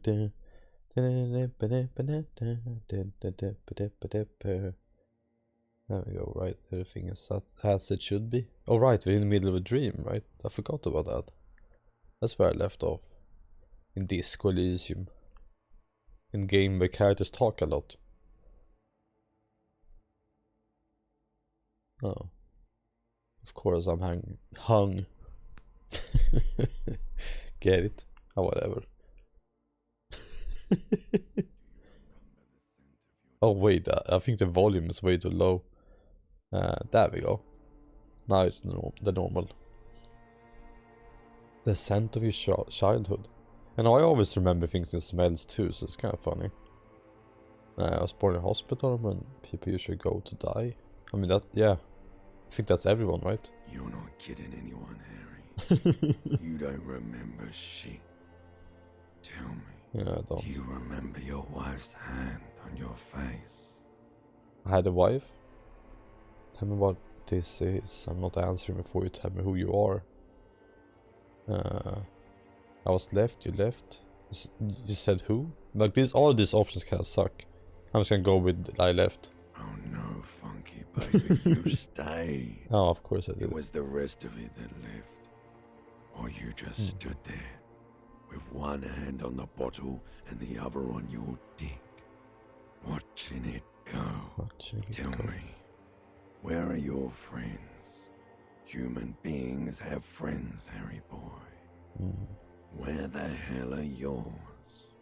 we go, right, everything is as it should be. Oh right, we're in the middle of a dream, right? I forgot about that. That's where I left off. In Disco Elysium. In game where characters talk a lot. Oh. Of course I'm hung. Get it? Oh, whatever. Oh wait, I think the volume is way too low. There we go. Now it's the normal. The scent of your childhood. And I always remember things in smells too, so it's kind of funny. I was born in a hospital when people usually go to die. I mean that, yeah. I think that's everyone, right? You're not kidding anyone, Harry. You don't remember shit. Tell me. Yeah, I don't. Do you remember your wife's hand on your face? I had a wife? Tell me what this is. I'm not answering before you tell me who you are. I was left, you left. You said who? Like all of these options kind of suck. I'm just gonna go with I left. Oh no, Funky baby, you stayed. Oh, of course I did. It was the rest of it that left. Or you just stood there, with one hand on the bottle and the other on your dick, watching it go. Tell me, where are your friends? Human beings have friends, Harry boy. Where the hell are yours?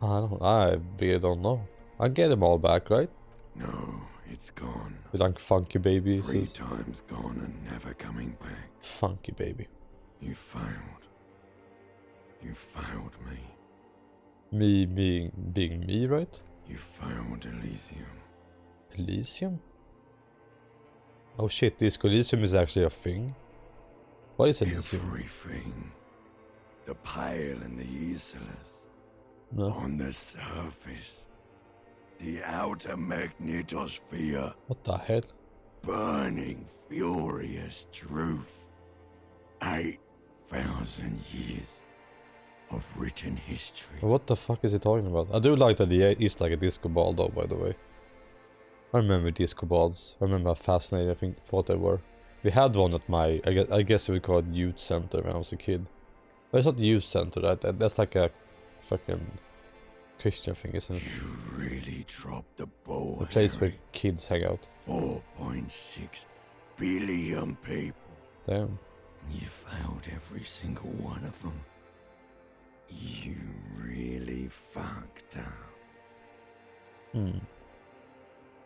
I really don't know. I'll get them all back, right? No, it's gone. With like Funky Baby. 3 times gone and never coming back. Funky Baby. You failed. You failed me. Me being me, right? You failed Elysium. Elysium? Oh shit, Disco Elysium is actually a thing. What is Elysium? Everything. The pale and the useless. No. On the surface. The outer magnetosphere. What the hell? Burning, furious truth. 8,000 years of written history. What the fuck is he talking about? I do like that he is like a disco ball though, by the way. I remember disco balls. I remember how fascinating I thought they were. We had one at my, I guess we would call it youth center when I was a kid. But it's not youth center, right? That's like a fucking Christian thing, isn't it? You really dropped the ball, The place Harry. where kids hang out. 4.6 billion people. Damn. And you failed every single one of them. You really fucked up.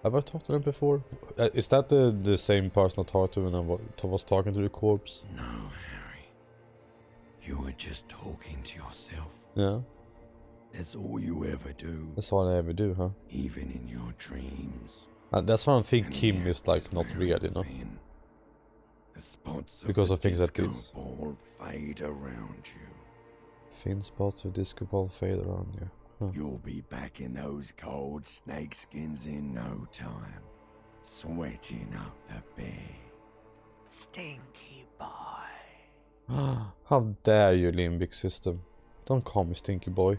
Have I talked to them before? Is that the same person I talked to when I was talking to the corpse? No, Harry. You were just talking to yourself. Yeah. That's all you ever do. That's all I ever do, huh? Even in your dreams. That's why I think And Kim yet is like it's not very real, you know? thin. The spots Because the of things like disco this. ball fade around you. Thin spots of disco ball fade around you. Huh. You'll be back in those cold snakeskins in no time. Sweating up the bed. Stinky boy. How dare you, limbic system. Don't call me stinky boy.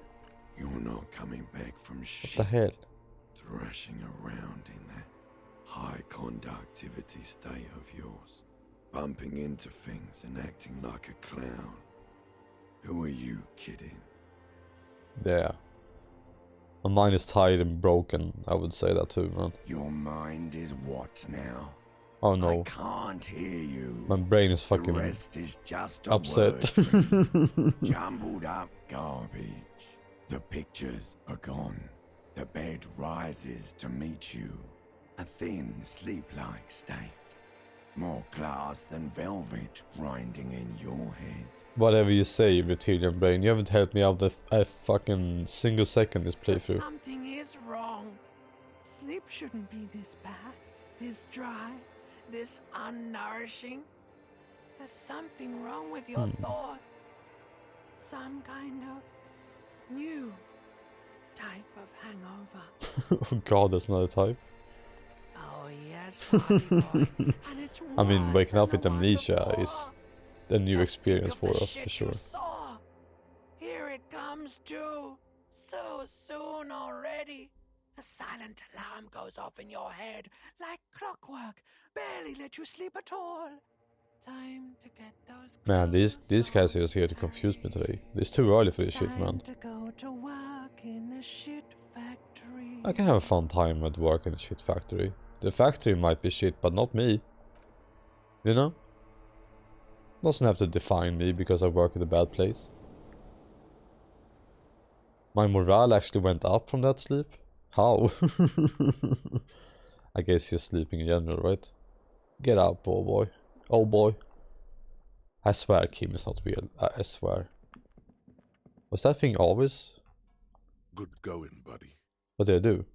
You're not coming back from What shit. the hell? Thrashing around in that high conductivity state of yours. Bumping into things and acting like a clown. Who are you kidding? Yeah. My mind is tired and broken, I would say that too, man. Your mind is what now? Oh no. I can't hear you. My brain is The fucking rest is just a upset. word tree. Jumbled up garbage. The pictures are gone. The bed rises to meet you. A thin, sleep-like state. More glass than velvet grinding in your head. Whatever you say, reptilian brain, you haven't helped me out a fucking single second this So playthrough. something is wrong. Sleep shouldn't be this bad, this dry, this unnourishing. There's something wrong with your thoughts. Some kind of new type of hangover. Oh god, that's not a type. Oh yes, party boy. And it's I mean, worse waking than up with the ones amnesia before. is a new Just think experience of for the us, shit for sure. you saw. Here it comes too. So soon already. A silent alarm goes off in your head like clockwork. Barely let you sleep at all. Time to get those Man, these guys are clothes just here to on confuse me and today. It's too early for this shit, time man. to go to work in the shit factory. I can have a fun time at work in a shit factory. The factory might be shit, but not me. You know? Doesn't have to define me because I work at a bad place. My morale actually went up from that sleep. How? I guess you're sleeping in general, right? Get up, oh boy. Oh boy. I swear Kim is not real. I swear. Was that thing always? Good going, buddy. What did I do?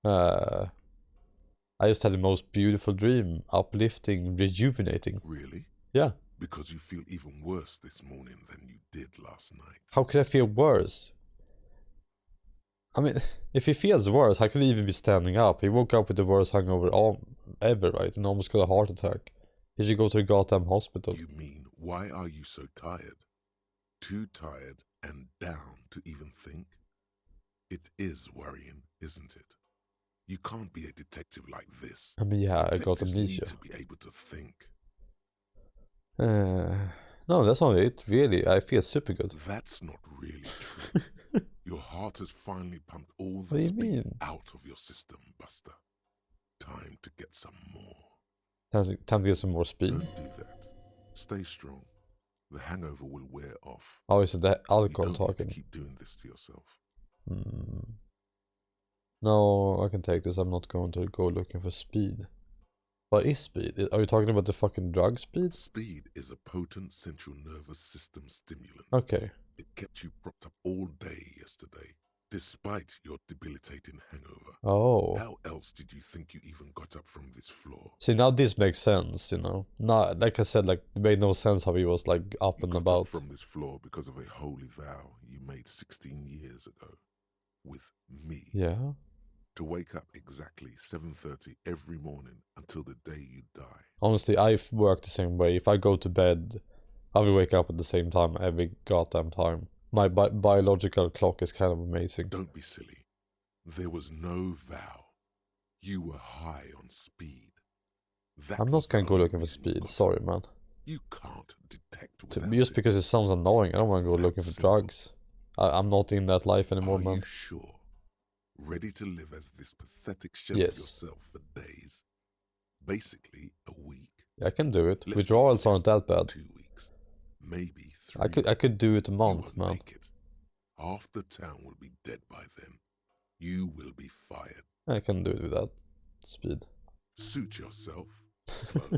I just had the most beautiful dream. Uplifting, rejuvenating. Really? Yeah. Because you feel even worse this morning than you did last night. How could I feel worse? I mean, if he feels worse, how could he even be standing up? He woke up with the worst hangover ever, right? And almost got a heart attack. He should go to the goddamn hospital. You mean, why are you so tired? Too tired and down to even think? It is worrying, isn't it? You can't be a detective like this. I mean, yeah, I got Detectives amnesia. need to be able to think. No, that's not it. Really, I feel super good. That's not really true. Your heart has finally pumped all What the do you speed mean? out of your system, Buster. Time to get some more. Time to get some more speed. Don't do that. Stay strong. The hangover will wear off. Oh, is it the You alcohol don't need talking? to keep doing this to yourself. No, I can take this. I'm not going to go looking for speed. What is speed? Are you talking about the fucking drug speed? Speed is a potent central nervous system stimulant. Okay. It kept you propped up all day yesterday, despite your debilitating hangover. Oh. How else did you think you even got up from this floor? See, now this makes sense, you know. Not, like I said, like, it made no sense how he was, like, up You and got about. up from this floor because of a holy vow you made 16 years ago. With me. Yeah? To wake up exactly 7:30 every morning until the day you die. Honestly, I work the same way. If I go to bed, I will wake up at the same time every goddamn time. My biological clock is kind of amazing. Don't be silly. There was no vow. You were high on speed. That I'm was not gonna the go only looking for reason you speed. got Sorry, up. man. You can't detect To, without just it. because it sounds annoying, I don't want to go It's looking that for simple. drugs. I'm not in that life anymore, Are man. you sure? Ready to live as this pathetic shell Yes. of yourself for days? Basically, a week. I can do it. Let's be Withdrawals aren't honest, that bad. 2 weeks. Maybe 3. I could do it a You month, won't man. make it. Half the town will be dead by then. You will be fired. I can do it with that speed. Suit yourself. Slow,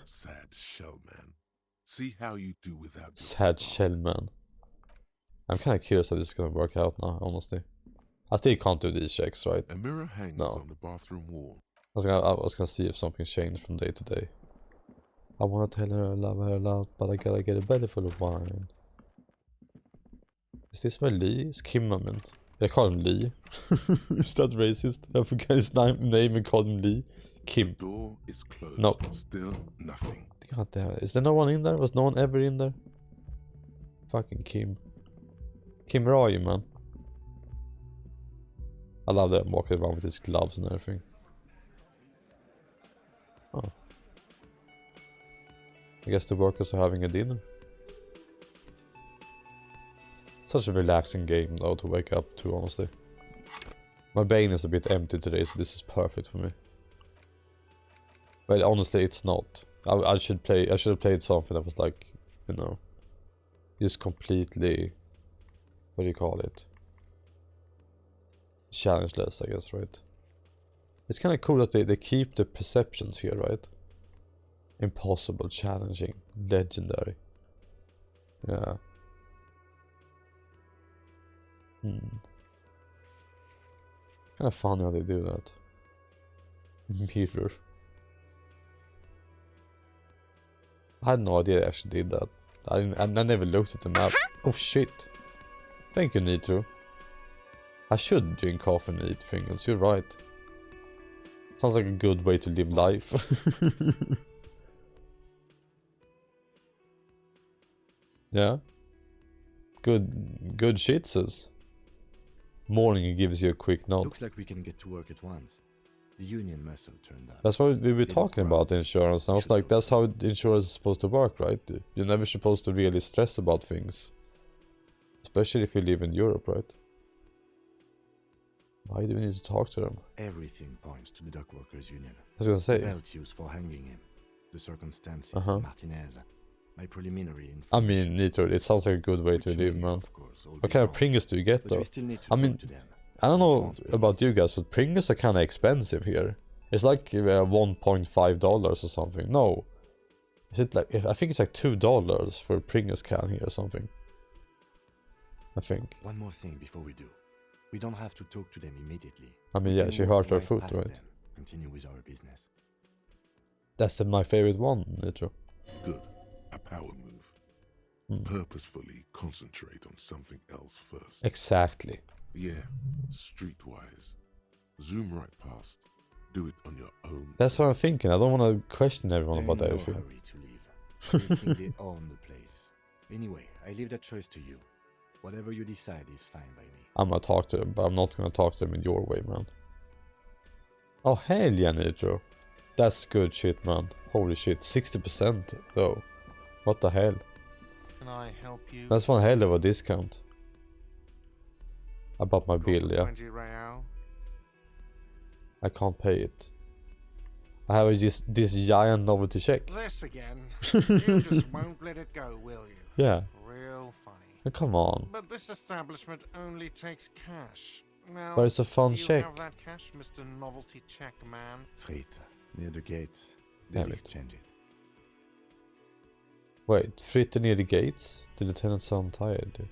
sad shell man. See how you do without your Sad spark. shell, man. I'm kind of curious how this is gonna work out now, honestly. I still can't do these checks, right? A mirror hangs No. on the bathroom wall. I was gonna see if something's changed from day to day. I wanna tell her I love her a lot, but I gotta get a belly full of wine. Is this my Lee? It's Kim, I mean. I call him Lee. Is that racist? I forgot his name and called him Lee. Kim. The door is closed. No. Still nothing. God damn it. Is there no one in there? Was no one ever in there? Fucking Kim. Kim, where are you, man? I love that I'm walking around with his gloves and everything. Oh. I guess the workers are having a dinner. Such a relaxing game though to wake up to, honestly. My brain is a bit empty today, so this is perfect for me. But honestly, it's not. I should have played something that was like, you know, just completely, what do you call it? Challengeless, I guess, right? It's kind of cool that they keep the perceptions here, right? Impossible, challenging, legendary. Yeah. Kind of funny how they do that. Mirror. I had no idea they actually did that. I never looked at the map. Oh shit. Thank you, Nitro. I should drink coffee and eat Pringles, you're right. Sounds like a good way to live life. Yeah. good shit, says. Morning, he gives you a quick note. Looks like we can get to work at once. The union must have turned up. That's what we were They talking look about rough. insurance. And I was Should like, go that's how insurance is supposed to work, right? You're never supposed to really stress about things. Especially if you live in Europe, right? Why do we need to talk to them? Everything points to the dock workers union. I was gonna The say. belt used for hanging him. The circumstances, Martinez. My preliminary I information. mean, literally, it sounds like a good way to which live, may, man. of course, all What be kind of wrong, Pringles do you get, but though? we still need to I talk mean, to them. I don't It know won't be about easy. you guys, but Pringles are kind of expensive here. It's like $1.5 or something. No. Is it like, I think it's like $2 for a Pringles can here or something. I think. One more thing before we do. We don't have to talk to them immediately. I mean, We yeah, can she walk hurt her right foot, past right? them, continue with our business. That's my favorite one, literally. Good. A power move. Purposefully concentrate on something else first. Exactly. Yeah, streetwise. Zoom right past. Do it on your own. That's what I'm thinking. I don't want to question everyone They're about in no everything. hurry to leave. They think they own the place. Anyway, I leave that choice to you. Whatever you decide is fine by me. I'm gonna talk to them, but I'm not gonna talk to them in your way, man. Oh, hell yeah, Nitro. That's good shit, man. Holy shit. 60% though. What the hell? Can I help you? That's one hell of a discount. I bought my bill, yeah. 20 real. I can't pay it. I have this giant novelty check. This again. You just won't let it go, will you? Yeah. Real funny. Oh, come on. But this establishment only takes cash. Now, But it's a fun do you check. have that cash, Mr. Novelty Check Man? Frita, near the gates. They'll Damn it. exchange it. Wait, Fritte near the gates? The lieutenant sound tired, dude.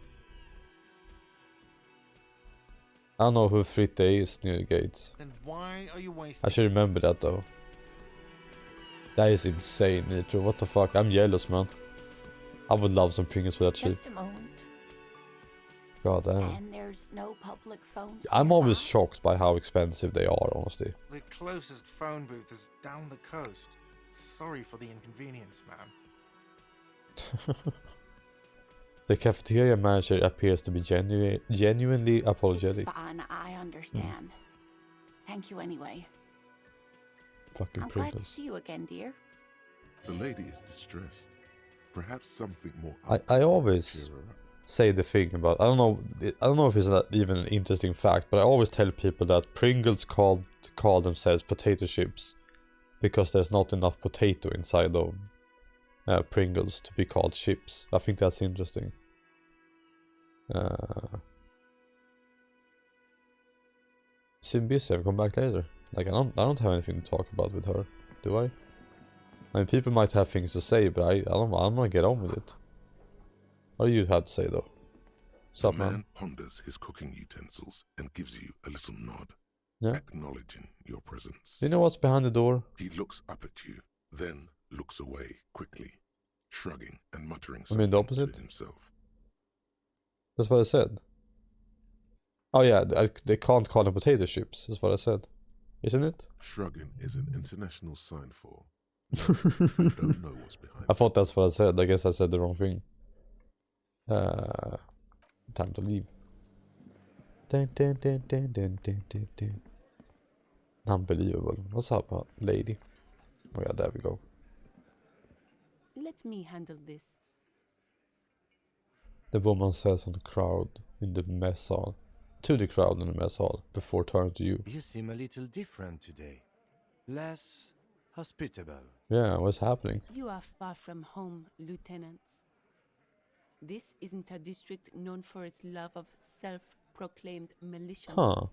I don't know who Fritte is near the gates. Then why are you wasting? I should remember that though. That is insane, Nitro. What the fuck? I'm jealous, man. I would love some Pringles for that shit. Just a moment. God damn. And there's no public phones. I'm nearby? always shocked by how expensive they are, honestly. The closest phone booth is down the coast. Sorry for the inconvenience, man. The cafeteria manager appears to be genuinely apologetic. It's fine, I understand. Thank you anyway. Fucking I'm glad to Pringles. see you again, dear. The lady is distressed. Perhaps something more. I always cheer her up. say the thing about, I don't know if it's not even an interesting fact, but I always tell people that Pringles call themselves potato chips because there's not enough potato inside of Pringles to be called chips. I think that's interesting. Sim busy, I'll come back later. Like I don't have anything to talk about with her, do I? I mean, people might have things to say, but I'm gonna get on with it. What do you have to say though? What's The up, man? man ponders his cooking utensils and gives you a little nod, Yeah. acknowledging your presence. Do you know what's behind the door? He looks up at you, then looks away quickly, shrugging and muttering I something mean the opposite. to himself. That's what I said. Oh yeah, they can't call them potato chips. That's what I said. Isn't it? Shrugging is an international sign for no, I don't know what's behind I thought that's what I said. I guess I said the wrong thing. Time to leave. Dun, dun, dun, dun, dun, dun, dun, dun. Unbelievable. What's up, lady? Oh yeah, there we go. Let me handle this. The woman says on the crowd in the mess hall. To the crowd in the mess hall before turning to you. You seem a little different today. Less hospitable. Yeah, what's happening? You are far from home, Lieutenant. This isn't a district known for its love of self-proclaimed militia. Huh.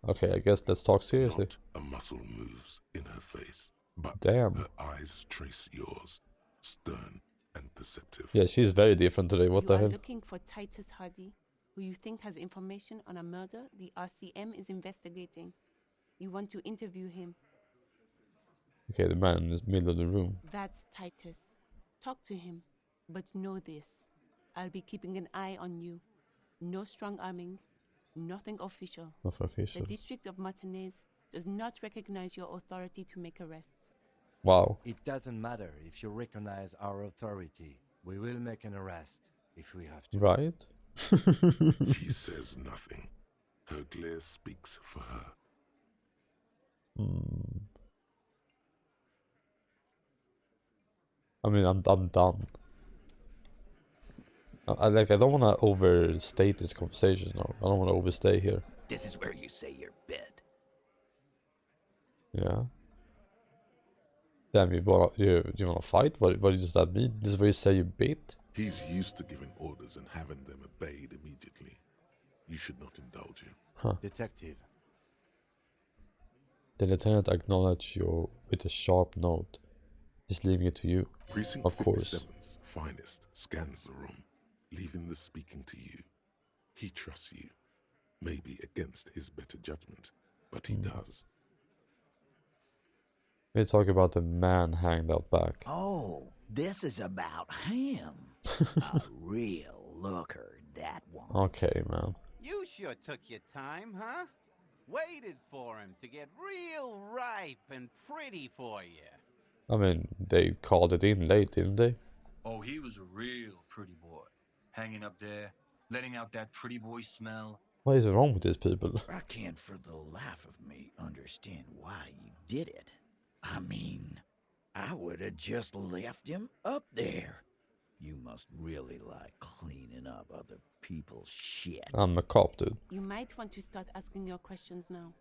Okay, I guess let's talk seriously. Not a muscle moves in her face, but Damn. her eyes trace yours, stern and perceptive. Yeah, she's very different today. What You the are hell? looking for Titus Hardy, who you think has information on a murder the RCM is investigating. You want to interview him. Okay, the man in the middle of the room. That's Titus. Talk to him. But know this. I'll be keeping an eye on you. No strong arming. Nothing official. Not official. The District of Martinez does not recognize your authority to make arrests. Wow. It doesn't matter if you recognize our authority. We will make an arrest. if we have to. Right? She says nothing. Her glare speaks for her. I mean, I'm done. I don't want to overstate this conversation. No, I don't want to overstay here. This is where you say your bed. Yeah. Damn, you wanna fight? What does that mean? This is where you say you bit? He's used to giving orders and having them obeyed immediately. You should not indulge him. Huh. Detective, The lieutenant acknowledged you with a sharp note. He's leaving it to you. Precinct Of course. 57's finest scans the room, leaving the speaking to you. He trusts you, maybe against his better judgment, but he does. We talk about the man hanged out back. Oh, this is about him. A real looker, that one. Okay, man. You sure took your time, huh? Waited for him to get real ripe and pretty for you. I mean, they called it in late, didn't they? Oh, he was a real pretty boy. Hanging up there, letting out that pretty boy smell. What is wrong with these people? I can't for the life of me understand why you did it. I mean, I would have just left him up there. You must really like cleaning up other people's shit. I'm a cop, dude. You might want to start asking your questions now.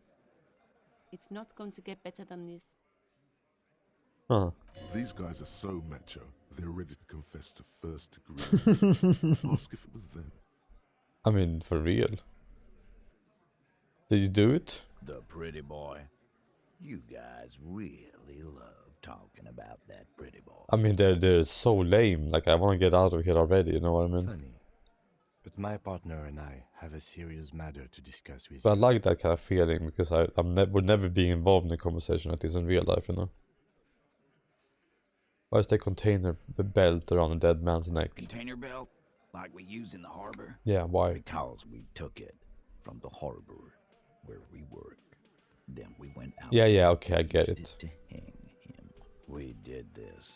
It's not going to get better than this. Huh. These guys are so macho, they're ready to confess to first degree. Ask if it was them. I mean, for real. Did you do it? The pretty boy. You guys really love talking about that pretty boy. I mean, they're so lame. Like, I want to get out of here already, you know what I mean? funny. But my partner and I have a serious matter to discuss with But I you. like that kind of feeling because would never be involved in a conversation like this in real life, you know? Why is the container belt around a dead man's neck? Container belt, like we use in the harbor? Yeah, why? Because we took it from the harbor where we work. Then we went out. Yeah, okay, I and get used it. To hang him. We did this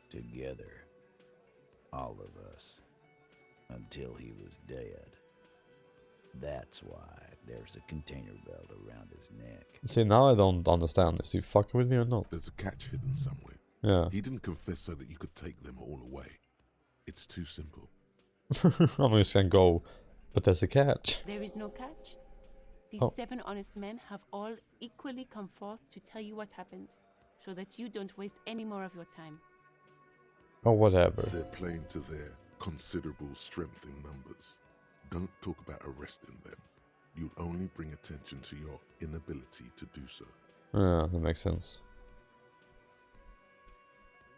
together, all of us, until he was dead. That's why there's a container belt around his neck. See, now I don't understand. Is he fucking with me or not? There's a catch hidden somewhere. Yeah. He didn't confess so that you could take them all away. It's too simple. I'm just gonna go, but there's a catch. There is no catch. These 7 honest men have all equally come forth to tell you what happened, so that you don't waste any more of your time. Or whatever. They're playing to their considerable strength in numbers. Don't talk about arresting them. You'll only bring attention to your inability to do so. Yeah, that makes sense.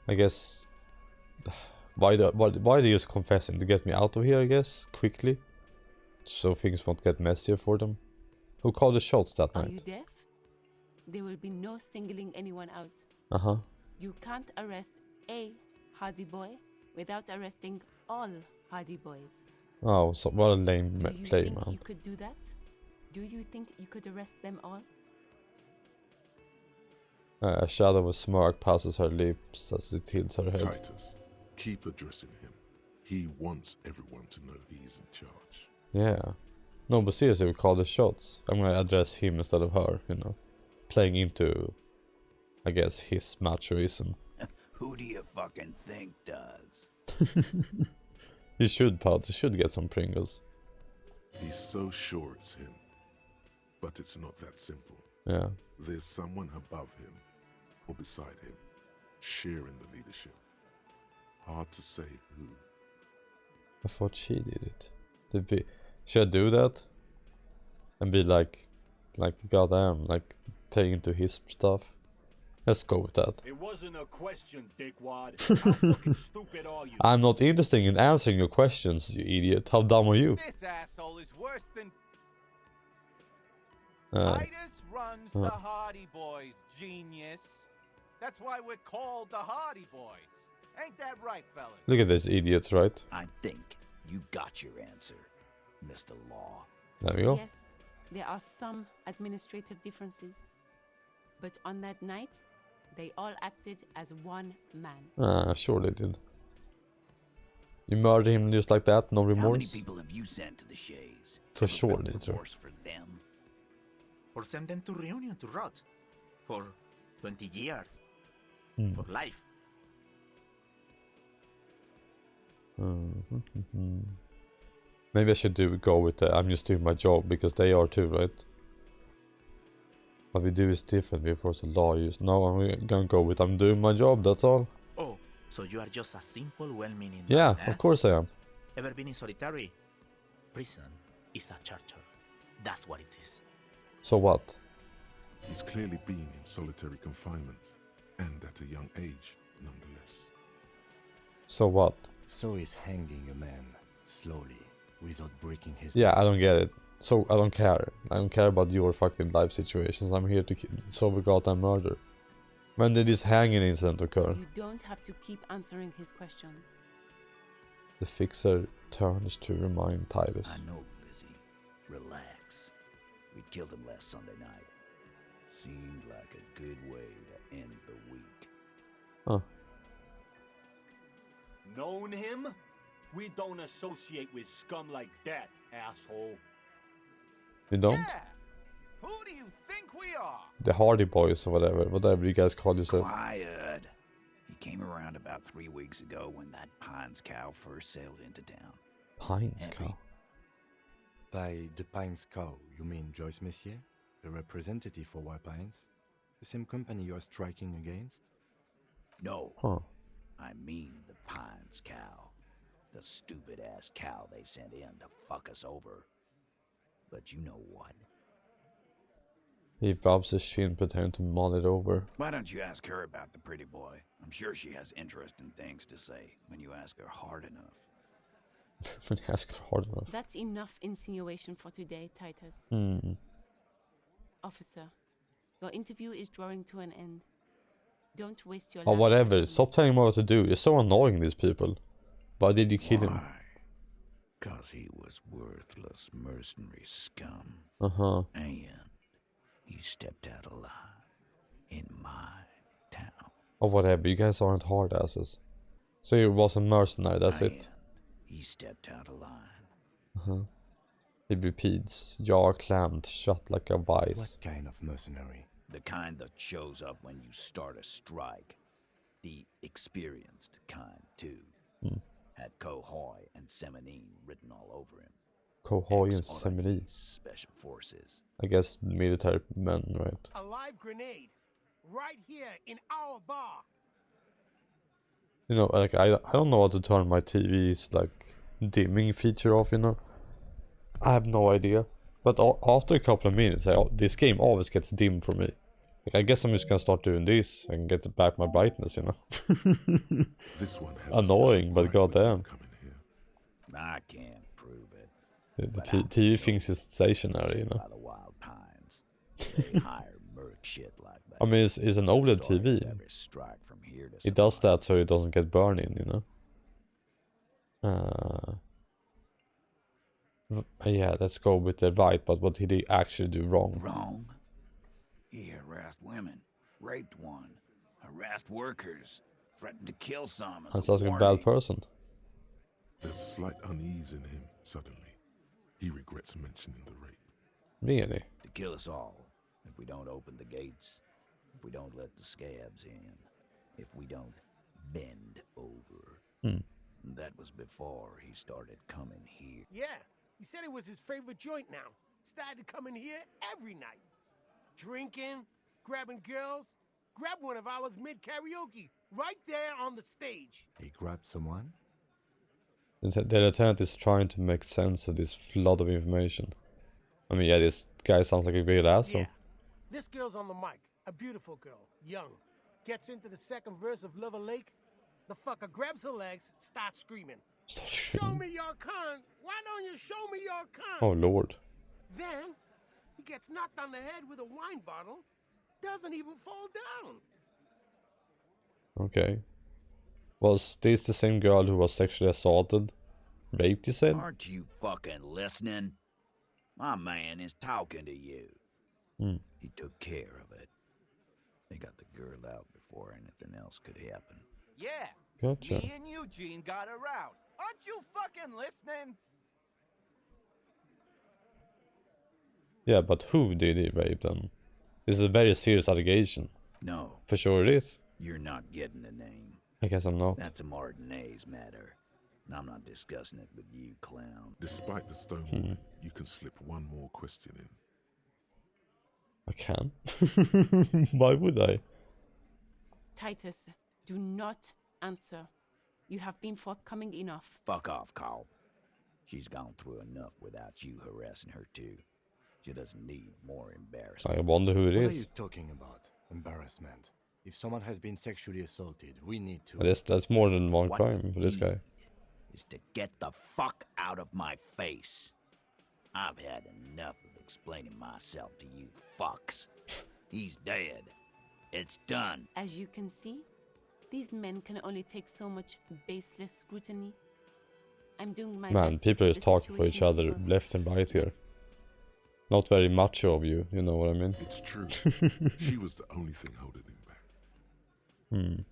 I guess... Why do you just confessing? To get me out of here, I guess? Quickly? So things won't get messier for them? Who called the shots that Are you night? deaf? There will be no singling anyone out. Uh-huh. You can't arrest a hardy boy without arresting all hardy boys. Oh, so what a lame Do you play, think man. you could do that? Do you think you could arrest them all? A shadow of a smirk passes her lips as it tilts her head. Titus, keep addressing him. He wants everyone to know he's in charge. Yeah. No, but seriously, we call the shots. I'm gonna address him instead of her, you know. Playing into, I guess, his machoism. Who do you fucking think does? You should, Pat. You should get some Pringles. He's so sure it's him. But it's not that simple. Yeah. There's someone above him, or beside him, sharing the leadership. Hard to say who. I thought she did it. Should I do that? And be like goddamn, like playing into his stuff? Let's go with that. It wasn't a question, dickwad. How fucking stupid are you? I'm not interested in answering your questions, you idiot. How dumb are you? This asshole is worse than Uh, Titus runs the Hardy Boys, genius. That's why we're called the Hardy Boys. Ain't that right, fellas? Look at these idiots, right? I think you got your answer, Mr. Law. There we go. Yes, there are some administrative differences. But on that night, they all acted as one man. Sure they did. You murder him just like that, no How many remorse? people have you sent to the Shays? For sure, Dieter. Remorse for them? Or send them to Reunion to rot. For 20 years. For life. Maybe I should go with the I'm just doing my job, because they are too, right? What we do is different, we enforce the law. No, I'm gonna go with I'm doing my job, that's all. Oh, so you are just a simple, well-meaning Yeah, man, eh? of course I am. Ever been in solitary? Prison is a charter. That's what it is. So what? He's clearly been in solitary confinement, and at a young age, nonetheless. So what? So is hanging a man slowly without breaking his. Yeah, I don't get it. So I don't care. I don't care about your fucking life situations. I'm here to solve a goddamn murder. When did this hanging incident occur? You don't have to keep answering his questions. The fixer turns to remind Titus. I know, Lizzie. Relax. We killed him last Sunday night. Seemed like a good way to end the week. Huh. Known him? We don't associate with scum like that, asshole. You don't? Yeah. Who do you think we are? The Hardy Boys or whatever you guys call yourself. Quiet. He came around about 3 weeks ago when that Pines cow first sailed into town. Pines cow? By the Pines cow, you mean Joyce Messier, the representative for White Pines? The same company you are striking against? No. Huh. I mean the Pines cow. The stupid-ass cow they sent in to fuck us over. But you know what? He rubs his chin, pretending to mull it over. Why don't you ask her about the pretty boy? I'm sure she has interesting things to say when you ask her hard enough. When you ask her hard enough. That's enough insinuation for today, Titus. Officer, your interview is drawing to an end. Don't waste your Oh, last whatever. questions. Stop telling me what to do. You're so annoying, these people. Why did you kill him? Cause he was worthless mercenary scum. Uh-huh. And he stepped out alive in my town. Or whatever. You guys aren't hard asses. So he was a mercenary, that's it. He stepped out alive. Uh-huh. He repeats, jaw clamped shut like a vice. What kind of mercenary? The kind that shows up when you start a strike. The experienced kind, too. Had Cohoy and Seminine written all over him. Cohoy and Seminine. Special forces. I guess military men, right? A live grenade. Right here in our bar. You know, like, I don't know how to turn my TV's, like, dimming feature off, you know? I have no idea. But after a couple of minutes, this game always gets dim for me. Like, I guess I'm just gonna start doing this. I can get back my brightness, you know? This one has annoying, but goddamn. I can't prove it. The TV thinks it's stationary, you know? By the Wild Pines. They hire merc shit like that. I mean, it's an OLED TV. It does that so it doesn't get burned in, you know? Yeah, let's go with the right, but what did he actually do wrong? Wrong? He harassed women, raped one, harassed workers, threatened to kill some. That's like a bad person. There's slight unease in him suddenly. He regrets mentioning the rape. Really? To kill us all, if we don't open the gates, if we don't let the scabs in, if we don't bend over. That was before he started coming here. Yeah, he said it was his favorite joint now. Started to come in here every night. Drinking, grabbing girls. Grab one of ours mid-karaoke, right there on the stage. He grabbed someone? The lieutenant is trying to make sense of this flood of information. I mean, yeah, this guy sounds like a real asshole. Yeah. This girl's on the mic, a beautiful girl, young. Gets into the second verse of Lover Lake. The fucker grabs her legs, starts screaming. Show me your cunt! Why don't you show me your cunt? Oh, Lord. Then, he gets knocked on the head with a wine bottle. Doesn't even fall down. Okay. Was this the same girl who was sexually assaulted? Raped, you said? Aren't you fucking listening? My man is talking to you. He took care of it. They got the girl out before anything else could happen. Yeah. Gotcha. Me and Eugene got her out. Aren't you fucking listening? Yeah, but who did he rape them? This is a very serious allegation. No. For sure it is. You're not getting the name. I guess I'm not. That's a Martinez matter. And I'm not discussing it with you, clown. Despite the stone woman, you can slip one more question in. I can? Why would I? Titus, do not answer. You have been forthcoming enough. Fuck off, Carl. She's gone through enough without you harassing her too. She doesn't need more embarrassment. I wonder who it What are is. you talking about? Embarrassment. If someone has been sexually assaulted, we need to... That's more than one What crime for this guy. Is to get the fuck out of my face. I've had enough of explaining myself to you fucks. He's dead. It's done. As you can see, these men can only take so much baseless scrutiny. I'm doing my Man, best people are to just keep the talking for each situation other simple. left and right here. Not very macho of you, you know what I mean? It's true. She was the only thing holding him back.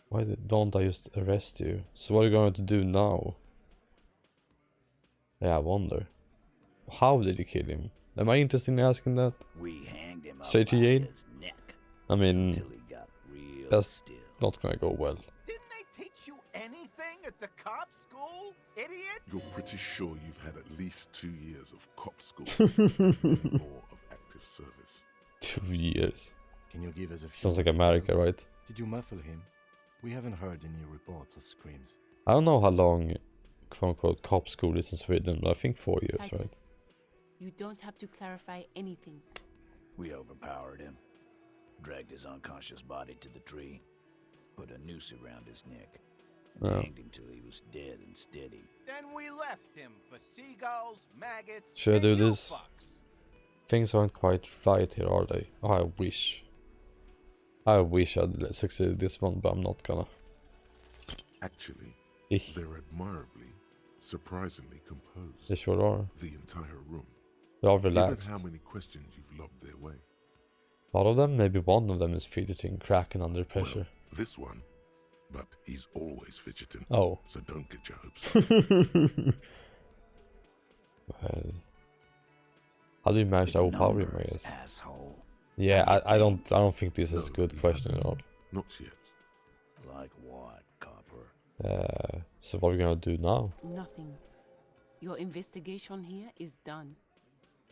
Why don't I just arrest you? So what are you going to do now? Yeah, I wonder. How did you kill him? Am I interested in asking that? We hanged him Straight up to by jail? his neck I mean, until he got real that's still. not gonna go well. Didn't they teach you anything at the cop school, idiot? You're pretty sure you've had at least 2 years of cop school and more of active service. 2 years. Can you give us a few Sounds like details? America, right? Did you muffle him? We haven't heard any reports of screams. I don't know how long, quote unquote, cop school is in Sweden, but I think 4 years, Titus, right? you don't have to clarify anything. We overpowered him, dragged his unconscious body to the tree, put a noose around his neck, and Oh. hanged him till he was dead and steady. Then we left him for seagulls, maggots, Should I and do you this? fucks. Things aren't quite right here, are they? Oh, I wish. I wish I'd succeeded this one, but I'm not gonna. Actually, Ich. they're admirably, surprisingly composed. They sure are. The entire room. They are Given relaxed. how many questions you've lobbed their way. A lot of them, maybe one of them is fidgeting, cracking under pressure. Well, this one. But he's always fidgeting. Oh. So don't get your hopes up. Well, how do you manage to overpower him, I Numbers, guess? asshole. Yeah, I don't think this is a No, good he question at hasn't. all. Not yet. Like what, copper? So what are we gonna do now? Nothing. Your investigation here is done.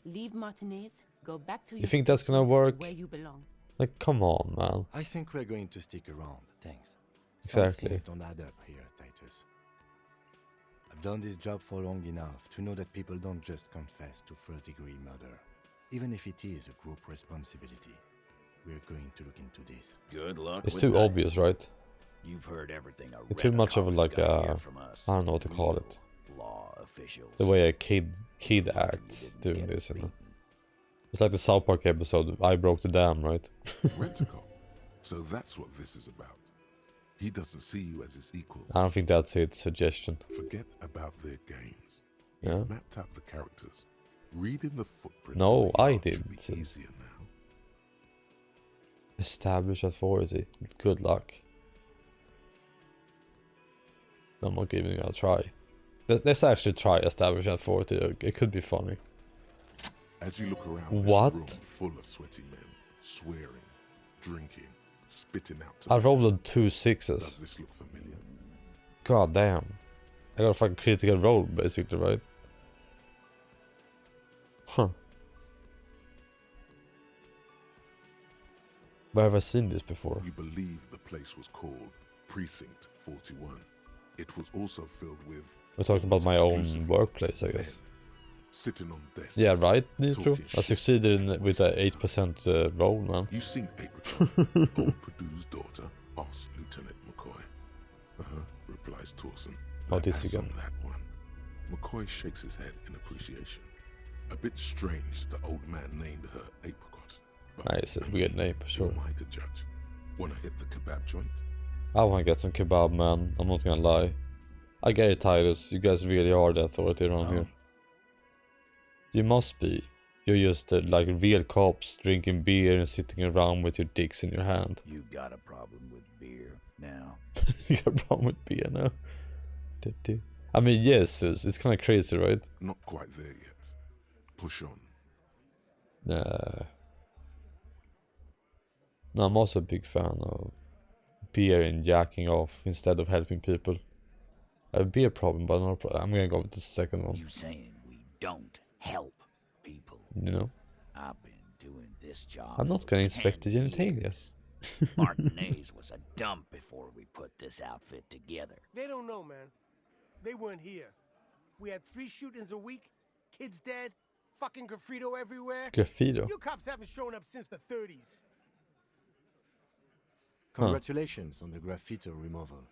Leave Martinez, go back to You your think that's gonna stations work? where you belong. Like, come on, man. I think we're going to stick around, thanks. Exactly. Some things don't add up here, Titus. I've done this job for long enough to know that people don't just confess to first-degree murder. Even if it is a group responsibility, we're going to look into this. Good luck It's with too that. obvious, right? You've heard everything a It's too much of a, Rebel like Collar's gotta a, hear from us. I don't know what to call it. Real law officials. The way a kid acts didn't doing get this, you know. beaten. It's like the South Park episode, I broke the dam, right? Rent-a-cop. So that's what this is about. He doesn't see you as his equals. I don't think that's its suggestion. Forget about their games. Yeah. You've mapped out the characters. Reading the footprints. No, on the I yard should didn't, be sis. easier now. Establish authority. Good luck. I'm not giving it a try. Let's actually try establish authority. It could be funny. As you look around What? this room full of sweaty men, swearing, drinking, spitting out. I rolled them. 2 Does 6s. this look familiar? God damn. I got a fucking critical roll, basically, right? Huh. Where have I seen this before? You believe the place was called Precinct 41. It was also filled with. We're talking about my almost own exclusively workplace, I men, guess. Sitting on desks. Yeah, right, Nitro? talking I shit succeeded and with a wasting 8% roll, man. You seen Apricot, old Purdue's daughter, asks Lieutenant McCoy. Replies Torson. Oh, Like, this "That's again." on that one. McCoy shakes his head in appreciation. A bit strange the old man named her Apricot. But, Nice, a weird name, for who sure. am I to judge? Wanna hit the kebab joint? I wanna get some kebab, man. I'm not gonna lie. I get it, Titus. You guys really are the authority around No. here. You must be. You're just like real cops drinking beer and sitting around with your dicks in your hand. You got a problem with beer now? You got a problem with beer now? I mean, yes, it's kind of crazy, right? Not quite there yet. Push on. No, I'm also a big fan of beer and jacking off instead of helping people. I have a beer problem, but no problem. I'm gonna go with the second one. You saying we don't help people? You know? I've been doing this job. I'm not gonna inspect the 10 genitalia. years. Martinez was a dump before we put this outfit together. They don't know, man. They weren't here. We had 3 shootings a week, kids dead, fucking graffito everywhere. Graffito? You cops haven't shown up since the 30s. Congratulations on the graffito removal.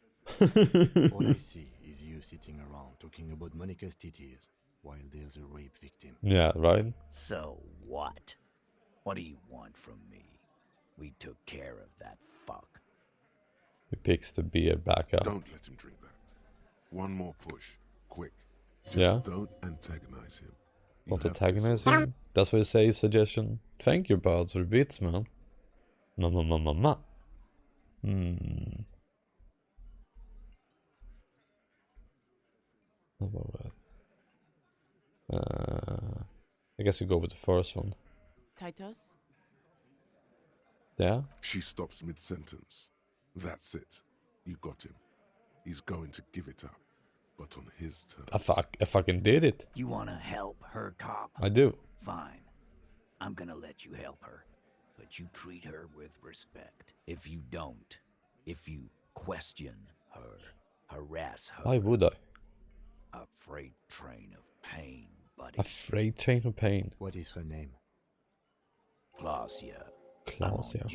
All I see is you sitting around talking about Monica's titties while there's a rape victim. Yeah, right? So what? What do you want from me? We took care of that fuck. He picks the beer back up. Don't let him drink that. One more push. Quick. Just Yeah? don't antagonize him. Don't antagonize him? That's what you say, suggestion. Thank you, Birds, for the bits, man. Ma. Alright. I guess we go with the first one. Titus? Yeah? She stops mid-sentence. That's it. You got him. He's going to give it up, but on his terms. I fucking did it. You wanna help her, cop? I do. Fine. I'm gonna let you help her, but you treat her with respect. If you don't, if you question her, harass her. Why would I? A freight train of pain, buddy. A freight train of pain. What is her name? Clausia. Clausia.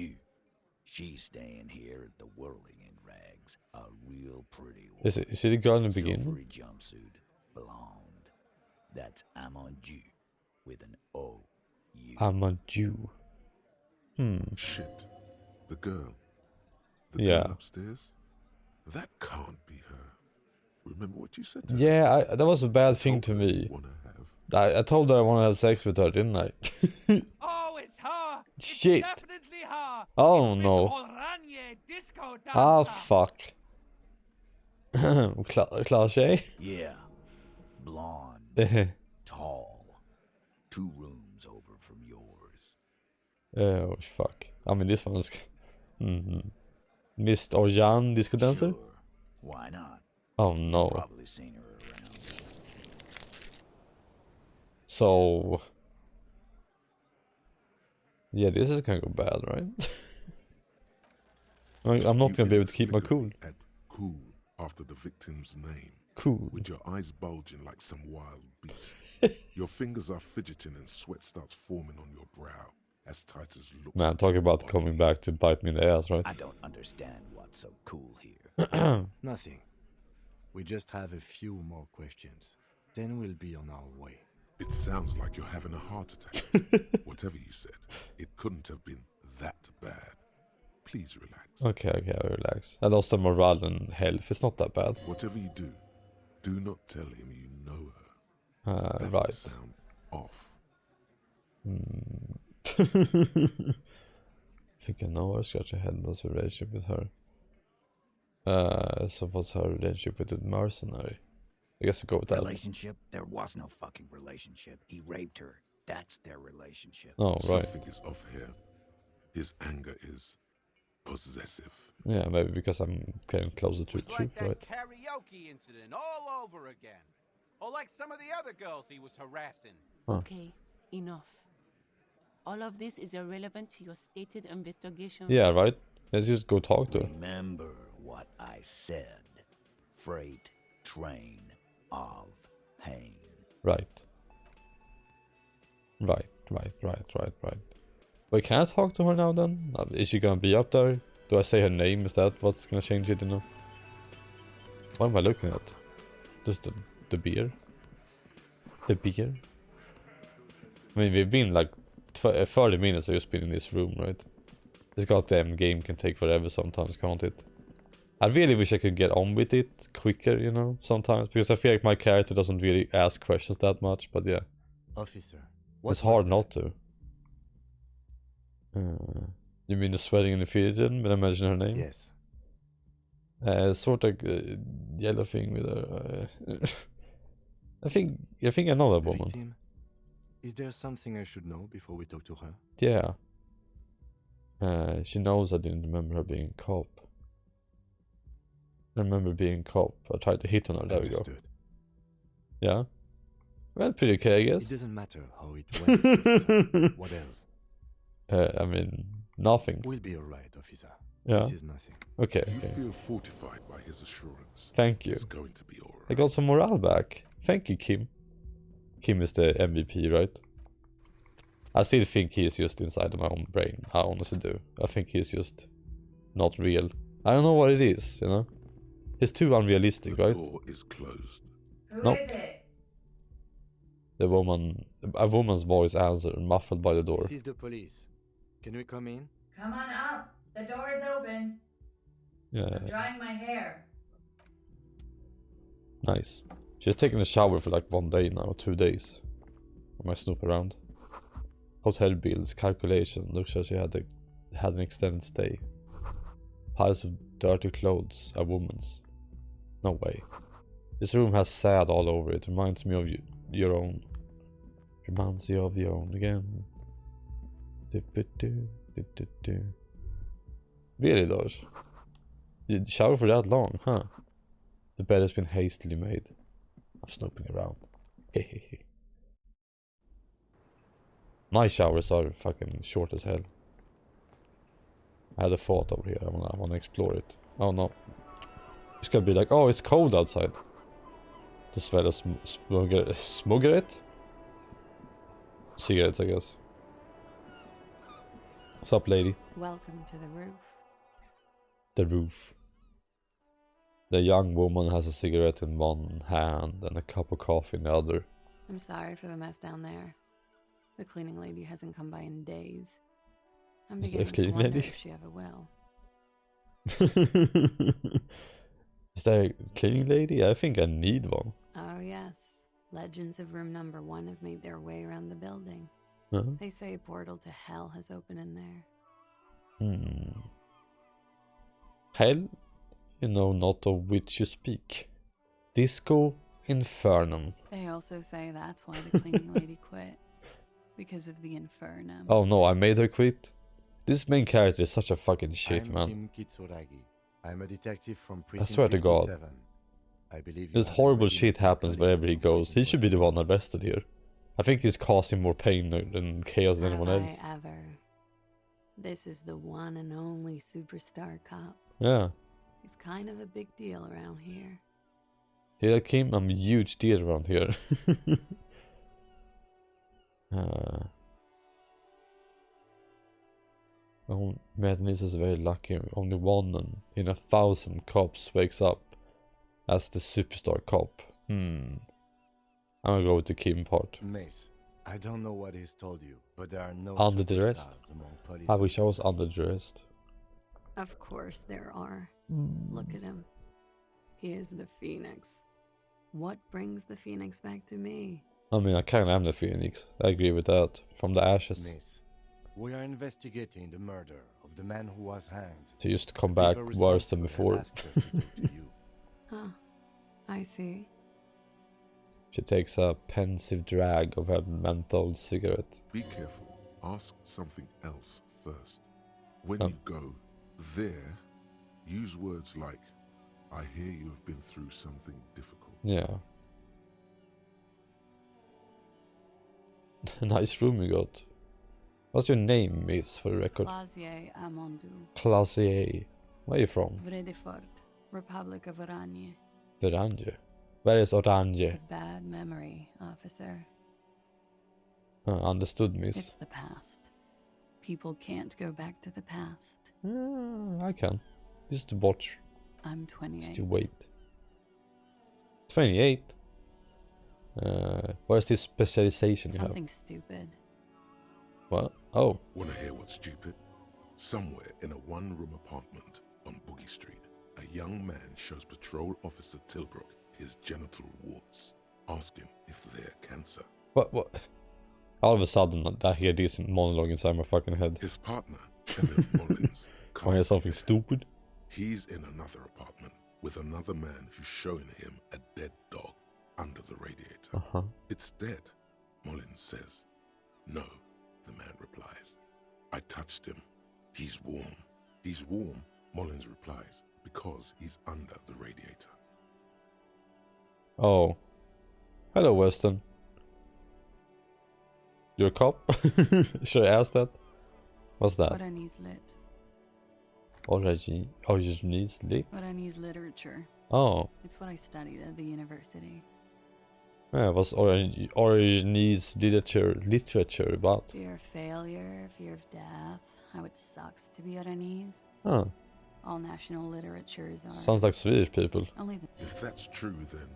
She's staying here at the Whirling in Rags. A real pretty one. Is she the girl in the beginning? Silvery jumpsuit, blonde. That's Amonju with an O. Amonju. Shit. The girl. The girl upstairs? That can't be her. Remember what you said to her? That was a bad thing to me. I told her I want to have sex with her, didn't I? Oh, it's her! Shit. It's definitely her! Oh it's no. Oranje disco dancer. Ah, fuck. Clausia? Yeah. Blonde. Tall. 2 rooms over from yours. Oh, fuck. I mean, this one is... Miss Orjan, disco dancer? Sure. Why not? Oh no. You've probably seen her around. So... Yeah, this is gonna go bad, right? I'm not gonna be able to keep my cool. Add cool after the victim's name. Cool. With your eyes bulging like some wild beast. Your fingers are fidgeting and sweat starts forming on your brow as Titus looks. Man, talking about coming back to bite me in the ass, right? I don't understand what's so cool here. Nothing. We just have a few more questions. Then we'll be on our way. It sounds like you're having a heart attack. Whatever you said, it couldn't have been that bad. Please relax. Okay, I relax. I lost the morale and health. It's not that bad. Whatever you do not tell him you know her. That Right. will sound off. I think I know her. Scratch ahead was a relationship with her. So what's her relationship with the mercenary? I guess we go with that. Relationship? There was no fucking relationship. He raped her. That's their relationship. Oh, right. Something is off here. His anger is possessive. Yeah, maybe because I'm getting closer to the It's like truth, that right? karaoke incident all over again. Or like some of the other girls he was harassing. Huh. Okay, enough. All of this is irrelevant to your stated investigation. Yeah, right? Let's just go talk to her. Remember what I said. Freight train of pain. Right. Wait, can I talk to her now then? Is she gonna be up there? Do I say her name? Is that what's gonna change it, you know? What am I looking at? Just the beer? The beer? I mean, we've been like 30 minutes of just been in this room, right? This goddamn game can take forever sometimes, can't it? I really wish I could get on with it quicker, you know, sometimes. Because I feel like my character doesn't really ask questions that much, but yeah. Officer, It's hard not to. You mean the sweating in the theater when I mention her name? Yes. Sort of yellow thing with her. I think I know that woman. Victim? Is there something I should know before we talk to her? Yeah. She knows I didn't remember her being a cop. I remember being a cop. I tried to hit on her. There we go. Yeah. Well, pretty okay, I guess. It doesn't matter how it went. Officer. What else? I mean, nothing. We'll be alright, officer. Yeah. This is nothing. Okay. You feel fortified by his assurance. Thank you. It's going to be alright. I got some morale back. Thank you, Kim. Kim is the MVP, right? I still think he is just inside of my own brain. I honestly do. I think he's just not real. I don't know what it is, you know? He's too unrealistic, right? The door is closed. Nope. The woman, a woman's voice answered, muffled by the door. This is the police. Can we come in? Come on up. The door is open. Yeah. I'm drying my hair. Nice. She's taken a shower for like 1 day now, 2 days. Am I snoop around? Hotel bills, calculation. Looks like she had an extended stay. Piles of dirty clothes, a woman's. No way. This room has sad all over it. Reminds me of your own. Reminds you of your own again. Really does. You shower for that long, huh? The bed has been hastily made. I'm snooping around. Hehehe. My showers are fucking short as hell. I had a thought over here. I wanna explore it. Oh no. It's gonna be like, oh, it's cold outside. The smell of smogerette? Cigarettes, I guess. What's up, lady? Welcome to the roof. The roof. The young woman has a cigarette in one hand and a cup of coffee in the other. I'm sorry for the mess down there. The cleaning lady hasn't come by in days. I'm Is there a beginning to cleaning wonder lady? if she ever will. Is there a cleaning lady? I think I need one. Oh yes. Legends of room number 1 have made their way around the building. Uh-huh. They say a portal to hell has opened in there. Hell? You know not of which you speak. Disco Infernum. They also say that's why the cleaning lady quit. Because of the infernum. Oh no, I made her quit. This main character is such a fucking shit, I'm man. Kim Kitsuragi. I'm a detective from I Precinct swear to God. 57. I believe This have horrible already shit met my happens colleague wherever he from goes. He Precinct should be the one arrested here. I think he's causing more pain and chaos than anyone Have else. I ever? This is the one and only superstar cop. Yeah. He's kind of a big deal around here. Here I came, I'm a huge deal around here. Oh, Madness is very lucky. Only 1 in 1,000 cops wakes up as the superstar cop. I'm gonna go with the Kim part. Mace, I don't know what he's told you, but there are no Under the rest? superstars among police I wish I was officers. under the rest. Of course there are. Look at him. He is the Phoenix. What brings the Phoenix back to me? I mean, I kinda am the Phoenix. I agree with that. From the ashes. Mace, we are investigating the murder of the man who was hanged. To just come The back people worse than responsible before. have asked us to talk to you. Huh. I see. She takes a pensive drag of her menthol cigarette. Be careful. Ask something else first. When Oh. you go there, use words like, I hear you have been through something difficult. Yeah. Nice room you got. What's your name, miss, for the record? Clasier Amondu. Classier. Where are you from? Vredefort. Republic of Oranje. Oranje. Where is Oranje? Bad memory, officer. Understood, miss. It's the past. People can't go back to the past. I can. Just to watch. I'm 28. Just to wait. 28? What is this specialization you have? Something stupid. What? Oh. Wanna hear what's stupid? Somewhere in a one-room apartment on Boogie Street, a young man shows Patrol Officer Tilbrook his genital warts. Ask him if they're cancer. What? All of a sudden, I hear this monologue inside my fucking head. His partner, Emmett Mullins, Or hear something stupid. He's in another apartment with another man who's showing him a dead dog under the radiator. It's dead, Mullins says. No, the man replies. I touched him. He's warm. He's warm, Mullins replies, because he's under the radiator. Oh. Hello, Weston. You're a cop? Should I ask that? What's that? Oranese lit. Oranese lit? Oranese literature. Oh. It's what I studied at the university. Yeah, what's Oranese literature about? Fear of failure, fear of death, how it sucks to be Oranese. Huh. All national literatures are... Sounds like Swedish people. Only If that's true, then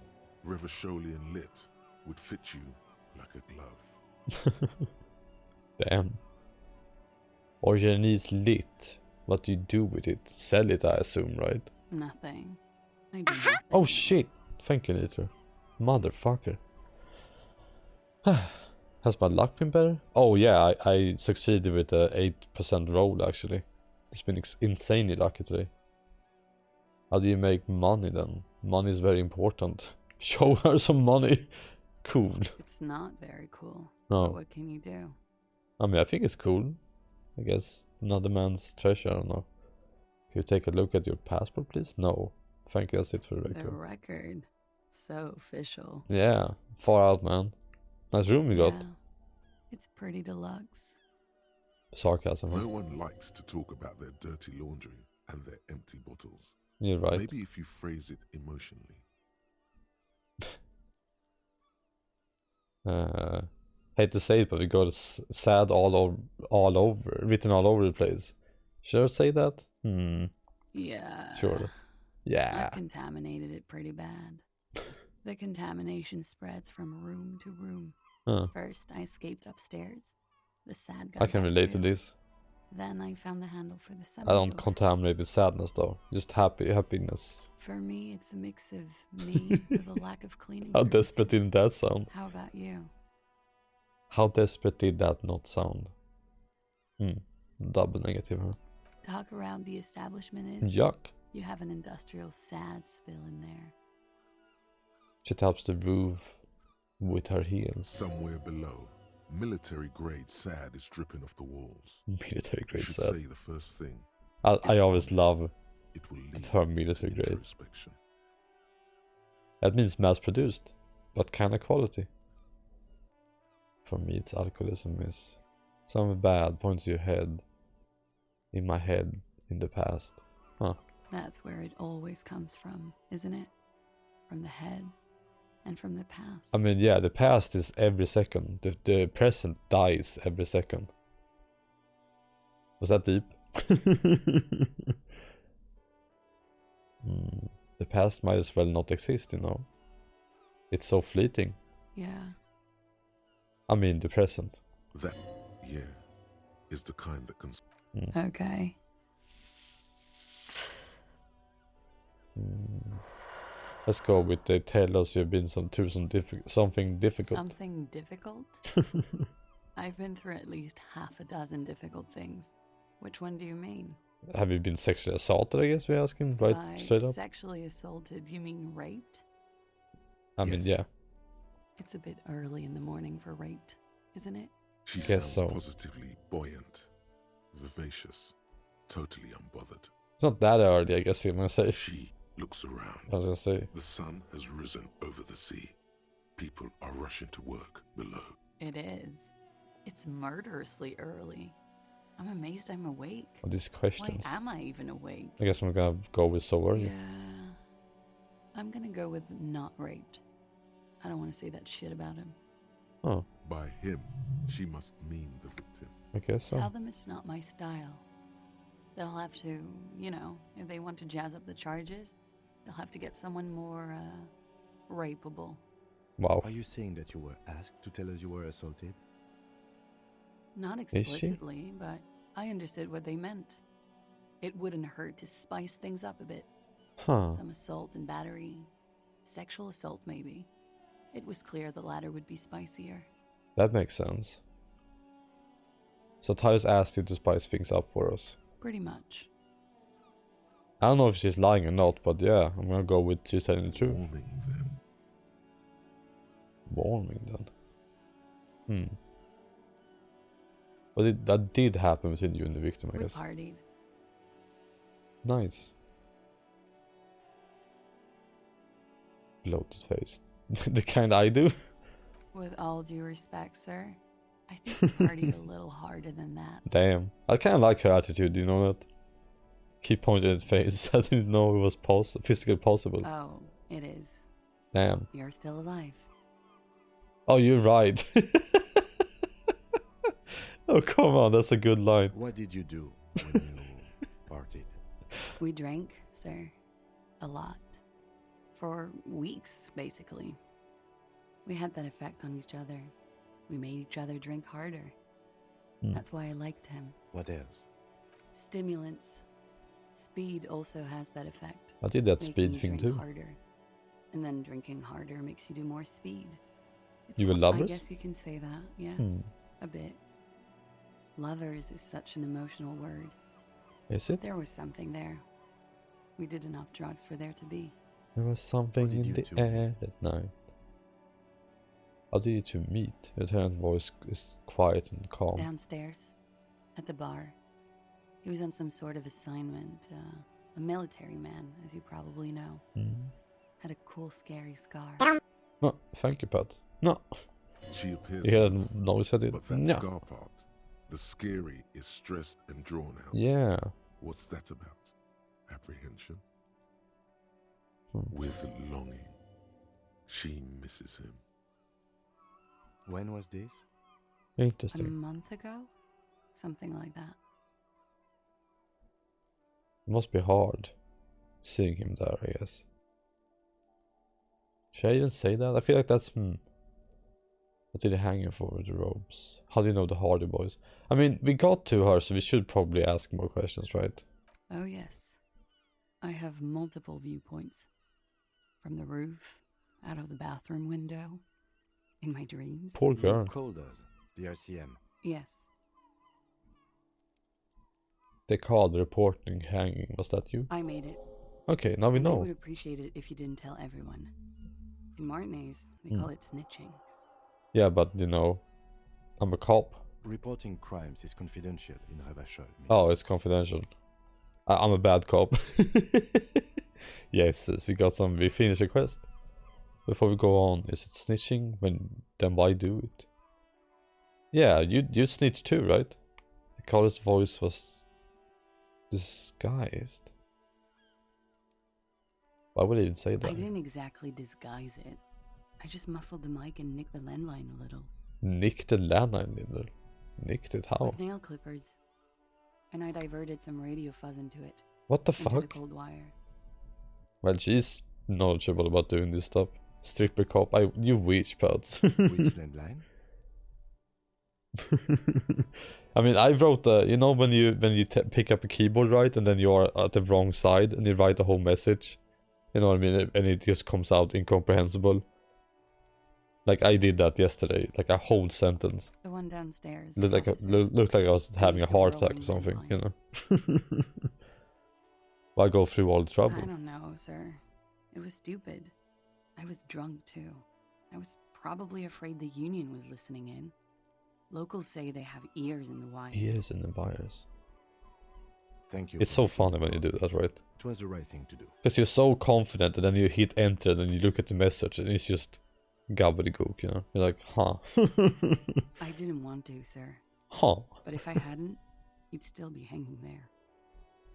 Revacholian lit would fit you like a glove. Damn. Oranese lit. What do you do with it? Sell it, I assume, right? Nothing. I do nothing. Oh shit! Thank you, Nitro. Motherfucker. Has my luck been better? Oh yeah, I succeeded with a 8% roll actually. It's been insanely lucky today. How do you make money then? Money is very important. Show her some money. Cool. It's not very cool. No. But what can you do? I mean, I think it's cool. I guess another man's treasure, I don't know. Can you take a look at your passport, please? No. Thank you, that's it for the record. The record. So official. Yeah, far out, man. Nice room you got. Yeah. It's pretty deluxe. Sarcasm. Huh? No one likes to talk about their dirty laundry and their empty bottles. You're right. Maybe if you phrase it emotionally. Hate to say it, but we got sad all over, written all over the place. Should I say that? Yeah. Sure. Yeah. I've contaminated it pretty bad. The contamination spreads from room to room. Huh. First, I escaped upstairs. The sad guy. I can relate to this. Then I found the handle for the I don't subway door. contaminate with sadness though. Just happiness. For me, it's a mix of me with a lack of cleaning. How services. desperate did that sound? How about you? How desperate did that not sound? Double negative, huh? Talk around the establishment is. Yuck. You have an industrial sad spill in there. She taps the roof with her heels. Somewhere below, military grade sad is dripping off the walls. Military You grade should sad. say the first thing. I always love It will the lead term military to grade. introspection. That means mass produced. What kind of quality? For me, it's alcoholism is something bad points to your head. In my head, in the past. Huh. That's where it always comes from, isn't it? From the head and from the past. I mean, yeah, the past is every second. The present dies every second. Was that deep? The past might as well not exist, you know. It's so fleeting. Yeah. I mean, the present. That, yeah, is the kind that can... Okay. Let's go with the tell us you've been something difficult. Something difficult? I've been through at least half a dozen difficult things. Which one do you mean? Have you been sexually assaulted, I guess we're asking, right? By Straight up? sexually assaulted, you mean raped? I mean, yeah. It's a bit early in the morning for raped, isn't it? She Guess sounds so. positively buoyant, vivacious, totally unbothered. It's not that early, I guess you're gonna say. She looks around. I was gonna say. The sun has risen over the sea. People are rushing to work below. It is. It's murderously early. I'm amazed I'm awake. All these questions. Why am I even awake? I guess I'm gonna go with so early. Yeah. I'm gonna go with not raped. I don't want to say that shit about him. Oh. By him, she must mean the victim. I guess so. Tell them it's not my style. They'll have to, you know, if they want to jazz up the charges, they'll have to get someone more, rapeable. Wow. Are you saying that you were asked to tell us you were assaulted? Not Is she? explicitly, but I understood what they meant. It wouldn't hurt to spice things up a bit. Huh. Some assault and battery. Sexual assault, maybe. It was clear the latter would be spicier. That makes sense. So Titus asked you to spice things up for us. Pretty much. I don't know if she's lying or not, but yeah, I'm gonna go with she's telling the truth. Warning them. Warning then. But that did happen between you and the victim, I guess. We partied. Nice. Bloated face. The kind I do. With all due respect, sir, I think we partied a little harder than that. Damn. I kind of like her attitude, you know that? Keep pointing at face. I didn't know it was physically possible. Oh, it is. Damn. You're still alive. Oh, you're right. Oh, come on, that's a good line. What did you do when you partied? We drank, sir. A lot. For weeks, basically. We had that effect on each other. We made each other drink harder. That's why I liked him. What else? Stimulants. Speed also has that effect. I did that making speed you thing drink too. Harder. And then drinking harder makes you do more speed. You were lovers? I guess you can say that, yes. A bit. Lovers is such an emotional word. Is it? There was something there. We did enough drugs for there to be. There was something in the air that night. How did you two meet? Lieutenant's voice is quiet and calm. Downstairs. At the bar. He was on some sort of assignment. A military man, as you probably know. Had a cool, scary scar. No, thank you, Pat. No. She appears. You hear that noise I did? But that No. scar part, the scary is stressed and drawn out. Yeah. What's that about? Apprehension? With longing. She misses him. When was this? Interesting. A month ago? Something like that. It must be hard seeing him there, I guess. Should I even say that? I feel like that's What did he hang him for with the ropes? How do you know the Hardy Boys? I mean, we got to her, so we should probably ask more questions, right? Oh, yes. I have multiple viewpoints. From the roof, out of the bathroom window, in my dreams. Poor girl. You called us, the RCM. Yes. They called reporting hanging. Was that you? I made it. Okay, now we And I know. would appreciate it if you didn't tell everyone. In Martinez, they call it snitching. Yeah, but you know, I'm a cop. Reporting crimes is confidential in Ravachol. Oh, it's confidential. I'm a bad cop. Yes, so we finished a quest. Before we go on, is it snitching? Then why do it? Yeah, you snitched too, right? The caller's voice was disguised. Why would he even say that? I didn't exactly disguise it. I just muffled the mic and nicked the landline a little. Nicked the landline little? Nicked it how? With nail clippers. And I diverted some radio fuzz into it. What the into the fuck? cold wire. Well, she's knowledgeable about doing this stuff. Stripper cop. You witch, Pats. Which landline? I mean, I wrote you know when you pick up a keyboard, right, and then you are at the wrong side and you write the whole message. You know what I mean? And it just comes out incomprehensible. Like I did that yesterday, like a whole sentence. The one downstairs. Looked like I was having a heart attack or something, you know. Why go through all the trouble? I don't know, sir. It was stupid. I was drunk too. I was probably afraid the union was listening in. Locals say they have ears in the wires. Ears in the wires. Thank you. It's so funny when you do that, right? It was the right thing to do. Because you're so confident and then you hit enter and then you look at the message and it's just gobbledygook, you know? You're like, huh. I didn't want to, sir. Huh. But if I hadn't, you'd still be hanging there.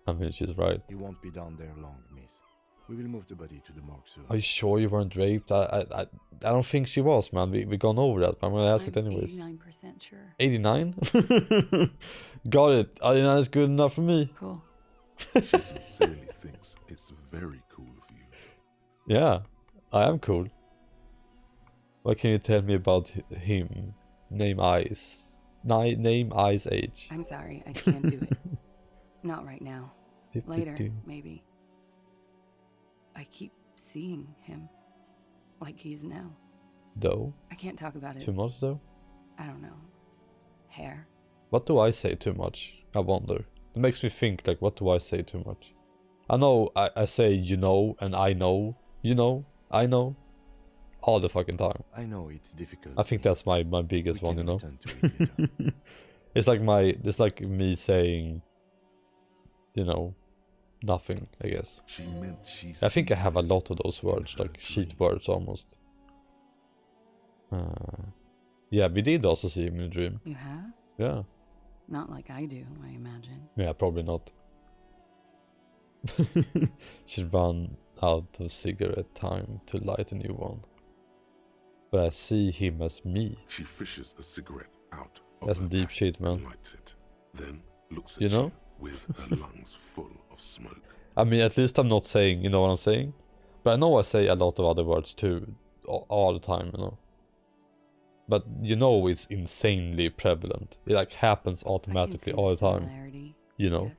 I mean, she's right. You won't be down there long, miss. We will move the body to the morgue soon. Are you sure you weren't raped? I don't think she was, man. We gone over that, but I'm gonna ask it anyways. 89% sure. 89? Got it. 89 is good enough for me. Cool. She sincerely thinks it's very cool of you. Yeah, I am cool. What can you tell me about him? Name Eyes. Name Eyes age. I'm sorry, I can't do it. Not right now. Later, maybe. I keep seeing him. Like he is now. Though? I can't talk about it. Too much though? I don't know. Hair. What do I say too much? I wonder. It makes me think, like, what do I say too much? I know I say you know and I know, you know, I know. All the fucking time. I know it's difficult. I think that's my biggest one, you know? return to it later. it's like me saying, you know, nothing, I guess. She meant she I think I have a sees lot of those words, in her like cheat dreams. words almost. Yeah, we did also see him in a dream. You have? Yeah. Not like I do, I imagine. Yeah, probably not. She ran out of cigarette time to light a new one. But I see him as me. She fishes a cigarette out of That's her deep pack shit, man. and lights it. Then looks at You know? with her lungs full of smoke. I mean, at least I'm not saying, you know what I'm saying? But I know I say a lot of other words too, all the time, you know? But you know it's insanely prevalent. It like happens automatically all the time. You know?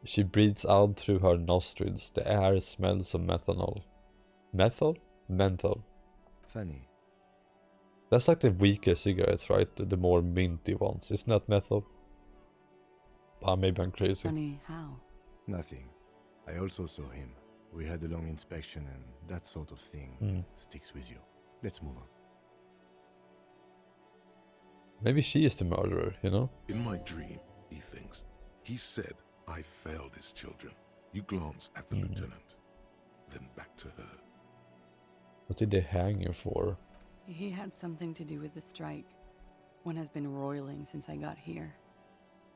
She breathes out through her nostrils. The air smells of methanol. Methyl? Menthol. Funny. That's like the weaker cigarettes, right? The more minty ones. Isn't that methyl? Maybe I'm crazy. Funny how? Nothing. I also saw him. We had a long inspection and that sort of thing sticks with you. Let's move on. Maybe she is the murderer, you know? In my dream, he thinks, he said, I failed his children. You glance at the lieutenant, then back to her. What did they hang him for? He had something to do with the strike. One has been roiling since I got here.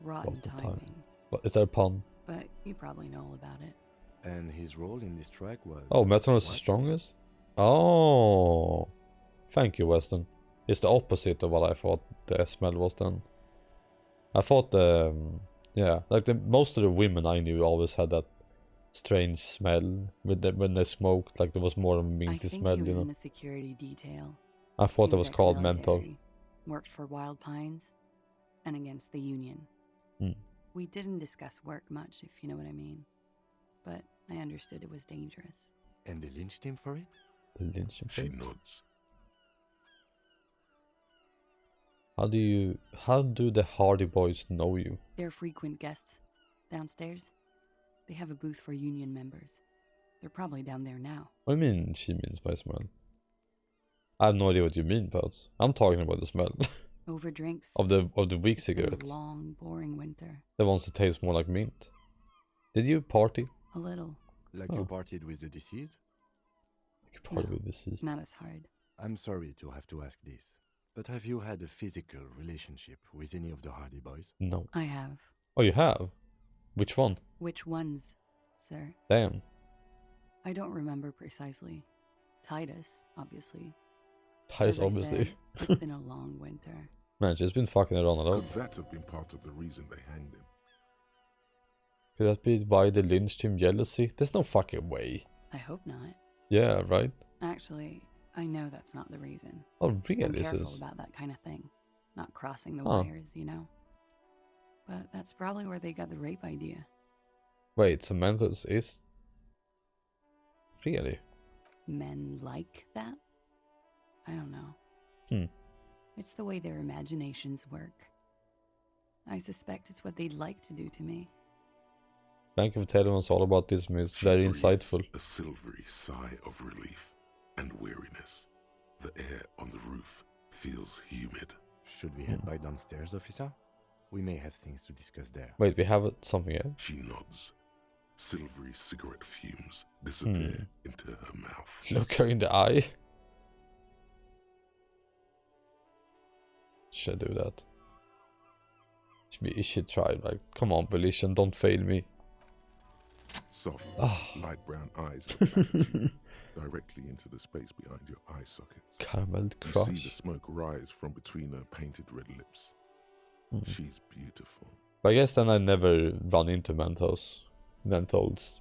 Rotten timing. What, is that a pun? But you probably know all about it. And his role in this strike was... Oh, methanol is the strongest? Oh. Thank you, Weston. It's the opposite of what I thought the smell was then. I thought yeah, like most of the women I knew always had that strange smell with when they smoked, like there was more of a minty smell, he was you know. in a security detail. I thought He that was called menthol. ex-military, Worked for Wild Pines and against the Union. We didn't discuss work much, if you know what I mean. But I understood it was dangerous. And they lynched him for it? The lynching She for? nods. How do the Hardy Boys know you? They're frequent guests downstairs. They have a booth for Union members. They're probably down there now. What do you mean she means by smell? I have no idea what you mean, Pats. I'm talking about the smell. Over drinks. of the weak It's been cigarettes. a long, boring winter. The ones that taste more like mint. Did you party? A little. Like you partied with the deceased? You party with deceased. Not as hard. I'm sorry to have to ask this, but have you had a physical relationship with any of the Hardy Boys? No. I have. Oh, you have? Which one? Which ones, sir? Damn. I don't remember precisely. Titus, obviously. Titus, As I obviously. said, it's been a long winter. Man, she's been fucking around a lot. Could that have been part of the reason they hanged him? Could that be why they lynched him? Jealousy? There's no fucking way. I hope not. Yeah, right? Actually, I know that's not the reason. Oh, really? I'm This careful is... about that kind of thing. Not crossing the Huh. wires, you know? But that's probably where they got the rape idea. Wait, Samantha's is... Really? Men like that? I don't know. Hmm. It's the way their imaginations work. I suspect it's what they'd like to do to me. Thank you for telling us all about this, miss. She Very breathes insightful. A silvery sigh of relief and weariness. The air on the roof feels humid. Should we head by downstairs, officer? We may have things to discuss there. Wait, we have something else? She nods. Silvery cigarette fumes disappear into her mouth. Look her in the eye. Should I do that? We should try, like, come on, Volition, don't fail me. Soft, light brown eyes look back at you, directly into the space behind your eye sockets. Caramel You crush. see the smoke rise from between her painted red lips. She's beautiful. But I guess then I never run into menthols,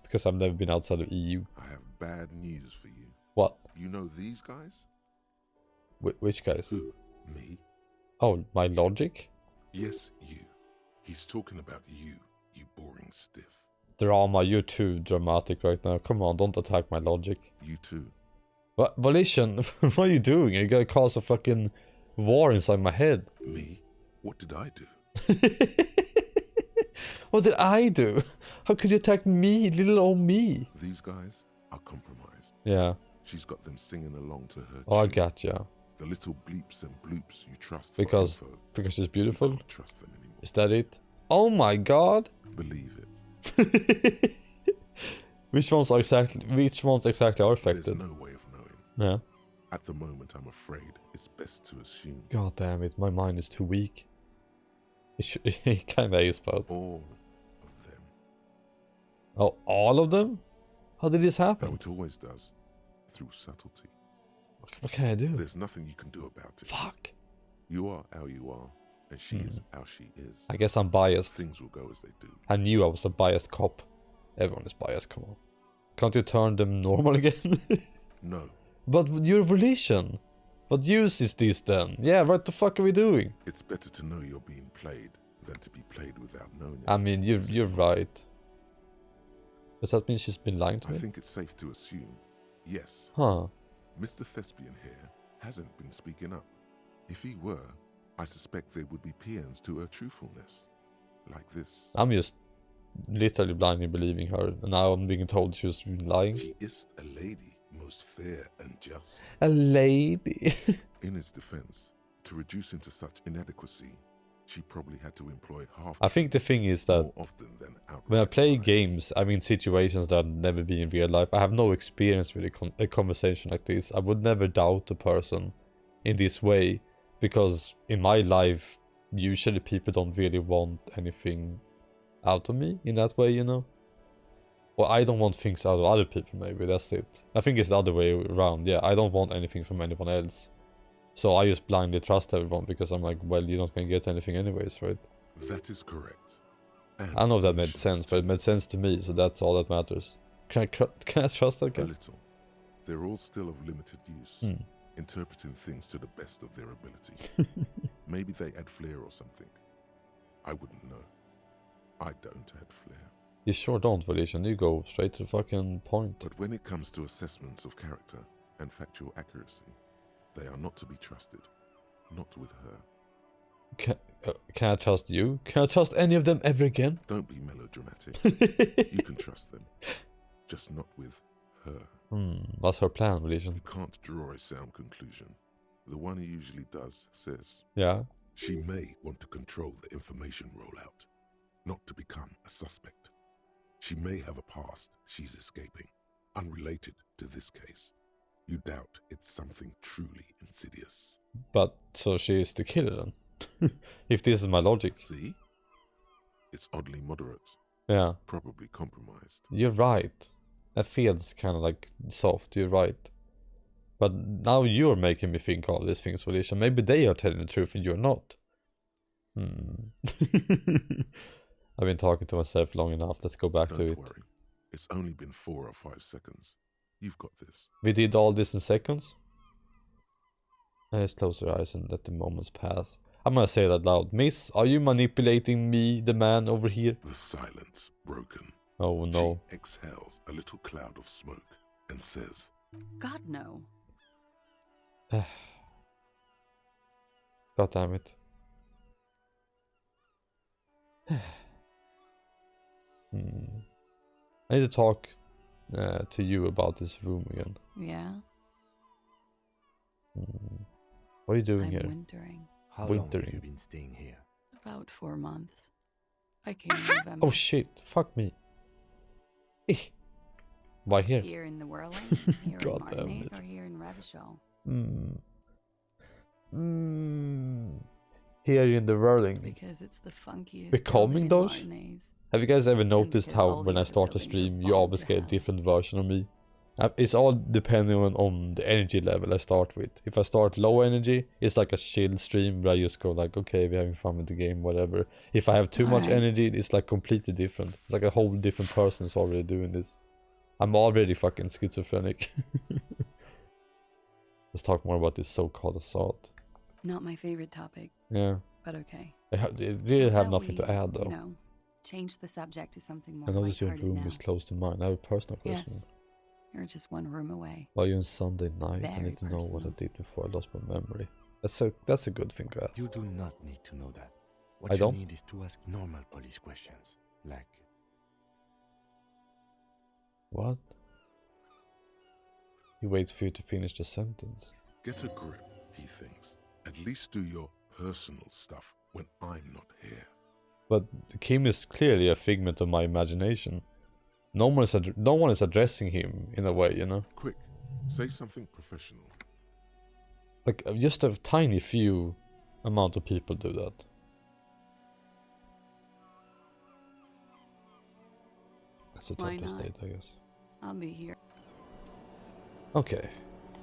because I've never been outside of EU. I have bad news for you. What? You know these guys? Which guys? Who? Me? Oh, my logic? Yes, you. He's talking about you, you boring stiff. Drama, you're too dramatic right now. Come on, don't attack my logic. You too. What? Volition, what are you doing? You're gonna cause a fucking war inside my head. Me? What did I do? What did I do? How could you attack me, little old me? These guys are compromised. Yeah. She's got them singing along to her. Oh, I tune. gotcha. The little bleeps and bloops you trust Because for info. because she's beautiful. You can't trust them anymore. Is that it? Oh my god. Believe it. Which ones exactly are affected? There's no way of knowing. Yeah. At the moment, I'm afraid it's best to assume. God damn it, my mind is too weak. It kinda is, but... All of them. Oh, all of them? How did this happen? How it always does. Through subtlety. What can I do? There's nothing you can do about it. Fuck. You are how you are, and she is how she is. I guess I'm biased. Things will go as they do. I knew I was a biased cop. Everyone is biased, come on. Can't you turn them normal again? No. But your volition. What use is this then? Yeah, what the fuck are we doing? It's better to know you're being played than to be played without knowing it. I mean, you're right. Does that mean she's been lying to me? I think it's safe to assume, yes. Huh. Mr. Thespian here hasn't been speaking up. If he were, I suspect there would be peons to her truthfulness. Like this. I'm just literally blindly believing her, and now I'm being told she's been lying. She is a lady, most fair and just. A lady. In his defense, to reduce him to such inadequacy, she probably had to employ half. I think the thing is that more often than when I play lies. games, I'm in situations that I've never been in real life. I have no experience with a conversation like this. I would never doubt a person in this way, because in my life, usually people don't really want anything out of me in that way, you know? Or I don't want things out of other people, maybe, that's it. I think it's the other way around, yeah, I don't want anything from anyone else. So I just blindly trust everyone, because I'm like, well, you're not gonna get anything anyways, right? That is correct. And I know that made sense, but it made sense to me, so that's all that matters. Can I trust that guy? A little. They're all still of limited use, interpreting things to the best of their ability. Maybe they add flair or something. I wouldn't know. I don't add flair. You sure don't, Volition. You go straight to the fucking point. But when it comes to assessments of character and factual accuracy, they are not to be trusted. Not with her. Can I trust you? Can I trust any of them ever again? Don't be melodramatic. You can trust them. Just not with her. What's her plan, Volition? You can't draw a sound conclusion. The one he usually does says, yeah, she may want to control the information rollout, not to become a suspect. She may have a past she's escaping, unrelated to this case. You doubt it's something truly insidious. But, so she is the killer then? If this is my logic. See? It's oddly moderate. Yeah. Probably compromised. You're right. That feels kind of like soft, you're right. But now you're making me think all these things, Volition. Maybe they are telling the truth and you're not. I've been talking to myself long enough. Let's go back to it. Don't worry. It's only been 4 or 5 seconds. You've got this. We did all this in seconds? Just close your eyes and let the moments pass. I'm gonna say that loud. Miss, are you manipulating me, the man over here? The silence broken. Oh no. She exhales a little cloud of smoke and says, God, no. God damn it. I need to talk to you about this room again. Yeah? What are you doing I'm here? wintering. How long have you been staying here? About 4 months. I came in November. Oh shit, fuck me. Why here? Here in the Whirling, here God in damn Martinez, it. or here in Revachol. Here in the Whirling. Because it's the funkiest. Becoming building in those? Martinez. Have you guys ever noticed because how all when the I other start to buildings are stream, you bombed always to get a hell. different version of me? It's all depending on the energy level I start with. If I start low energy, it's like a chill stream where I just go like, okay, we're having fun with the game, whatever. If I have too much Alright. energy, it's like completely different. It's like a whole different person is already doing this. I'm already fucking schizophrenic. Let's talk more about this so-called assault. Not my favorite topic, Yeah. but okay. They really have How nothing to we, add though. You know, change the subject to something more I notice your lighthearted room now. is close to mine. I have a personal question. Yes. You're just one room away. While you're on Sunday night, I Very need to know what I personal. did before I lost my memory. That's a good thing to ask. You do not need to know that. What I you don't? need is to ask normal police questions, like... What? He waits for you to finish the sentence. Get a grip, he thinks. At least do your personal stuff when I'm not here. But Kim is clearly a figment of my imagination. No one is addressing him in a way, you know? Quick, say something professional. Like, just a tiny few amount of people do that. That's a Why topless not? date, I guess. I'll be here. Okay.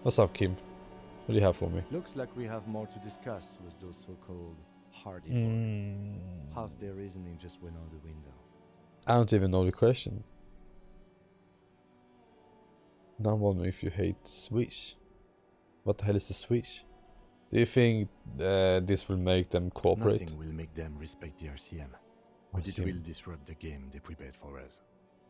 What's up, Kim? What do you have for me? Looks like we have more to discuss with those so-called hardy boys. Half their reasoning just went out the window. I don't even know the question. Now I'm wondering if you hate Swish. What the hell is the Swish? Do you think this will make them cooperate? Nothing will make them respect the RCM. But it will disrupt the game they prepared for us.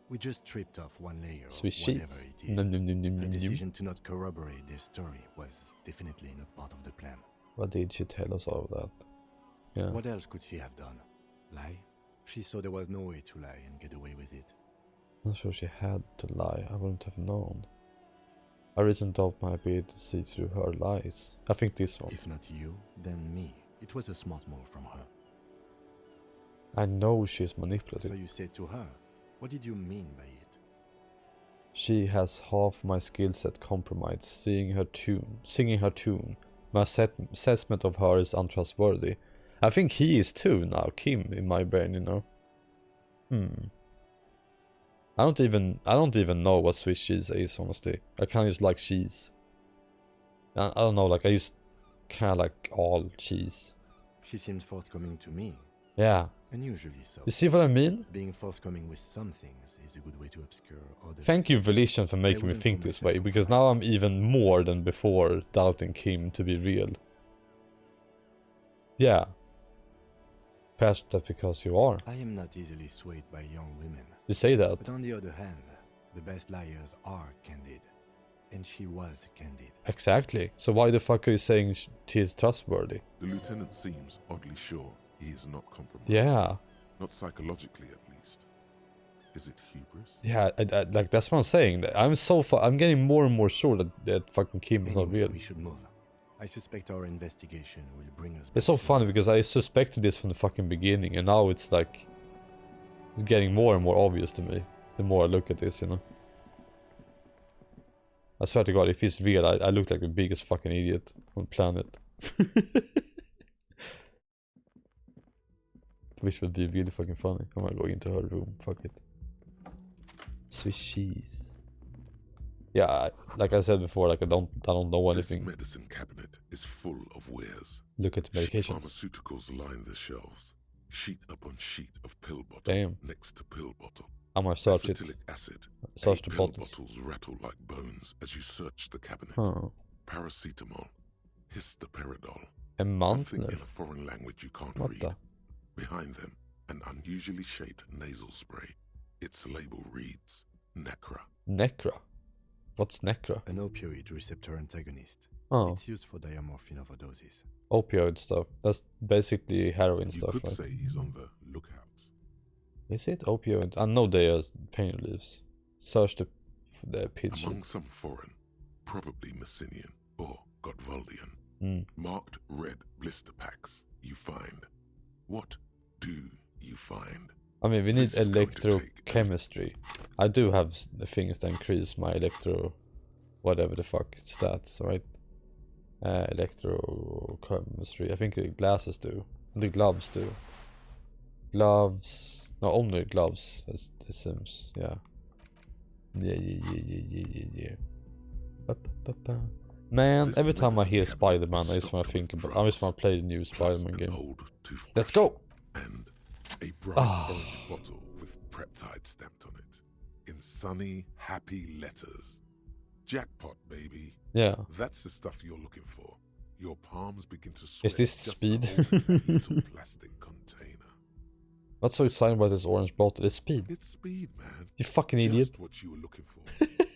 We just stripped off one layer of Swish whatever cheese. it is. The decision to not corroborate their story was definitely not part of the plan. What did she tell us all of that? Yeah. What else could she have done? Lie? She saw there was no way to lie and get away with it. I'm not sure she had to lie. I wouldn't have known. I recently doubt my ability to see through her lies. I think this one. If not you, then me. It was a smart move from her. I know she's manipulative. So you said to her, what did you mean by it? She has half my skill set compromised, singing her tune. My assessment of her is untrustworthy. I think he is too now, Kim, in my brain, you know. I don't even know what Swiss cheese is, honestly. I kind of just like cheese. I don't know, like I just kind of like all cheese. She seems forthcoming to me. Yeah. Unusually so. You see what I mean? Being forthcoming with some things is a good way to obscure others. Thank you, Volition, for making me think this way, because now I'm even more than before doubting Kim to be real. Yeah. Perhaps that's because you are. I am not easily swayed by young women. You say that. But on the other hand, the best liars are candid. And she was candid. Exactly. So why the fuck are you saying she is trustworthy? The lieutenant seems oddly sure he is not compromised. Yeah. Not psychologically, at least. Is it hubris? Yeah, like that's what I'm saying. I'm getting more and more sure that fucking Kim is not real. We should move. I suspect our investigation will bring us back. It's so funny because I suspected this from the fucking beginning, and now it's like it's getting more and more obvious to me the more I look at this, you know. I swear to God, if he's real, I look like the biggest fucking idiot on the planet. Which would be really fucking funny. I'm gonna go into her room. Fuck it. Swiss cheese. Yeah, like I said before, like I don't know anything. This medicine cabinet is full of wares. Look at the medications. Pharmaceuticals line the shelves. Sheet upon sheet of pill bottle. Damn. Next to pill bottle. I'm gonna search it. Acetylic acid. Search the pill bottles. Bottles rattle like bones as you search the cabinet. Huh. Paracetamol. Histoperidol. A Something monthly. in a foreign language you can't What read. the? Behind them, an unusually shaped nasal spray. Its label reads Necra. Necra. What's Necra? An opioid receptor antagonist. Oh. It's used for diamorphine overdoses. Opioid stuff. That's basically heroin You stuff, could right? say he's on the lookout. Is it opioid? I know they are pain reliefs. Search the pitch. Among some foreign, probably Messinian or Gotwaldian, marked red blister packs you find. What do you find? I mean, we need This is going to take electrochemistry. I do have the things that increase my whatever the fuck stats, right? Electrochemistry. I think the glasses do. The gloves do. Gloves. No, only gloves. It seems. Yeah. Yeah. Man, This every time I hear medicine Spider-Man, cabinet I is just want to stocked think with about. I just want to play the new plus Spider-Man an game. old toothbrush Let's go. And a bright orange bottle with Preptide stamped on it in sunny, happy letters. Jackpot, baby. Yeah. That's the stuff you're looking for. Your palms begin to sweat. Is this just speed? to open that little plastic container. What's so exciting about this orange bottle? It's speed. It's speed, man. You fucking idiot. Just what you were looking for.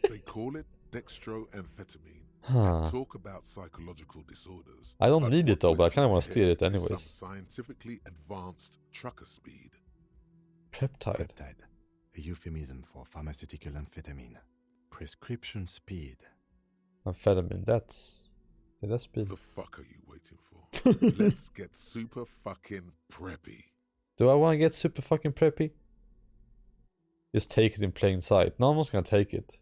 They call it dextroamphetamine. Huh. Talk about psychological disorders. I don't but need it what though, but I lies kind of you want to steal it ahead is anyways. Some scientifically advanced trucker speed. Peptide. Peptide, a euphemism for pharmaceutical amphetamine. Prescription speed. Amphetamine, that's speed. The fuck are you waiting for? Let's get super fucking preppy. Do I want to get super fucking preppy? Just take it in plain sight. No one's gonna take it.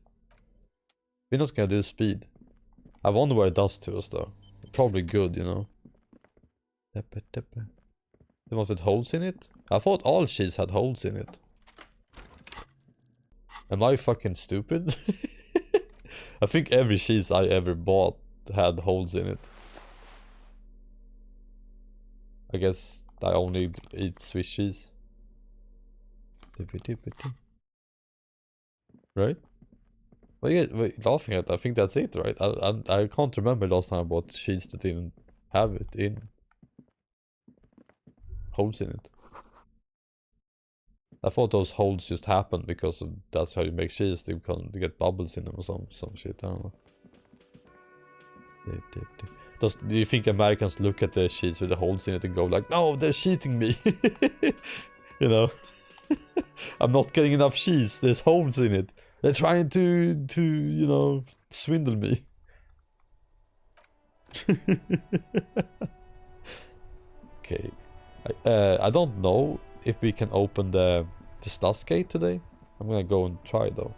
We're not gonna do speed. I wonder what it does to us though. Probably good, you know. The one with holes in it? I thought all cheese had holes in it. Am I fucking stupid? I think every cheese I ever bought had holes in it. I guess I only eat Swiss cheese. Right? Well, yeah, wait, laughing at that, I think that's it, right? I can't remember last time I bought cheese that didn't have it in holes in it. I thought those holes just happened because that's how you make cheese. They get bubbles in them or some shit. I don't know. Do you think Americans look at the cheese with the holes in it and go like, "No, they're cheating me"? You know, I'm not getting enough cheese. There's holes in it. They're trying to you know, swindle me. Okay, I don't know if we can open the slush gate today. I'm gonna go and try though.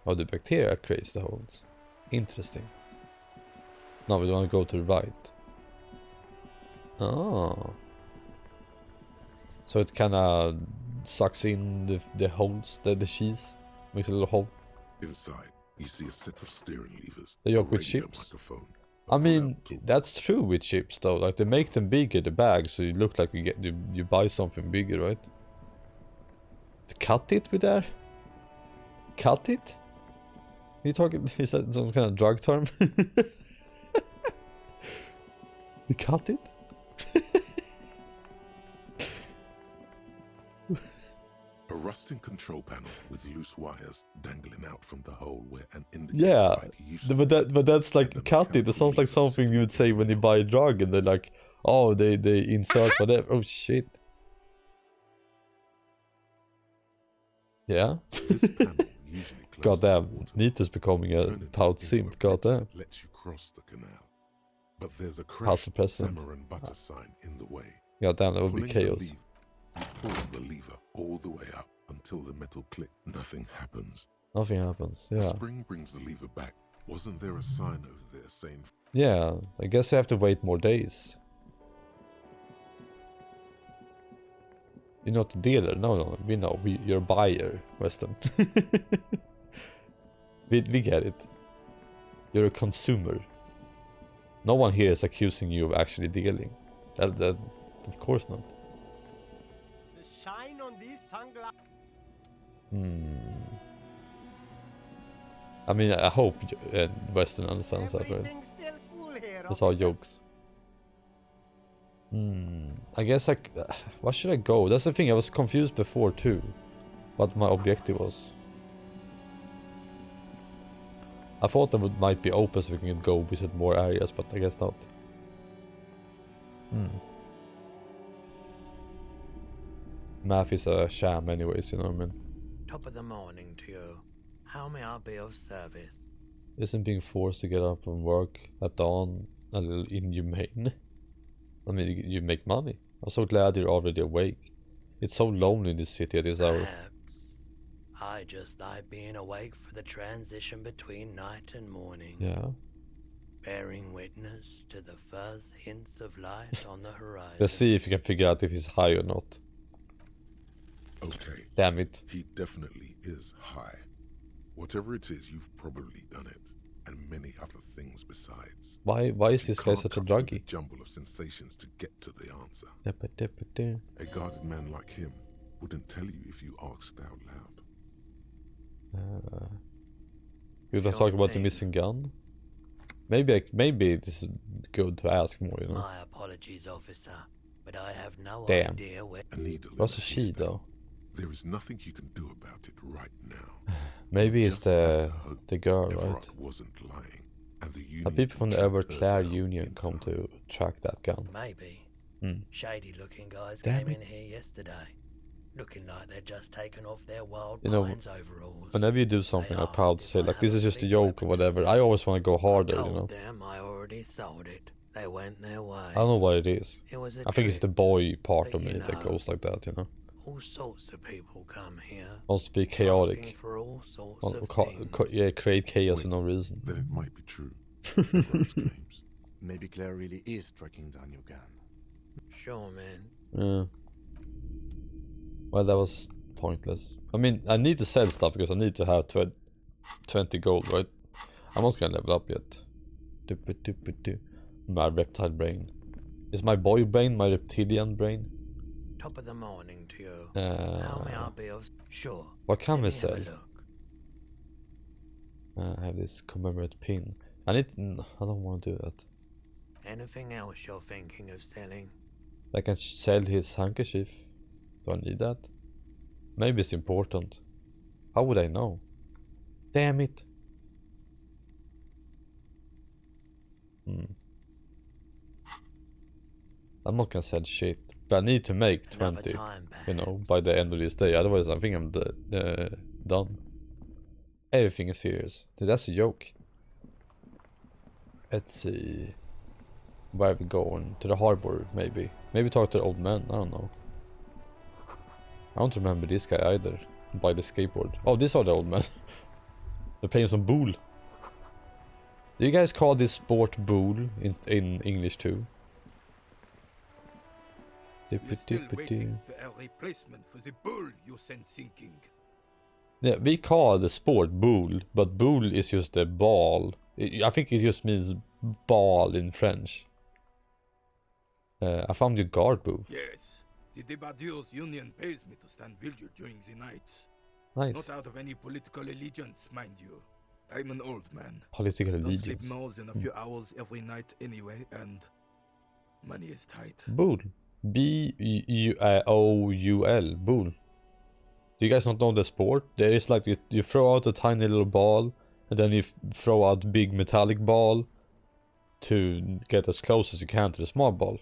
Oh, the bacteria creates the holes. Interesting. Now we want to go to the right. Oh. So it kinda sucks in the holes, the cheese. Makes a little hole. Inside, you see a set of steering levers. They a work with radio chips. microphone, I mean, that's true with chips though. Like they make them bigger, the bags, so you look like you buy something bigger, right? To cut it with that? Cut it? Are you talking? Is that some kind of drug term? You cut it? a rusting control panel with loose wires dangling out from the hole where an indicator Yeah, light used to but that's like cut it. It sounds like something you would say when you buy a drug and they're like, oh, they insert whatever. Oh shit. Yeah. Goddamn, Nito's becoming a pout simp. Goddamn. lets you cross the canal. But there's a House crashed of President. Summer and Butter sign in the way. Goddamn, that would be Pulling the chaos. lever, you pull the lever all the way up until the metal click. Nothing happens. Nothing happens. The Yeah. spring brings the lever back. Wasn't there a sign over there saying? Yeah. I guess I have to wait more days. You're not a dealer. No. We know. You're a buyer, Weston. we get it. You're a consumer. No one here is accusing you of actually dealing. That of course not. The shine on these sunglasses. I mean, I hope Weston understands that, right? Still cool here. That's all jokes. I guess why should I go? That's the thing, I was confused before too. What my objective was. I thought that might be open so we can go visit more areas, but I guess not. Math is a sham anyways, you know what I mean? Top of the morning to you. How may I be of service? Isn't being forced to get up from work at dawn a little inhumane? I mean, you make money. I'm so glad you're already awake. It's so lonely in this city at this hour. Perhaps I just like being awake for the transition between night and morning. Yeah. Bearing witness to the first hints of light on the horizon. Let's see if you can figure out if he's high or not. Okay. Damn it. He definitely is high. Whatever it is, you've probably done it, and many other things besides. Why is this guy such a druggie? A jumble of sensations to get to the answer. A guarded man like him wouldn't tell you if you asked out loud. You want to talk about the missing gun? Maybe this is good to ask more, you know. My apologies, officer, but I have no Damn. idea where. What's a she though? There is nothing you can do about it right now. Maybe You it's just have to hope the girl, Everett right? wasn't lying, and the Have Union people from can the track her Everclear down Union in come time. to track that gun? Maybe. Hmm. Shady looking guys Damn came it. in here yesterday, looking like they'd just taken off their wild You know, pines overalls. whenever you do something, They I'm proud to asked say, if I like, this have is a just a police joke or weapon to whatever. sell. I always want to go harder, I you know? told them I already sold it. They went their way. I don't know what it is. It was a I think it's the trip, boy part but of me you that know, goes like that, you know? all sorts of people come here. Wants to be asking chaotic. for all sorts Want of to things. yeah, create chaos for no reason. Then it might be true. Everett's claims. Maybe Claire really is tracking down your gun. Sure, man. Yeah. Well, that was pointless. I mean, I need to sell stuff because I need to have 20 gold, right? I'm not gonna level up yet. My reptile brain. Is my boy brain my reptilian brain? Top of the morning to you. How may I be of... Sure. What can we Let me have a sell? look. I have this commemorate pin. I don't want to do that. Anything else you're thinking of selling? I can sell his handkerchief. Do I need that? Maybe it's important. How would I know? Damn it. I'm not gonna sell shit. But I need to make 20, you know, by the end of this day. Otherwise I think I'm done. Everything is serious. That's a joke. Let's see. Where are we going? To the harbor, maybe. Maybe talk to the old man, I don't know. I don't remember this guy either. By the skateboard. Oh, these are the old men. They're playing some boule. Do you guys call this sport boule in English too? We're still waiting for a replacement for the bull you sent sinking. Yeah, we call the sport boule, but boule is just a ball. I think it just means ball in French. I found your guard booth. Yes, the Debardeurs Union pays me to stand vigil during the nights. Nice. Not out of any political allegiance, mind you. I'm an old man. Political Don't allegiance. sleep more than a few hours every night anyway, and money is tight. Boule. B-O-U-L. Boule. Do you guys not know the sport? There is like you throw out a tiny little ball, and then you throw out big metallic ball to get as close as you can to the small ball.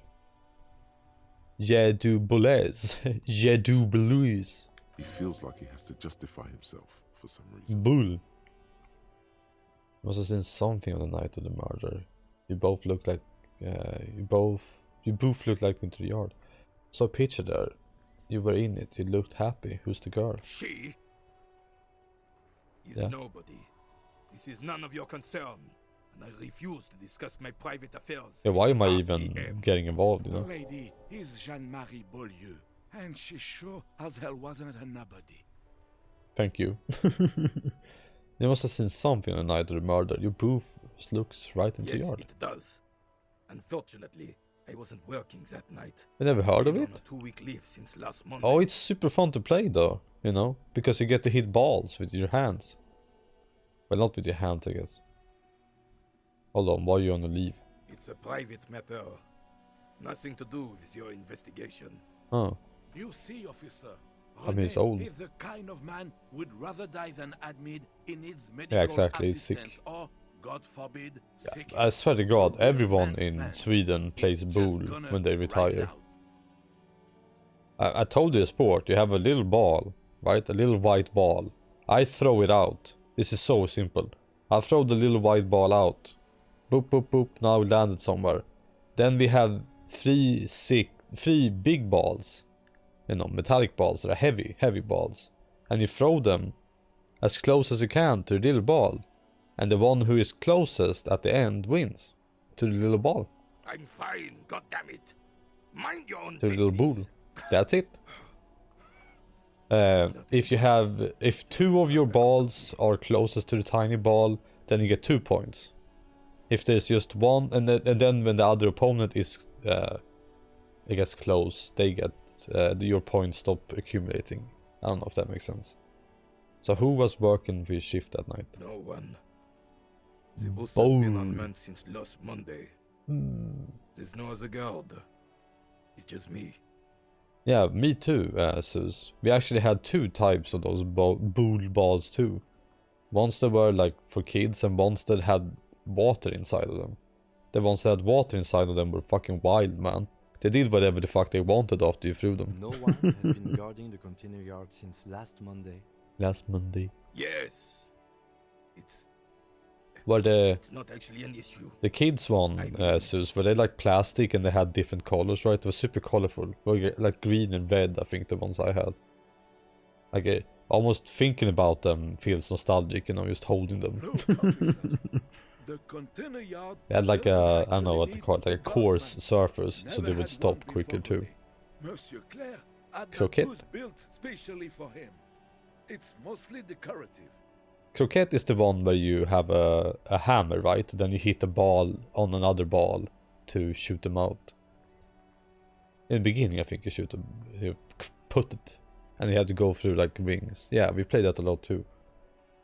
Je du boulez. Je du blues. He feels like he has to justify himself for some reason. Bull. Must have seen something on the night of the murder. You both look like you both look like into the yard. So picture there. You were in it. You looked happy. Who's the girl? She is Yeah. nobody. This is none of your concern, and I refuse to discuss my private affairs. Yeah, why am I with even RCM. getting involved, you The know? lady is Jean-Marie Beaulieu, and she sure as hell wasn't a nobody. Thank you. You must have seen something on the night of the murder. Your booth looks right into the Yes, yard. it does. Unfortunately, I wasn't working that night. I never heard of Been it. on a 2-week leave since last Monday. Oh, it's super fun to play though, you know? Because you get to hit balls with your hands. Well, not with your hands, I guess. Hold on, why are you on the leave? It's a private matter. Nothing to do with your investigation. Oh. You see, officer, I mean, it's René old. is the kind of man would rather die than admit he needs medical Yeah, exactly, he's sick. assistance or, God forbid, sick. I swear to God, everyone man's in man. Sweden plays just boule gonna when they ride it retire. out. I told you a sport, you have a little ball, right? A little white ball. I throw it out. This is so simple. I throw the little white ball out. Boop, boop, boop. Now it landed somewhere. Then we have three big balls. You know, metallic balls that are heavy balls. And you throw them as close as you can to the little ball. And the one who is closest at the end wins to the little ball. I'm fine, goddammit. Mind your own To the little business. bull. That's it. If two of your balls are closest to the tiny ball, then you get 2 points. If there's just one, and then when the other opponent is, I guess, close, they get your points stop accumulating. I don't know if that makes sense. So who was working for your shift that night? No one. The bus has been Boom. unmanned since last Monday. There's no other guard. It's just me. Yeah, me too, Sus. We actually had 2 types of those bool balls too. Ones that were like for kids and ones that had water inside of them. The ones that had water inside of them were fucking wild, man. They did whatever the fuck they wanted after you threw them. No one has been guarding the container yard since last Monday. Last Monday. Yes. It's not actually an issue. The kids one, Sus, were they like plastic and they had different colors, right? They were super colorful. Like green and red, I think the ones I had. Like almost thinking about them feels nostalgic, you know, just holding them. The container yard They had like a, I don't know what to call it, like a coarse surface, so they would stop quicker too. Monsieur Claire had Croquette? that built specially for him. It's mostly decorative. Croquette is the one where you have a hammer, right? Then you hit a ball on another ball to shoot them out. In the beginning, I think you put it, and you have to go through like rings. Yeah, we play that a lot too.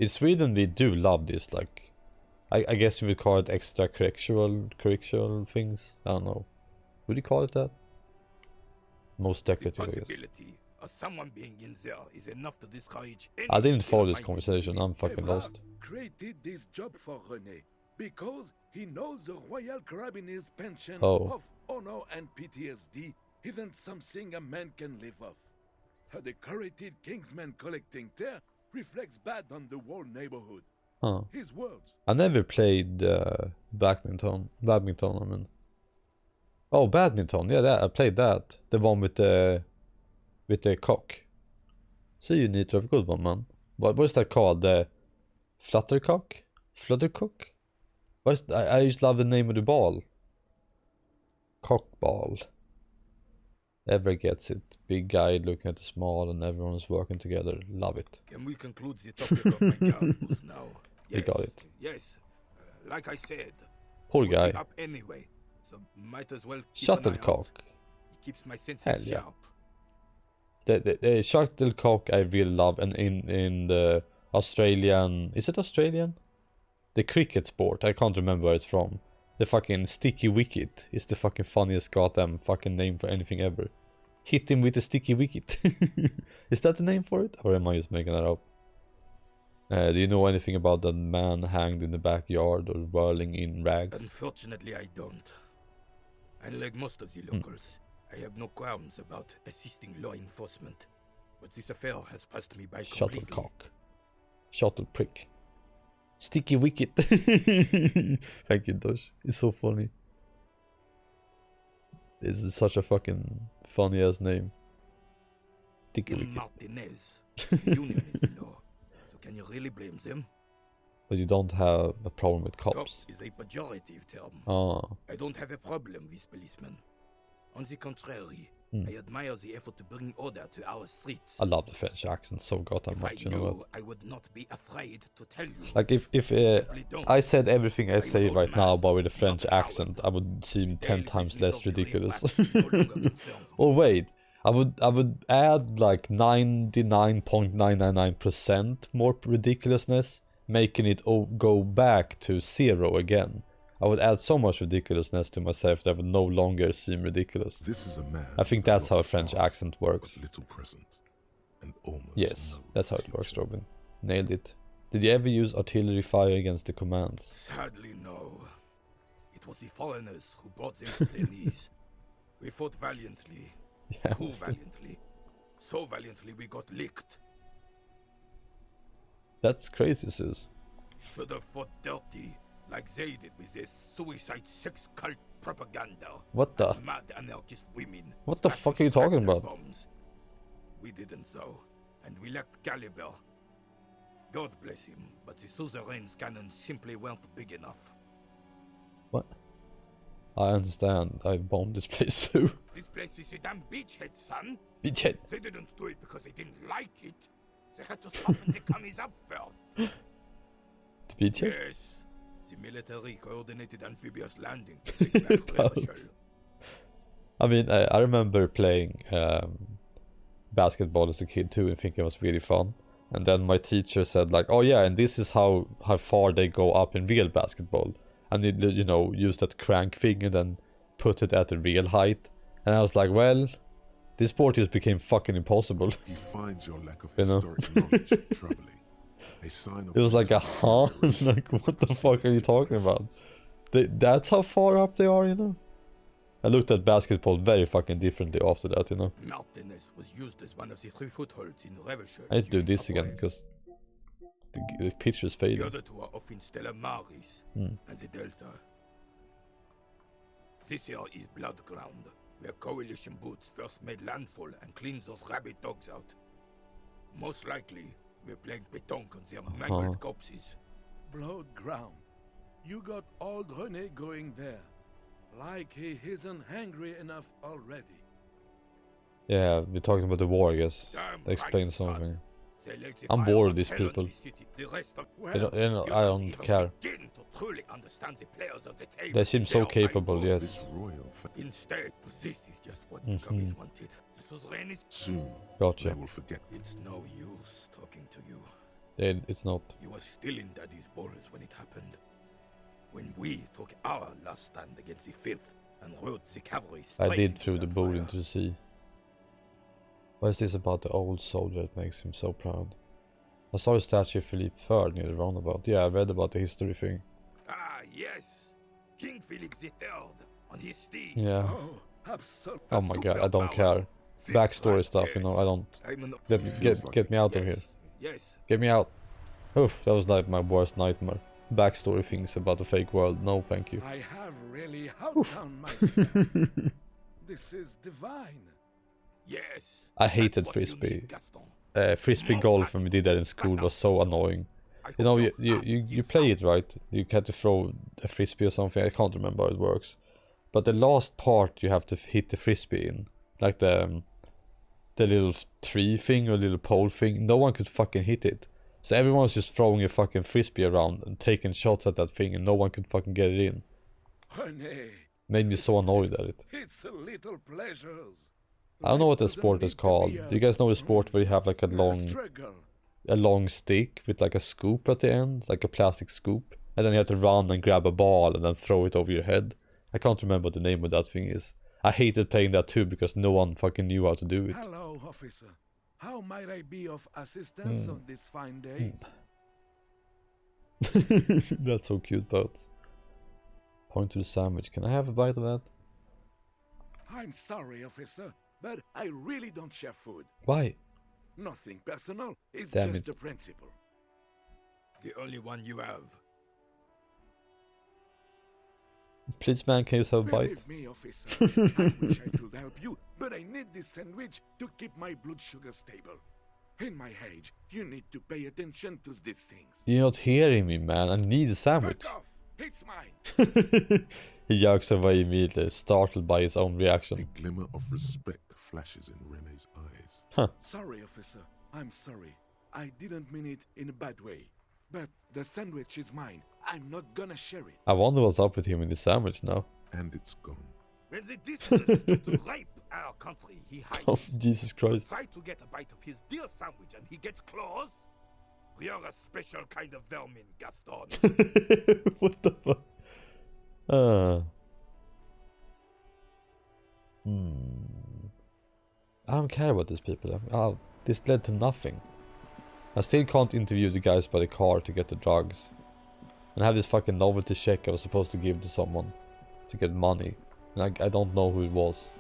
In Sweden, we do love this. Like, I guess you would call it extra curricular things. I don't know. Would you call it that? Most decorative, I guess. Of someone being in there is enough to discourage I didn't follow this conversation. I'm fucking lost. Created this job for René because he knows the Royal Carabiniers pension of honor and PTSD isn't something a man can live off. A decorated Kingsman collecting tear reflects bad on the whole neighborhood. Huh. His words. I never played badminton. I mean. Oh, badminton. Yeah, I played that. The one with the cock. So you need to have a good one, man. What is that called? The fluttercock? Fluttercock? I just love the name of the ball. Cockball. Ever gets it. Big guy looking at the small and everyone is working together. Love it. Can we conclude the topic of my campus now? Yes, We got it. Yes. Like I said. Poor we'll guy. be up anyway, so might as well keep Shuttlecock. It keeps my senses Hell yeah. sharp. The shuttlecock I really love, and in the Australian, is it Australian? The cricket sport, I can't remember where it's from. The fucking sticky wicket is the fucking funniest goddamn fucking name for anything ever. Hit him with a sticky wicket. Is that the name for it? Or am I just making that up? Do you know anything about the man hanged in the backyard or whirling in rags? Unfortunately, I don't. Unlike most of the locals, I have no qualms about assisting law enforcement. But this affair has passed me by completely. Shuttlecock. Shuttle prick. Sticky wicket. Thank you, Dosh. It's so funny. This is such a fucking funny ass name. Sticky wicket. Martinez. The union is the law. So can you really blame them? But you don't have a problem with Cop cops. is a pejorative term. Ah. I don't have a problem with policemen. On the contrary, I admire the effort to bring order to our streets. I love the French accent so goddamn If much, I you know knew, what? I would not be afraid to tell you. Like if I said everything I say right now but with a French accent, I would seem 10 times less ridiculous. Or wait, I would add like 99.999% more ridiculousness, making it go back to 0 again. I would add so much ridiculousness to myself that I would no longer seem ridiculous. This is a man. I think that's how a French accent works. Little present and almost Yes, no that's how it works, Robin. Nailed it. Did you ever use artillery fire against the commands? Sadly, no. It was the foreigners who brought them to their knees. We fought valiantly. Yeah, Too valiantly. So valiantly we got licked. That's crazy, Sus. Should have fought dirty, like they did with their suicide sex cult propaganda. What the? And mad anarchist women. What the fuck are you talking about? Bombs. We didn't so, and we lacked caliber. God bless him, but the suzerain's cannons simply weren't big enough. What? I understand. I bombed this place too. This place is a damn beachhead, son. Beachhead. They didn't do it because they didn't like it. They had to soften the commies up first. The beachhead? Yes. The military coordinated amphibious landing to take back Rochelle. I mean, I remember playing basketball as a kid too and thinking it was really fun. And then my teacher said like, oh yeah, and this is how far they go up in real basketball. And you know, use that crank thing and then put it at the real height. And I was like, well, This sport just became fucking impossible. He finds your lack of You know? historic knowledge troubling. A sign of It was like a huh? Like, what the fuck are you talking about? That's how far up they are, you know? I looked at basketball very fucking differently after that, you know? Martinez was used as one of the 3 footholds in Revolution. I need to do this again, because the pitch is fading. The other 2 are off in Stella Maris and the Delta. This here is Blood Ground, where coalition boots first made landfall and cleaned those rabid dogs out. Most likely, we're playing pétanque on their mangled corpses. Blood Ground. You got old René going there. Like he isn't hungry enough already. Yeah, we're talking about the war, I guess. That explains something. I'm bored of these people. I don't care. They seem so capable, yes. Instead, this is just what the commies wanted. This was René's. Soon, gotcha. they will forget. It's no use talking to you. It's not. You were still in Daddy's balls when it happened. When we took our last stand against the filth and rode the cavalry straight I did into throw the that boat fire. into the sea. What is this about the old soldier that makes him so proud? I saw a statue of Philippe III near the roundabout. Yeah, I read about the history thing. Ah, yes. King Philip III on his steed. Yeah. Absolutely. Oh my god, I don't care. Backstory stuff, you know, I don't... Get me out of here. Yes. Get me out. Oof, that was like my worst nightmare. Backstory things about the fake world. No, thank you. I have really held down my step. This is divine. Yes. I hated frisbee. Frisbee golf when we did that in school was so annoying. You know, you play it right. You have to throw a frisbee or something. I can't remember how it works. But the last part you have to hit the frisbee in, like the little tree thing or little pole thing. No one could fucking hit it. So everyone's just throwing a fucking frisbee around and taking shots at that thing, and no one could fucking get it in. René, Made me so annoyed at it. it's a little pleasures. I don't know what the sport is called. Do you guys know the sport where you have like a long stick with like a scoop at the end, like a plastic scoop, and then you have to run and grab a ball and then throw it over your head? I can't remember what the name of that thing is. I hated playing that too because no one fucking knew how to do it. Hello, officer. How might I be of assistance on this fine day? That's so cute, but point to the sandwich. Can I have a bite of that? I'm sorry, officer, but I really don't share food. Why? Nothing personal. It's Damn just it. a principle. The only one you have. Please, man, can you just have a bite? Believe me, officer. I wish I could help you, but I need this sandwich to keep my blood sugar stable. In my age, you need to pay attention to these things. You're not hearing me, man. I need a sandwich. Fuck off. It's mine. He jerks away immediately, startled by his own reaction. A glimmer of respect flashes in René's eyes. Huh. Sorry, officer. I'm sorry. I didn't mean it in a bad way. But the sandwich is mine. I'm not gonna share it. I wonder what's up with him in the sandwich now. And it's gone. When the dissidents to rape our country, he hides. Oh, Jesus Christ. Try to get a bite of his dear sandwich and he gets claws. We are a special kind of vermin, Gaston. What the fuck? I don't care about these people. This led to nothing. I still can't interview the guys by the car to get the drugs. And I have this fucking novelty check I was supposed to give to someone to get money. And I don't know who it was.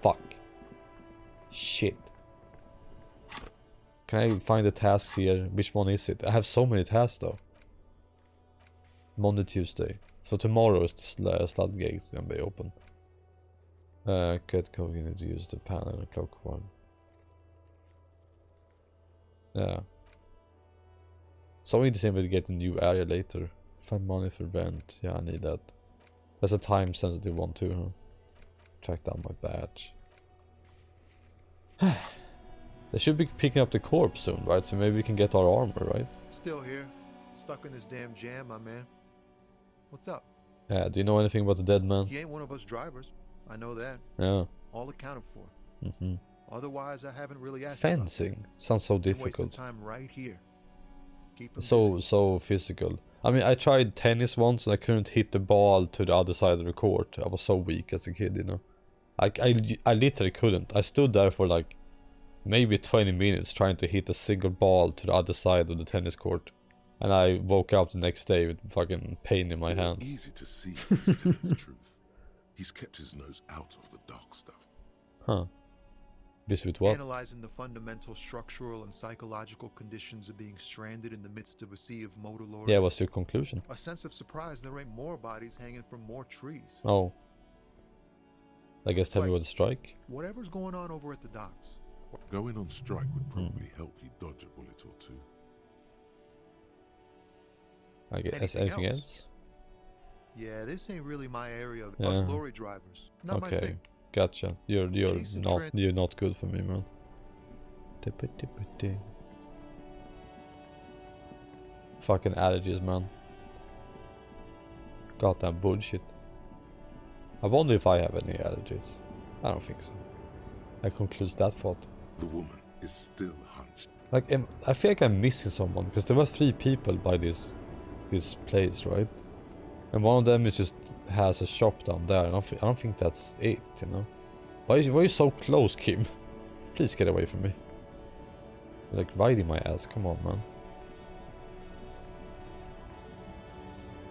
Fuck. Shit. Can I find the tasks here? Which one is it? I have so many tasks though. Monday, Tuesday. So tomorrow is the floodgate gonna be open. Cut code units use the panel and clock one. Yeah. So interesting to get a new area later. Find money for rent. Yeah, I need that. That's a time sensitive one too, huh? Track down my badge. They should be picking up the corpse soon, right? So maybe we can get our armor, right? Still here. Stuck in this damn jam, my man. What's up? Yeah, do you know anything about the dead man? He ain't one of us drivers. I know that. Yeah. All accounted for. Mm-hmm. Otherwise, I haven't really asked. Fencing sounds so Wasting difficult. time right here. Keep him So physical. I mean, I tried tennis once and I couldn't hit the ball to the other side of the court. I was so weak as a kid, you know. I literally couldn't. I stood there for like maybe 20 minutes trying to hit a single ball to the other side of the tennis court. And I woke up the next day with fucking pain in my hands. It's easy to see he's telling the truth. He's kept his nose out of the dark stuff. Huh. Busy with what? Analyzing the fundamental structural and psychological conditions of being stranded in the midst of a sea of motor lords. Yeah, what's your conclusion? A sense of surprise there ain't more bodies hanging from more trees. Oh. I guess tell me what the strike? Whatever's going on over at the docks. Going on strike would probably help you dodge a bullet or two. I guess anything else? Yeah, this ain't really my area of Yeah. us lorry drivers. Not my thing. Gotcha. You're Chasing not good for me, man. Fucking allergies, man. Goddamn bullshit. I wonder if I have any allergies. I don't think so. I conclude that thought. The woman is still hunched. Like, I feel like I'm missing someone because there were 3 people by this place, right? And one of them is just has a shop down there. And I don't think that's it, you know. Why are you so close, Kim? Please get away from me. You're like riding my ass. Come on, man.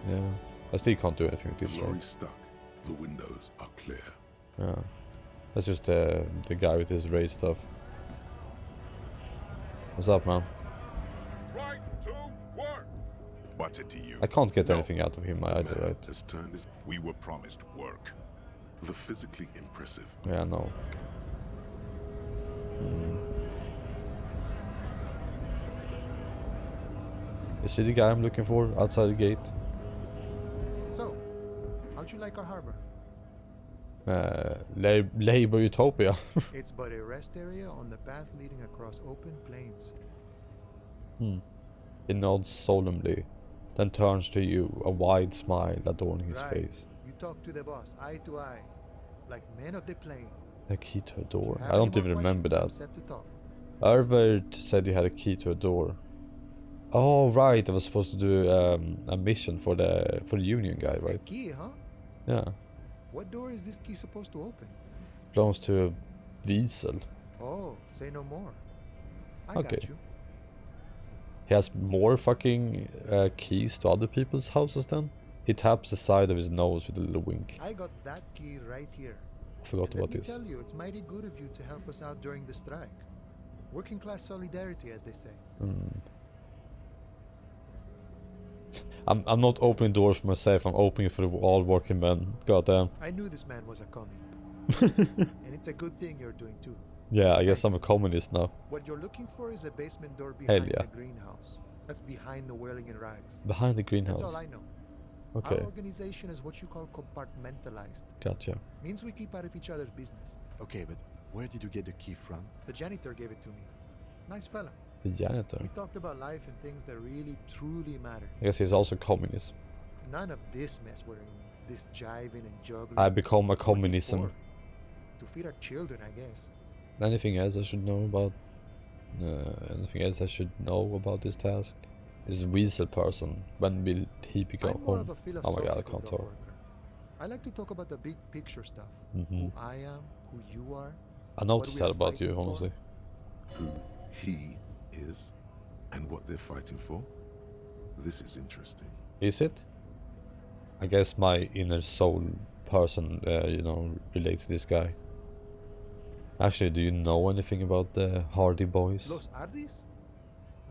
Yeah, I still can't do anything with this. The lorry's stuck. The windows are clear. Yeah, that's just the guy with his race stuff. What's up, man? Right to work. What's it to you? I can't get anything out of him either, right? Has turned his... We were promised work. The physically impressive. Yeah, no. Is he the guy I'm looking for outside the gate? So, how'd you like our harbor? Labor Utopia. It's but a rest area on the path leading across open plains. He nods solemnly, then turns to you, a wide smile adorning his face. You talk to the boss, eye to eye, like men of the plain. A key to a door? I don't even remember that. Herbert said he had a key to a door. Oh right, I was supposed to do a mission for the union guy, right? Key, huh? Yeah. What door is this key supposed to open? Belongs to a Wiesel. Oh, say no more. I Okay. got you. He has more fucking keys to other people's houses then? He taps the side of his nose with a little wink. I got that key right here. I forgot about Let me this. tell you, it's mighty good of you to help us out during the strike. Working class solidarity, as they say. I'm not opening doors for myself, I'm opening for all working men. Goddamn. I knew this man was a commie. And it's a good thing you're doing too. Yeah, I guess I'm a communist now. What you're looking for is a basement door Hell behind yeah. the greenhouse. That's behind the whirling and rags. Behind the greenhouse. That's all I know. Okay. Our organization is what you call compartmentalized. Gotcha. Means we keep out of each other's business. Okay, but where did you get the key from? The janitor gave it to me. Nice fella. The janitor. We talked about life and things that really, truly matter. I guess he's also communist. None of this mess we're in. This jiving and juggling. I become a What's it communism. for? To feed our children, I guess. Anything else I should know about? Anything else I should know about this task? This Weasel person, when will he become I'm more home? of a Oh my god, I philosophical can't dog talk. worker. I like to talk about the big picture stuff. Mhm. Who I am, who you are. I noticed what we that are about you, fighting for. honestly. Who he is and what they're fighting for. This is interesting. Is it? I guess my inner soul person, you know, relates to this guy. Actually, do you know anything about the Hardy Boys? Los Hardys?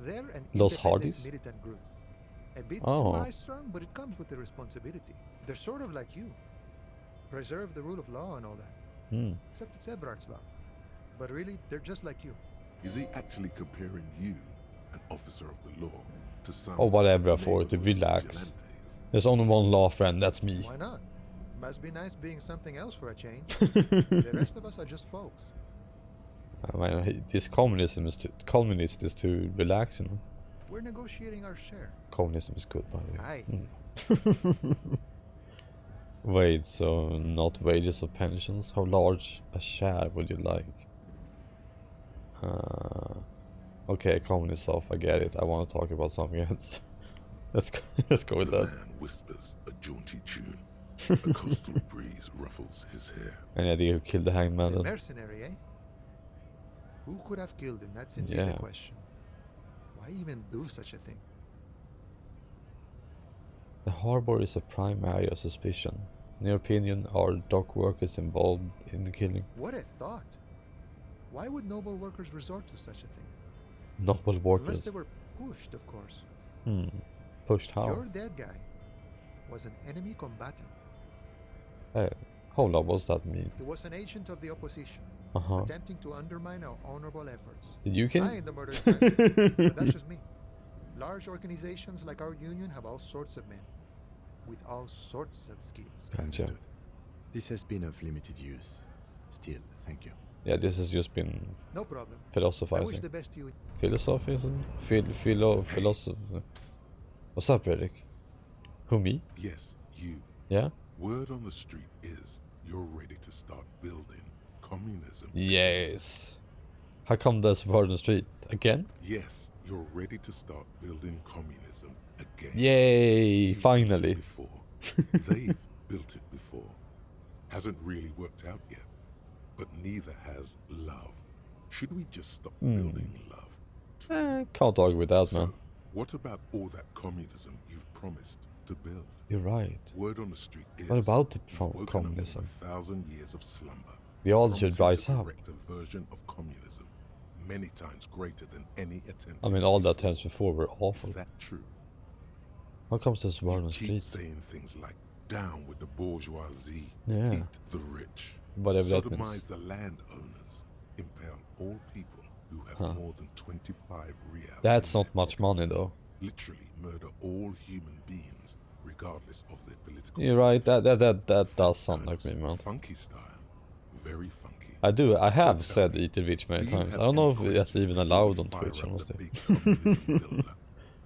They're an Los independent Hardys? militant group. A bit Oh. too high-strung, but it comes with the responsibility. They're sort of like you. Preserve the rule of law and all that. Except it's Everard's law. But really, they're just like you. Is he actually comparing you, an officer of the law, to some... Oh, whatever, for it to relax. There's only one law friend, that's me. Why not? Must be nice being something else for a change. The rest of us are just folks. I mean, this communism is communist is to relax, you know. We're negotiating our share. Communism is good, by the way. Aye. Wait, so not wages or pensions? How large a share would you like? Okay, communist stuff, I get it. I want to talk about something else. Let's go with The that. man whispers a jaunty tune. A coastal breeze ruffles his hair. Any idea who killed the hangman The then? mercenary, eh? Who could have killed him? That's indeed Yeah. the question. Why even do such a thing? The harbor is a prime area of suspicion. In your opinion, are dock workers involved in the killing? What a thought. Why would noble workers resort to such a thing? Noble Unless workers. they were pushed, of course. Pushed how? Your dead guy was an enemy combatant. Hold on, what's that mean? He was an agent of the opposition, Uh-huh. attempting to undermine our honorable efforts. Did you kill I him? ain't the murderous man, but that's just me. Large organizations like our union have all sorts of men, with all sorts of skills. Gotcha. Understood. This has been of limited use. Still, thank you. Yeah, this has just been No problem. I wish philosophizing. the best to you. Philosophizing? Philosophy. What's up, Reddick? Who, me? Yes, you. Yeah? Word on the street is you're ready to start building communism. Yes. How come there's word on the street? Again? Yes, you're ready to start building communism again. Yay! You've Finally. built it before. They've built it before. Hasn't really worked out yet. But neither has love. Should we just stop building love? Can't argue with that, So, man. what about all that communism you've promised to build? You're right. Word on the street is What about the you've woken up communism? from 1,000 years of slumber. We all promising should rise to up. erect a version of communism many times greater than any attempt. I mean, all the attempts before were awful. Is that true? How comes there's word on the Keep street? saying things like "down with the bourgeoisie," Yeah. "eat the rich," Whatever that sodomize means. the landowners, impale all people who have Huh. more than 25 real. That's not much money, though. Literally murder all human beings, regardless of their political. You're right. That does sound like me, man. Funky style, very funky. I have So said tell me, eat the rich many do you times. have I don't know any if that's questions even before allowed we on fire Twitch, up the honestly. big communism builder,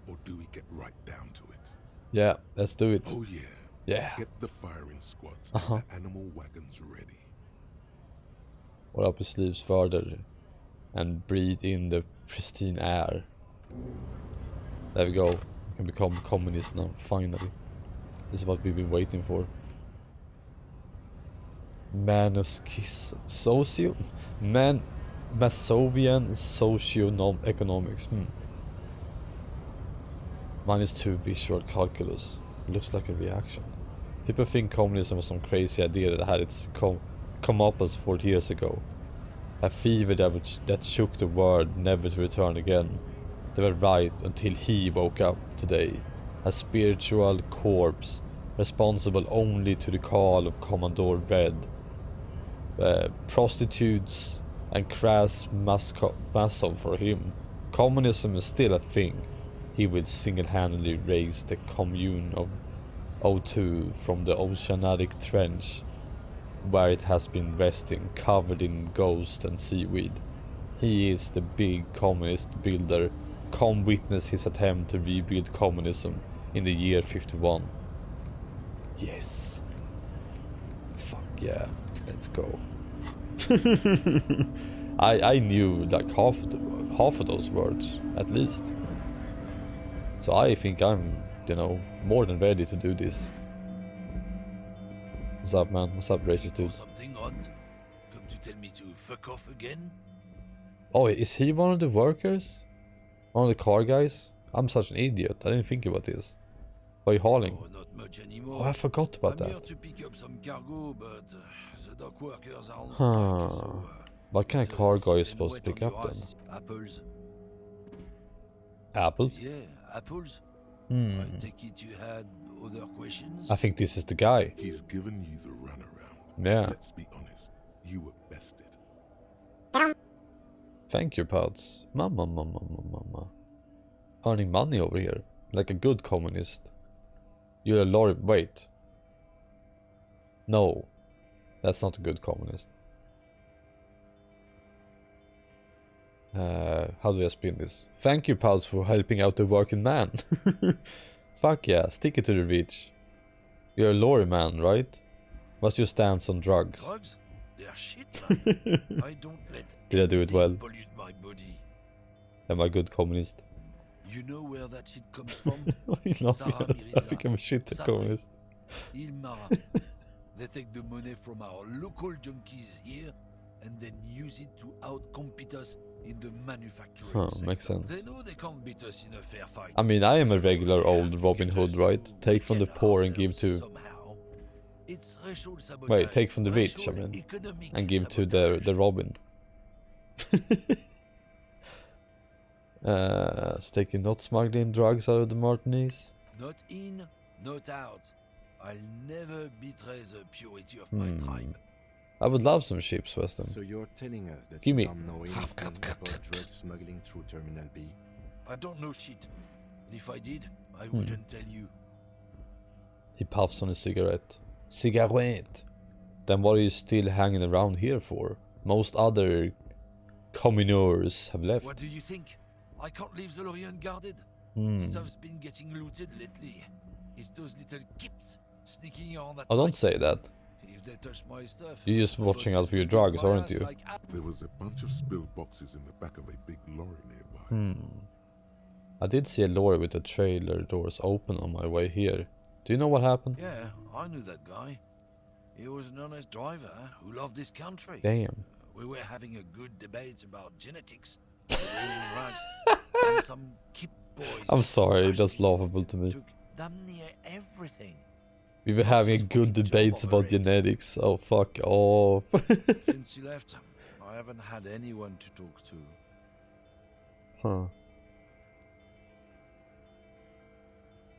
or do we get right down to it? Yeah, let's do it. Oh yeah. Yeah. Get the firing squads Uh-huh. and the animal wagons ready. Roll up his sleeves further and breathe in the pristine air. There we go. We can become communist now, finally. This is what we've been waiting for. Masovian socio-economics. -2 visual calculus. Looks like a reaction. People think communism was some crazy idea that had its come up as 40 years ago. A fever that shook the world, never to return again. They were right until he woke up today. A spiritual corpse, responsible only to the call of Commodore Red. Prostitutes and crass muscle for him. Communism is still a thing. He will single-handedly raise the commune of O2 from the oceanic trench where it has been resting, covered in ghosts and seaweed. He is the big communist builder. Come witness his attempt to rebuild communism in the year 51. Yes. Fuck yeah. Let's go. I knew like half of those words at least. So I think I'm, more than ready to do this. What's up, man? What's up, racist dude? Something odd? Come to tell me to fuck off again? Oh, is he one of the workers? One of the car guys? I'm such an idiot. I didn't think about this. Why are you hauling? Oh, not much anymore. Oh, I forgot about I'm here that. to pick up some cargo, but the dock workers are on strike, Huh. What kind of cargo are you supposed to wait pick on up your then? ass. Apples. Apples? Yeah, apples. Hmm. I take it you had other questions? I think this is the guy. He's given you the runaround. Yeah. Let's be honest. You were bested. Thank you, pals. Mama. Earning money over here. Like a good communist. You're a lawyer. Wait. No. That's not a good communist. How do I spin this? Thank you, pals, for helping out the working man. Fuck yeah, stick it to the rich. You're a lorry man, right? What's your stance on drugs? Drugs? They are shit, man. I don't let Did I do it anything well? pollute my body. Am I a good communist? You know where that shit comes from? No, Sarah I think I'm a shit Safri. communist. Il Mara. They take the money from our local junkies here and then use it to outcompete us in the manufacturing sector. Makes sense. They know they can't beat us in a fair fight. I mean, I am a regular old Robin Hood, right? Take from the poor and give to... Wait, take from the rich, I mean, and give to the Robin. Staking not smuggling drugs out of the Martinis. Not in, not out. I'll never betray the purity of my tribe. I would love some sheep's wisdom. So you're telling us that Give you me. don't know anything about drug smuggling through Terminal B? I don't know shit. If I did, I wouldn't tell you. He puffs on a cigarette. Cigarette! Then what are you still hanging around here for? Most other communers have left. What do you think? I can't leave the lorry unguarded. Stuff's been getting looted lately. It's those little kips sneaking on that. Oh, don't say that. If they touch my stuff, You're just watching out for your drugs, aren't you? There was a bunch of spilled boxes in the back of a big lorry nearby. I did see a lorry with the trailer doors open on my way here. Do you know what happened? Yeah, I knew that guy. He was an honest driver who loved this country. Damn. We were having a good debate about genetics. And some kip boys. I'm sorry, that's laughable to me. Took damn near everything. We were having a good debate about genetics. Oh, fuck off. Since you left, I haven't had anyone to talk to. Huh.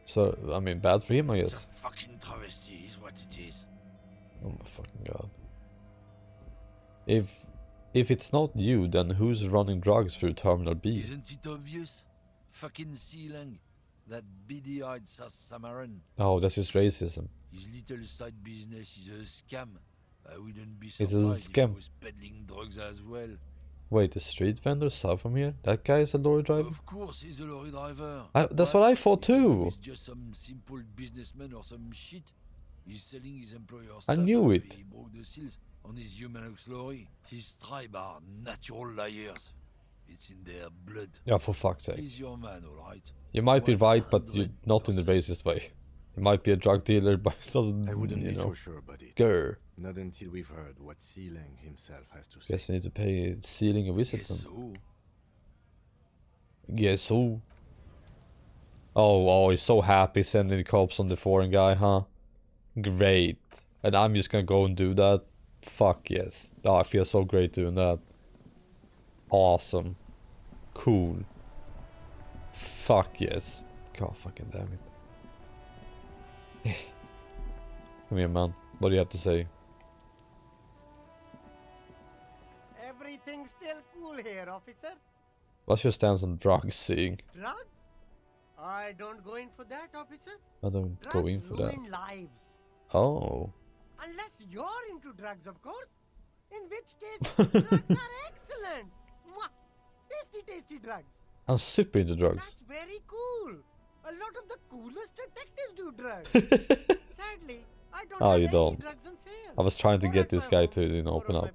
So, I mean, bad for him, I guess. It's a fucking travesty is what it is. Oh my fucking god. If it's not you, then who's running drugs through Terminal B? Isn't it obvious? Fucking Sealang, that beady-eyed South Samaran. Oh, that's just racism. His little side business is a scam. I wouldn't be It's a surprised if scam. he was peddling drugs as well. Wait, the street vendor south from here? That guy is a lorry driver? Of course he's a lorry driver. That's what I thought too. He's just some simple businessman or some shit. He's selling his employer I stuff knew after it. He broke the seals on his Humanox lorry. His tribe are natural liars. It's in their blood. Yeah, for fuck's sake. He's your man, alright. You might be right, but you're not in the racist way. He might be a drug dealer, but it doesn't, I wouldn't you be know. so sure about it. Grr. Not until we've heard what Sealang himself has to say. Guess I need to pay Sealing a visit then. So, Guess so. Oh, he's so happy sending the cops on the foreign guy, huh? Great. And I'm just gonna go and do that? Fuck yes. Oh, I feel so great doing that. Awesome. Cool. Fuck yes. God fucking damn it. Come here, man. What do you have to say? Everything's still cool here, officer. What's your stance on drugs, seeing? Drugs? I don't go in for that, officer. I don't Drugs go in for that. ruin lives. Oh. Unless you're into drugs, of course. In which case, drugs are excellent. Mwah! Tasty, tasty drugs. I'm super into drugs. That's very cool. A lot of the coolest detectives do drugs. Sadly, I don't Oh, have you any don't. drugs on sale. I was trying to get this guy to, you know, open up.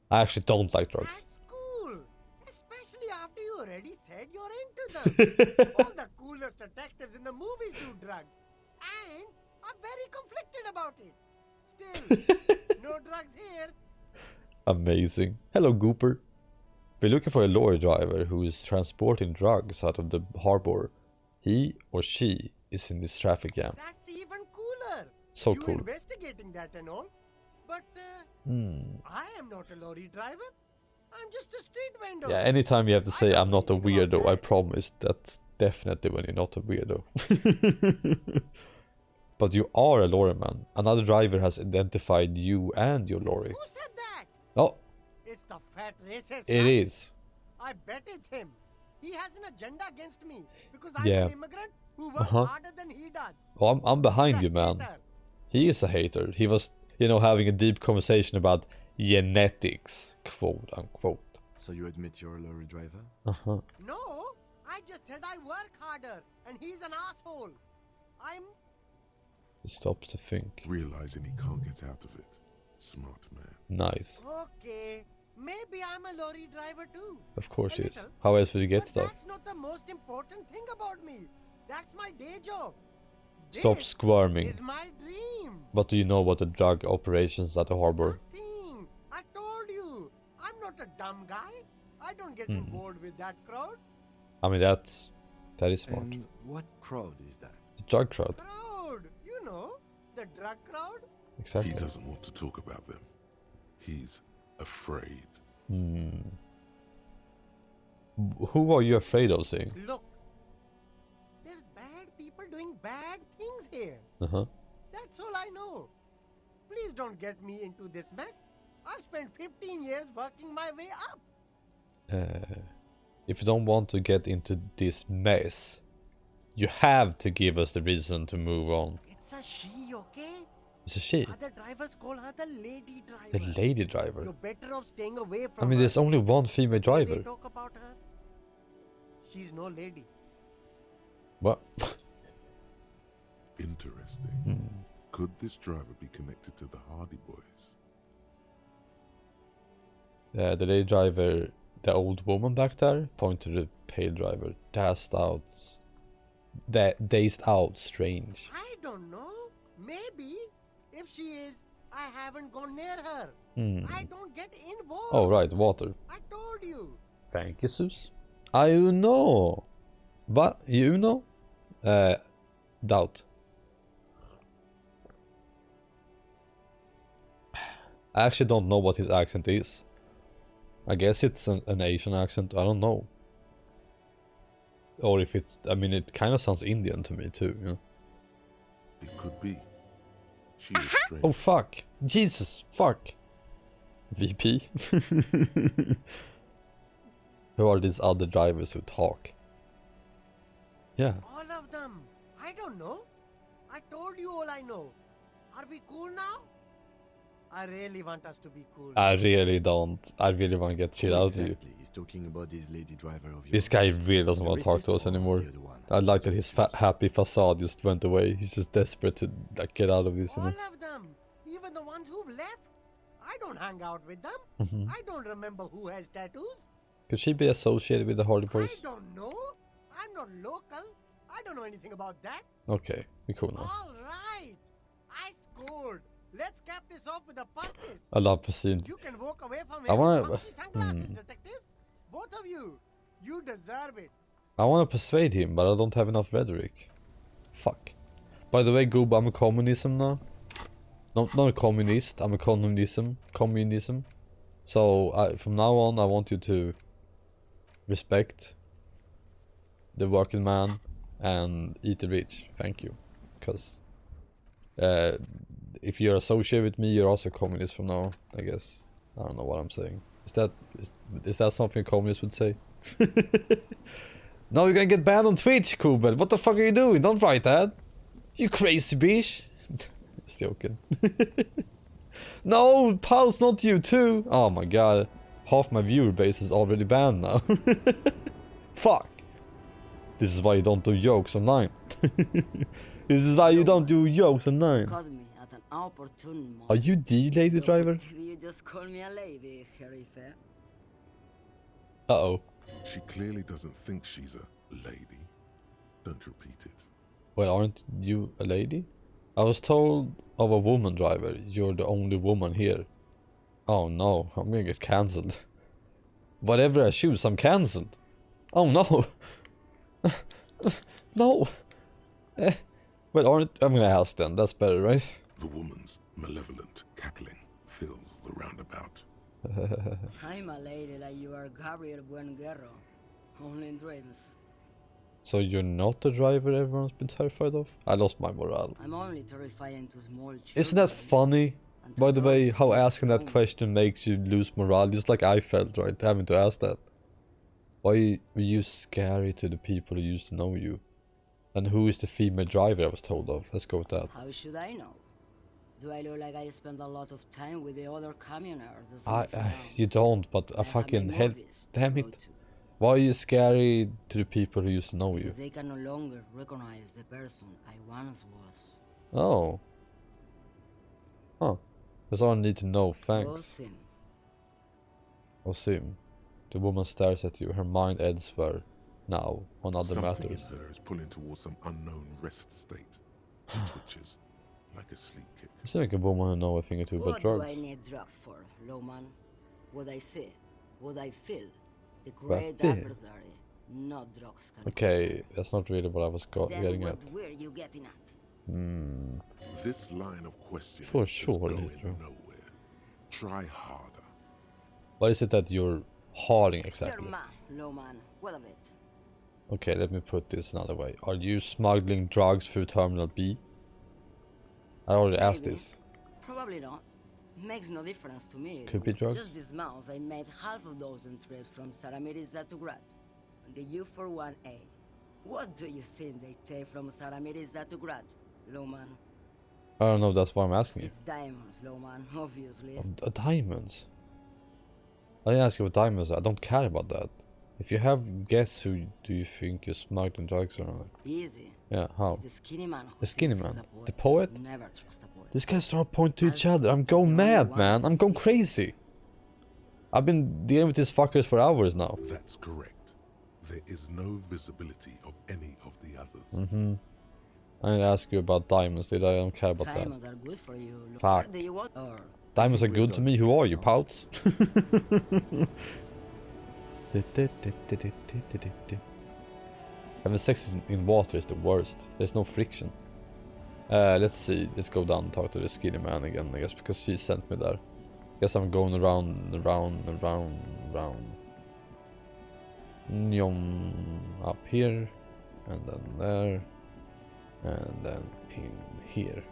I actually don't like drugs. That's cool. Especially after you already said you're into them. All the coolest detectives in the movies do drugs. And are very conflicted about it. Still, no drugs here. Amazing. Hello, Gooper. We're looking for a lorry driver who is transporting drugs out of the harbor. He or she is in this traffic jam. That's even cooler. So you cool. Investigating that and all. But I am not a lorry driver. I'm just a street vendor. Yeah, anytime you have to say I'm not a weirdo, I promise that's definitely when you're not a weirdo. But you are a lorry man. Another driver has identified you and your lorry. Who said that? Oh, It's the fat racist. it is. I bet it's him. He has an agenda against me because I'm Yeah. an immigrant who works Uh-huh. harder than he does. Oh, I'm behind He's you, a man. hater. He is a hater. He was, you know, having a deep conversation about genetics, quote unquote. So you admit you're a lorry driver? Uh-huh. No, I just said I work harder and he's an asshole. I'm He stops to think. Realizing he can't get out of it. Smart man. Nice. okay. Maybe I'm a lorry driver too. Of course A he is. little. How else would you get But stuff? that's not the most important thing about me. That's my day job. Stop This squirming. is my dream But do you know about the drug operations at the harbor? Nothing. I told you. I'm not a dumb guy. I don't get involved with that crowd. I mean, that is smart. And what crowd is that? The drug crowd. Crowd. You know, the drug crowd. Exactly. He doesn't want to talk about them. He's afraid. Who are you afraid of seeing? Look, there's bad people doing bad things here. Uh-huh. That's all I know. Please don't get me into this mess. I've spent 15 years working my way up. If you don't want to get into this mess, you have to give us the reason to move on. It's a she, okay? It's a she. Other drivers call her the lady driver. The lady driver. You're better off staying away from I mean, her. there's only one female When driver. they talk about her, she's no lady. What? Interesting. Could this driver be connected to the Hardy Boys? Yeah, the lady driver, the old woman back there, point to the pale driver. Dazed out, strange. I don't know. Maybe. If she is, I haven't gone near her. I don't get involved. Oh, right, water. I told you. Thank you, Sus. I know. But you know? Doubt. I actually don't know what his accent is. I guess it's an Asian accent. I don't know. Or if it's... I mean, it kind of sounds Indian to me too, you know? It could be. She is strange. Oh, fuck. Jesus, fuck. VP. Who are these other drivers who talk? Yeah. All of them. I don't know. I told you all I know. Are we cool now? I really want us to be cool. I really don't. I really want to get shit out of you. He's talking about this lady driver of yours. This guy really doesn't want to talk to us anymore. I like that his happy facade just went away. He's just desperate to like, get out of this. All of them. Even the ones who've left. I don't hang out with them. I don't remember who has tattoos. Could she be associated with the Hardy Boys? I don't know. I'm not local. I don't know anything about that. Okay, we're cool now. All right. I scored. Let's cap this off with the punches. I love Pacine. You can walk away from I wanna... funky sunglasses, detectives. Both of you. You deserve it. I want to persuade him, but I don't have enough rhetoric. Fuck. By the way, Goob, I'm a communism now. Not a communist, I'm a communism. So, from now on, I want you to respect the working man and eat the rich. Thank you. Because if you're associated with me, you're also a communist from now on, I guess. I don't know what I'm saying. Is that something communists would say? No, you're gonna get banned on Twitch, Kubel. What the fuck are you doing? Don't write that. You crazy bitch. Just joking. No, Pulse, not you too. Oh my god. Half my viewer base is already banned now. Fuck. This is why you don't do jokes online. This is why you don't do jokes online. Are you the lady driver? You just call me a lady, Sheriff. Uh-oh. She clearly doesn't think she's a lady. Don't repeat it. Well, aren't you a lady? I was told of a woman driver. You're the only woman here. Oh no, I'm gonna get cancelled. Whatever I choose, I'm cancelled. Oh no. No. Well, I'm gonna ask then. That's better, right? The woman's malevolent cackling fills the roundabout. I'm a lady like you are, Gabriel Buenguerro. Only in dreams. So you're not the driver everyone's been terrified of? I lost my morale. I'm only terrifying to small children. Isn't that funny? By the way, how asking that question makes you lose morale, just like I felt, right? Having to ask that. Why were you scary to the people who used to know you? And who is the female driver I was told of? Let's go with that. How should I know? Do I look like I spend a lot of time with the other communers? You don't, but I fucking hell, damn it. Why are you scary to the people who used to know you? Because they can no longer recognize the person I once was. Oh. Huh. That's all I need to know, thanks. Osim. The woman stares at you, her mind elsewhere now on other Something matters. in her is pulling towards some unknown rest state. She twitches. like a sleep kick. You seem like a woman who knows a thing or two about What drugs. do I need drugs for, Lowman? What I see, what I feel. The What I great feel? adversary. No drugs can Okay, that's not really what I was Then getting what at. were you getting at? This line of questioning For is sure, going Nitro. nowhere. Try harder. What is it that you're harding You're exactly? man, Lowman. What of it? Okay, let me put this another way. Are you smuggling drugs through Terminal B? I already asked Maybe. this. Probably not. Makes no difference to me. Could be drugs. Just this month, I made half a dozen trips from Saramiris to Grad. On the U41A. What do you think they take from Saramiris to Grad, Lowman? I don't know, that's why I'm asking you. It's diamonds, Lowman, obviously. Diamonds? I didn't ask you what diamonds are. I don't care about that. If you have guess who do you think you're smuggling drugs or not? Easy. Yeah, how? It's the skinny man who The skinny thinks man? he's The poet? Never trust a poet. These guys start pointing to each other. I'm going mad, man. I'm going crazy. I've been dealing with these fuckers for hours now. That's correct. There is no visibility of any of the others. I didn't ask you about diamonds, did I? I don't care about Diamonds that. are good for you. Fuck. Do you want or Diamonds are good to me. Who are you, Pouts? Having sex in water is the worst. There's no friction. Let's see. Let's go down and talk to the skinny man again, I guess, because she sent me there. Guess I'm going around. Nyom, up here, and then there, and then in here.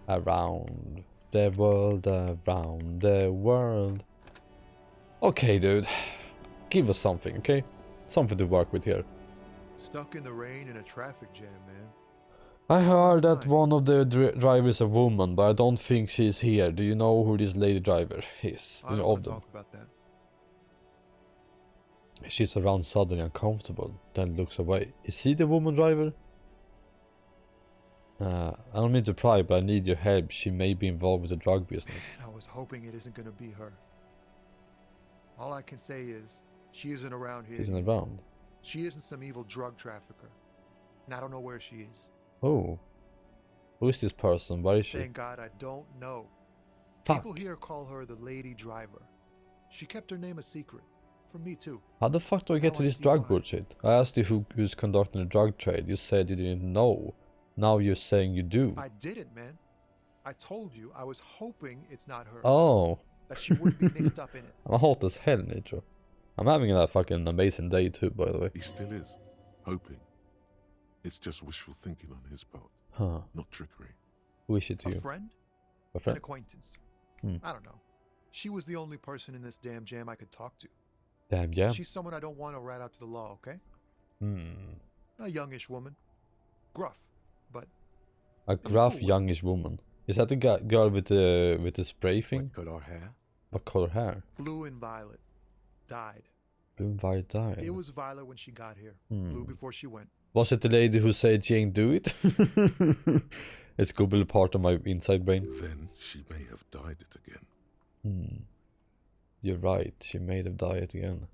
Around the world. Okay, dude. Give us something, okay? Something to work with here. Stuck in the rain in a traffic jam, man. I heard that one of the drivers is a woman, but I don't think she's here. Do you know who this lady driver is? Do you know of them? Talk about that. She's around suddenly uncomfortable, then looks away. Is she the woman driver? I don't mean to pry, but I need your help. She may be involved with the drug business. Man, I was hoping it isn't gonna be her. All I can say is, she isn't around here. She isn't around? She isn't some evil drug trafficker. And I don't know where she is. Oh. Who is this person? Where is she? Thank God I don't know. Fuck. People here call her the lady driver. She kept her name a secret. From me too. How the fuck do I get to this drug bullshit? I asked you who's conducting the drug trade. You said you didn't know. Now you're saying you do. I didn't, man. I told you I was hoping it's not her. Oh. That she wouldn't be mixed up in it. I'm hot as hell, Nitro. I'm having a fucking amazing day too, by the way. He still is. Hoping. It's just wishful thinking on his part. Huh. Not trickery. Who is she to you? A friend? A friend? An acquaintance. Hmm. I don't know. She was the only person in this damn jam I could talk to. Damn jam? She's someone I don't want to rat out to the law, okay? Hmm. A youngish woman. Gruff, but... A gruff, youngish woman. Is that the girl with the spray thing? What color hair? What color hair? Blue and violet. Died. Blue and violet died. It was violet when she got here. Hmm. Blue before she went. Was it the lady who said she ain't do it? It's could be a part of my inside brain. Then she may have died it again. Hmm. You're right, she may have died again.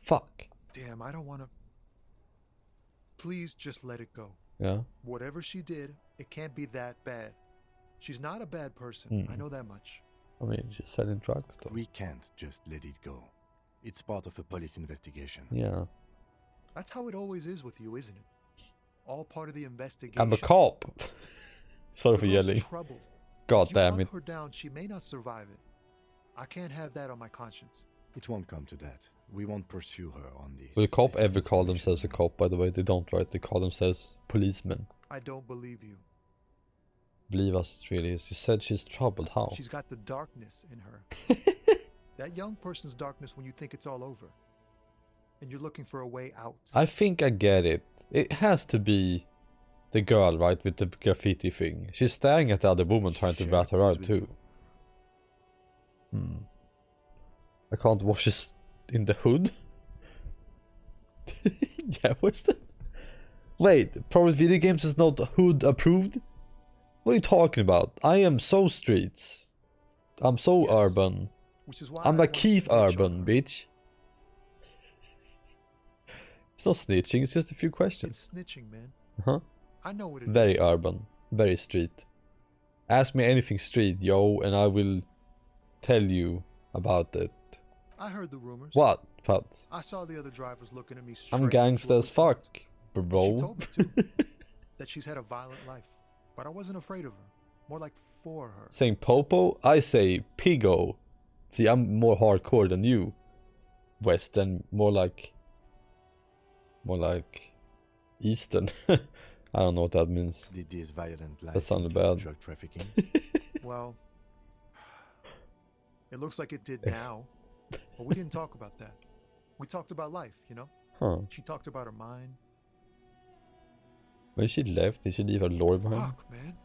Fuck. Damn, I don't want to... Please just let it go. Yeah? Whatever she did, it can't be that bad. She's not a bad person. I know that much. I mean, she's selling drugs though. We can't just let it go. It's part of a police investigation. Yeah. That's how it always is with you, isn't it? All part of the investigation. I'm a cop. Sorry for yelling. Trouble. God If damn you it. hunt her down, she may not survive it. I can't have that on my conscience. It won't come to that. We won't pursue her on this. Will a cop ever call themselves a cop, by the way? They don't, right? They call themselves policemen. I don't believe you. Believe us, it really is. You said she's troubled. How? She's got the darkness in her. That young person's darkness when you think it's all over. And you're looking for a way out. I think I get it. It has to be the girl, right, with the graffiti thing. She's staring at the other woman trying to rat her out too. I can't wash this in the hood? Yeah, what's that? Wait, Progress Video Games is not hood approved? What are you talking about? I am so streets. I'm so urban. Which is why I'm I like want Keith to snitch on Urban, bitch. It's not snitching, it's just a few questions. It's snitching, man. Huh? I know what it Very is. urban, very street. Ask me anything street, yo, and I will tell you about it. I heard the rumors. What, Putz? I saw the other drivers looking at me straight. I'm gangsta as fuck, bro. She told me too, that she's had a violent life, but I wasn't afraid of her. More like for her. Saying Popo, I say Pigo. See, I'm more hardcore than you, Western, more like Eastern. I don't know what that means. Did this violent life That sounded bad. drug trafficking? Well, it looks like it did now, but we didn't talk about that. We talked about life, you know? Huh. She talked about her mind. When she left, did she leave her lore behind? Fuck, man.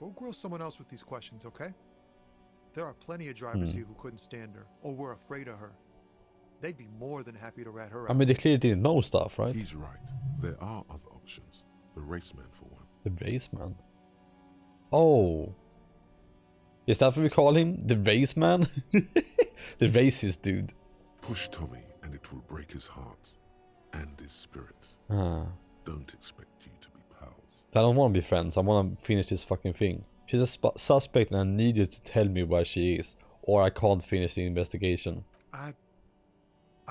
Go grill someone else with these questions, okay? There are plenty of drivers here who couldn't stand her, or were afraid of her. They'd be more than happy to rat her out. I mean, they clearly didn't know stuff, right? He's right. There are other options. The raceman, for one. The raceman? Oh. Is that what we call him? The raceman? The racist dude. Push Tommy and it will break his heart and his spirit. Ah. Don't expect you to be pals. I don't want to be friends. I want to finish this fucking thing. She's a suspect and I need you to tell me where she is, or I can't finish the investigation. I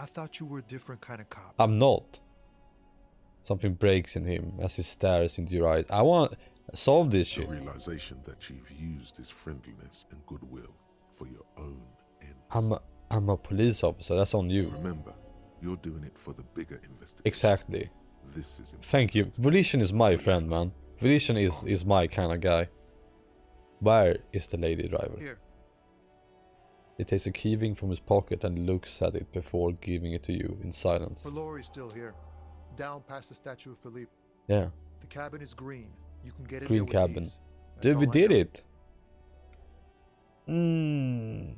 thought you were a different kind of cop. I'm not. Something breaks in him as he stares into your eyes. I want to solve this shit. The realization that you've used his friendliness and goodwill for your own ends. I'm a police officer. That's on you. Remember, you're doing it for the bigger investigation. Exactly. This is important. Thank you. Volition is my friend, man. Volition is my kind of guy. Where is the lady driver? Here. He takes a key ring from his pocket and looks at it before giving it to you in silence. Her lorry's still here. Down past the statue of Philippe. Yeah. The cabin is green. You can get in Green there with cabin. ease. That's Dude, we all I did know. it.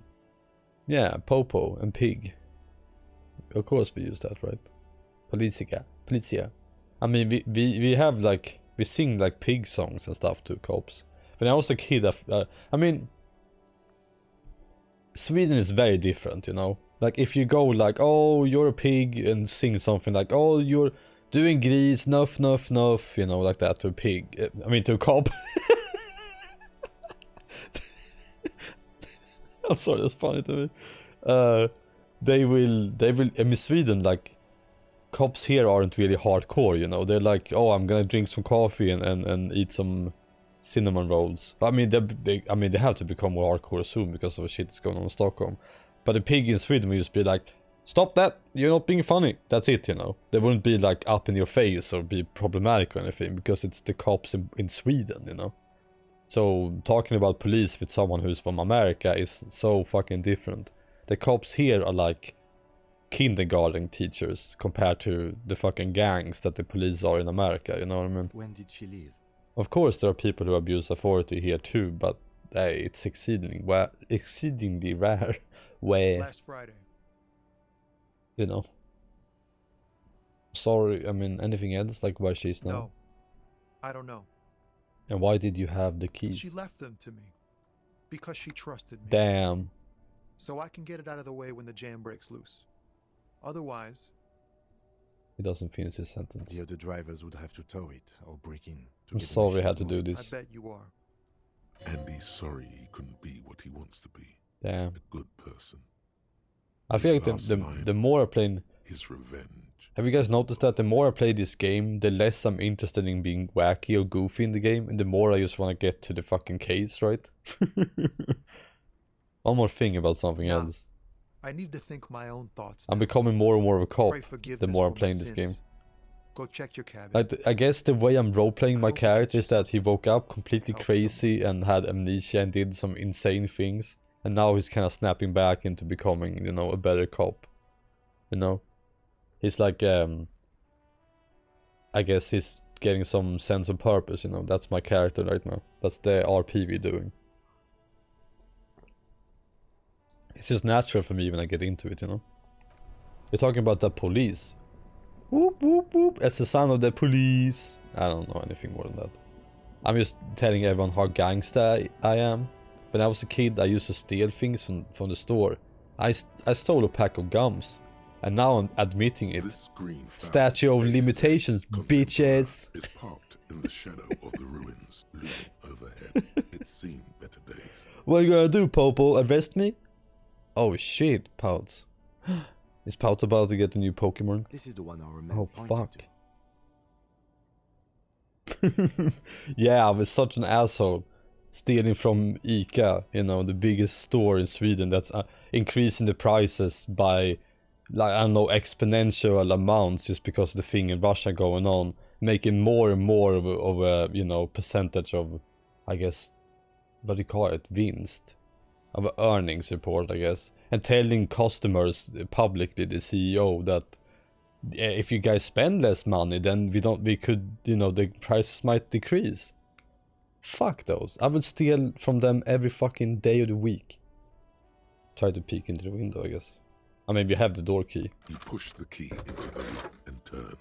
Yeah, Popo and Pig. Of course we use that, right? Policia. I mean, we have like, we sing like pig songs and stuff to cops. When I was a kid, I mean, Sweden is very different, you know? Like, if you go like, oh, you're a pig, and sing something like, oh, you're doing grease, nuff, nuff, nuff, you know, like that to a pig. I mean, to a cop. I'm sorry, that's funny to me. They will, I mean, Sweden, like, cops here aren't really hardcore, you know? They're like, oh, I'm gonna drink some coffee and eat some cinnamon rolls. I mean, they have to become more hardcore soon because of the shit that's going on in Stockholm. But the pig in Sweden will just be like, stop that, you're not being funny. That's it, you know. They wouldn't be like up in your face or be problematic or anything because it's the cops in Sweden, you know. So talking about police with someone who's from America is so fucking different. The cops here are like kindergarten teachers compared to the fucking gangs that the police are in America, you know what I mean? When did she leave? Of course there are people who abuse authority here too, but it's exceedingly rare. Where, Last Friday. you know. Sorry, I mean, anything else, like where she is now? No. I don't know. And why did you have the keys? She left them to me. Because she trusted me. Damn. So I can get it out of the way when the jam breaks loose. Otherwise... He doesn't finish his sentence. The other drivers would have to tow it or break in. I'm sorry I had to do this. I bet you are. And he's sorry he couldn't be what he wants to be. Damn. A good person. I feel like His last the more I play... His revenge. Have you guys noticed that the more I play this game, the less I'm interested in being wacky or goofy in the game, and the more I just want to get to the fucking case, right? One more thing about something else. I need to think my own thoughts. I'm becoming more and more of a cop Pray the forgiveness more I'm for my playing this sins. game. Go check your cabin. I guess the way I'm role-playing my character is that he woke up completely crazy and had amnesia and did some insane things. And now he's kind of snapping back into becoming, you know, a better cop. You know? He's like, I guess he's getting some sense of purpose, you know? That's my character right now. That's the RP we're doing. It's just natural for me when I get into it, you know? We're talking about the police. Whoop, whoop, whoop. That's the sound of the police. I don't know anything more than that. I'm just telling everyone how gangsta I am. When I was a kid, I used to steal things from the store. I stole a pack of gums. And now I'm admitting it. Statue of limitations, bitches! Is parked in the shadow of the ruins looming overhead. It's seen better days. What are you gonna do, Popo? Arrest me? Oh shit, Pouts. Is Pout about to get a new Pokemon? This is the one our man Oh pointed fuck. Yeah, I was such an asshole. Stealing from ICA, you know, the biggest store in Sweden that's increasing the prices by, like, I don't know, exponential amounts just because of the thing in Russia going on. Making more and more of a you know, percentage of, I guess, what do you call it, vinst? Of a earnings report, I guess. And telling customers publicly, the CEO, that if you guys spend less money, then we could, you know, the prices might decrease. Fuck those. I would steal from them every fucking day of the week. Try to peek into the window, I guess. Or maybe you have the door key. You push the key into the lock and turn.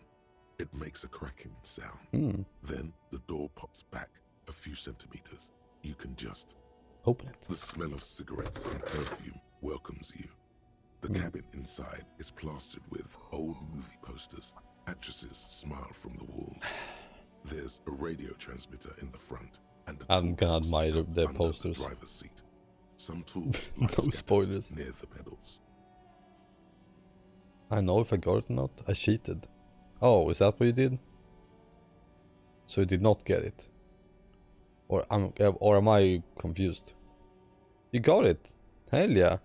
It makes a cracking sound. Then the door pops back a few centimeters. You can just open it. The smell of cigarettes and perfume welcomes you. The cabin inside is plastered with old movie posters. Actresses smile from the walls. There's a radio transmitter in the front and a I'm gonna admire their under posters. the driver's seat. Some tools No spoilers. near the pedals. I know if I got it or not. I cheated. Oh, is that what you did? So you did not get it? Or am I confused? You got it. Hell yeah.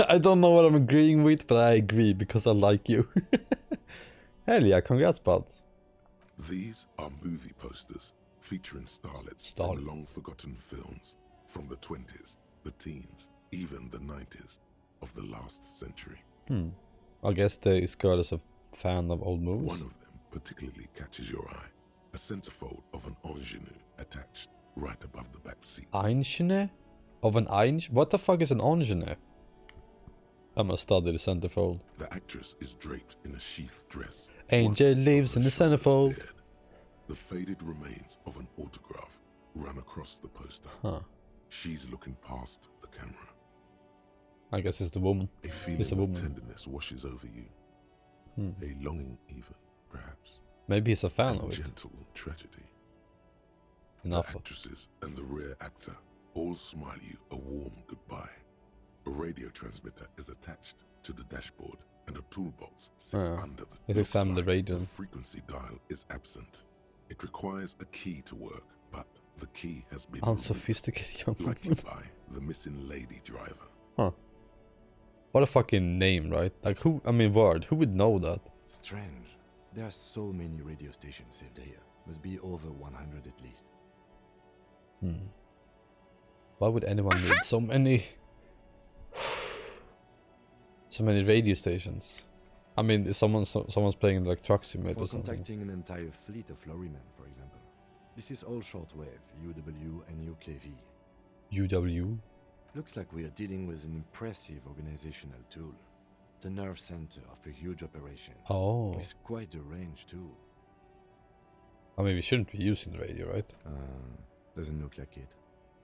I don't know what I'm agreeing with, but I agree because I like you. Hell yeah, congrats, buds. These are movie posters featuring starlets from long-forgotten films from the 20s, the teens, even the 90s of the last century. I guess this girl is a fan of old movies. One of them particularly catches your eye. A centerfold of an ingenue attached right above the back seat. Ingenue? Of an ingenue? What the fuck is an ingenue? I'm gonna study the centerfold. The actress is draped in a sheath dress. Angel lives in the centerfold. The faded remains of an autograph run across the poster. She's looking past the camera. I guess it's the woman. A feeling of tenderness washes over you. A longing even, perhaps. Maybe he's a fan of it. Gentle tragedy. Enough. The actresses and the rear actor all smile you a warm goodbye. A radio transmitter is attached to the dashboard and a toolbox sits under the Let's examine the radio. The frequency dial is absent. It requires a key to work, but the key has been unsophisticated, likely by the missing lady driver. What a fucking name, right? Like who? I mean, word. Who would know that? Strange. There are so many radio stations saved here. Must be over 100 at least. Why would anyone need so many? So many radio stations. I mean, someone's playing like Truck Simulator or something. Contacting an entire fleet of lorrymen, for example. This is all shortwave, UW and UKV. UW? Looks like we are dealing with an impressive organizational tool. The nerve center of a huge operation. Oh. With quite a range too. I mean, we shouldn't be using the radio, right? Doesn't look like it.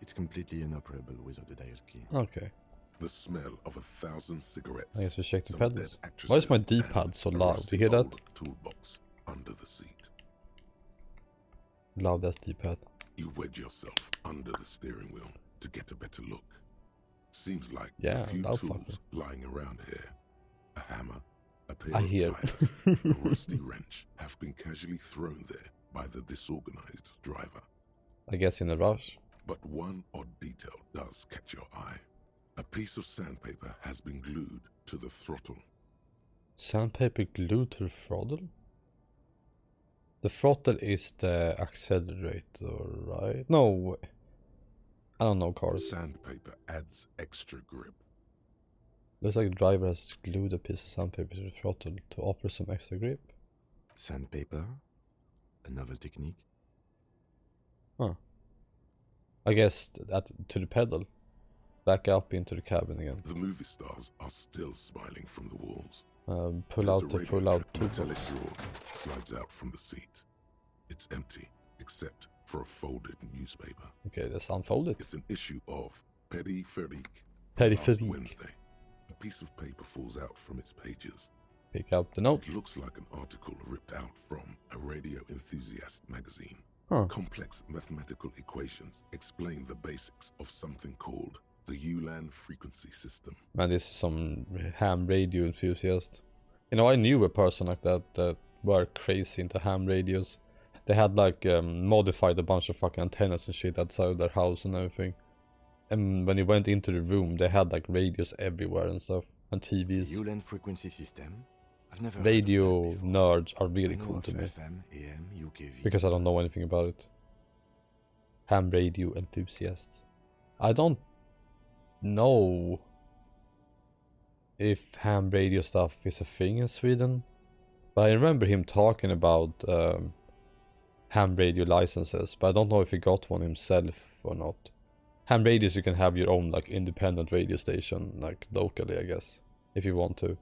It's completely inoperable without the dial key. Okay. The smell of 1,000 cigarettes. I guess we check the pedals. Why is my D-pad so loud? Do you hear that? Toolbox under the seat. Loud as D-pad. You wedge yourself under the steering wheel to get a better look. Seems like a few loud tools lying around here. A hammer, a pair I of hear. pliers, a rusty wrench have been casually thrown there by the disorganized driver. I guess in a rush. But one odd detail does catch your eye. A piece of sandpaper has been glued to the throttle. Sandpaper glued to the throttle? The throttle is the accelerator, right? No. I don't know cars. Sandpaper adds extra grip. Looks like the driver has glued a piece of sandpaper to the throttle to offer some extra grip. Sandpaper? A novel technique? I guess that to the pedal. Back up into the cabin again. The movie stars are still smiling from the walls. Pull out toolbox. Metallic drawer slides out from the seat. It's empty, except for a folded newspaper. Okay, that's unfolded. It's an issue of Peripherique. Peripherique. Wednesday. A piece of paper falls out from its pages. Pick up the note. It looks like an article ripped out from a radio enthusiast magazine. Huh. Complex mathematical equations explain the basics of something called the Ulan frequency system. Man, this is some ham radio enthusiast. You know, I knew a person like that were crazy into ham radios. They had like modified a bunch of fucking antennas and shit outside their house and everything. And when you went into the room, they had like radios everywhere and stuff, and TVs. The Ulan frequency system? I've never Radio heard of that nerds are really I know cool of to me. FM, AM, UKV. Because I don't know anything about it. Ham radio enthusiasts. I don't know if ham radio stuff is a thing in Sweden, but I remember him talking about ham radio licenses, but I don't know if he got one himself or not. Ham radios, you can have your own like independent radio station, like locally, I guess, if you want to,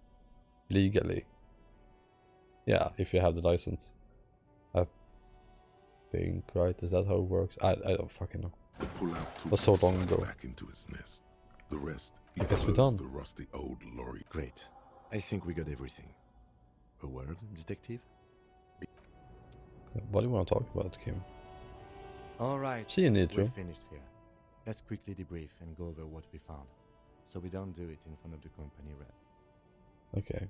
legally. Yeah, if you have the license. I think, right? Is that how it works? I don't fucking know. Pull out two was so long pieces ago. back into its nest. The rest, I guess we're done. the rusty old lorry. Great. I think we got everything. A word, detective? What do you want to talk about, Kim? All right. See you, Nitro. We're finished here. Let's quickly debrief and go over what we found, so we don't do it in front of the company rep. Okay.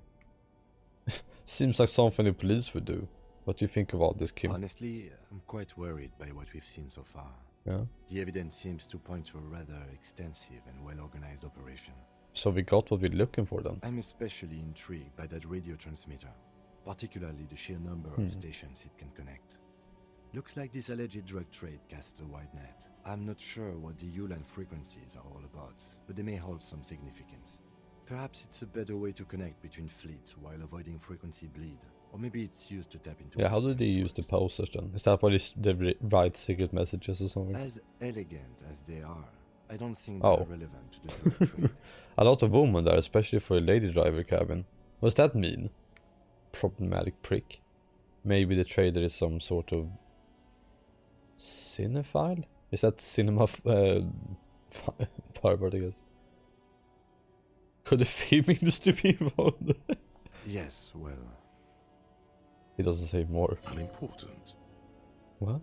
Seems like something the police would do. What do you think about this, Kim? Honestly, I'm quite worried by what we've seen so far. Yeah. The evidence seems to point to a rather extensive and well-organized operation. So we got what we're looking for then. I'm especially intrigued by that radio transmitter, particularly the sheer number of stations it can connect. Looks like this alleged drug trade casts a wide net. I'm not sure what the Ulan frequencies are all about, but they may hold some significance. Perhaps it's a better way to connect between fleets while avoiding frequency bleed. Or maybe it's used to tap into... Yeah, how do they use the posters then? Is that why they write secret messages or something? As elegant as they are, I don't think they're relevant to the drug trade. A lot of women there, especially for a lady driver cabin. What's that mean? Problematic prick. Maybe the trader is some sort of cinephile? Is that cinema pervert, I guess? Could the film industry be involved? Yes, well... He doesn't say more. Unimportant. What?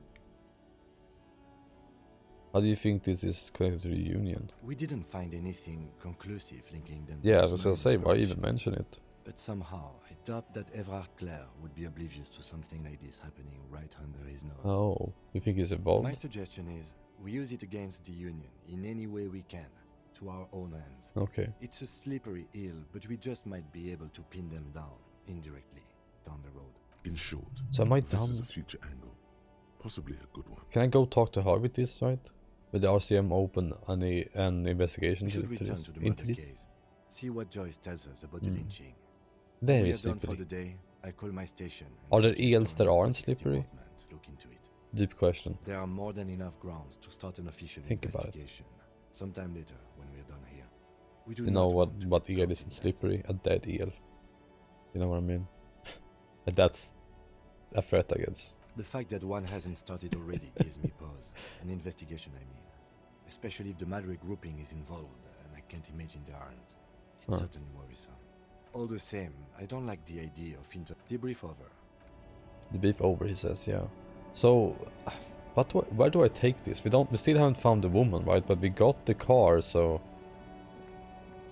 How do you think this is connected to the Union? We didn't find anything conclusive linking them. Yeah, I was gonna say, why even mention it? But somehow, I doubt that Everard Clare would be oblivious to something like this happening right under his nose. Oh, you think he's involved? My suggestion is, we use it against the Union in any way we can, to our own ends. Okay. It's a slippery hill, but we just might be able to pin them down, indirectly, down the road. In short, so am I this done? is a future angle. Possibly a good one. Can I go talk to her with this, right? Will the RCM open an investigation into this? Case. See what Joyce tells us about the lynching. Very we are done for slippery. the day. I call my station. Are there eels that aren't slippery? Look into it. Deep question. There are more than enough grounds to start an official investigation. Sometime later, when we are done here. We do you know what eel isn't slippery? A dead eel. You know what I mean? And that's a threat, I guess. The fact that one hasn't started already gives me pause. An investigation, I mean. Especially if the Madrid grouping is involved, and I can't imagine they aren't. It's certainly worrisome. All the same, I don't like the idea of debrief over. Debrief over, he says, yeah. So, but where do I take this? We still haven't found the woman, right? But we got the car, so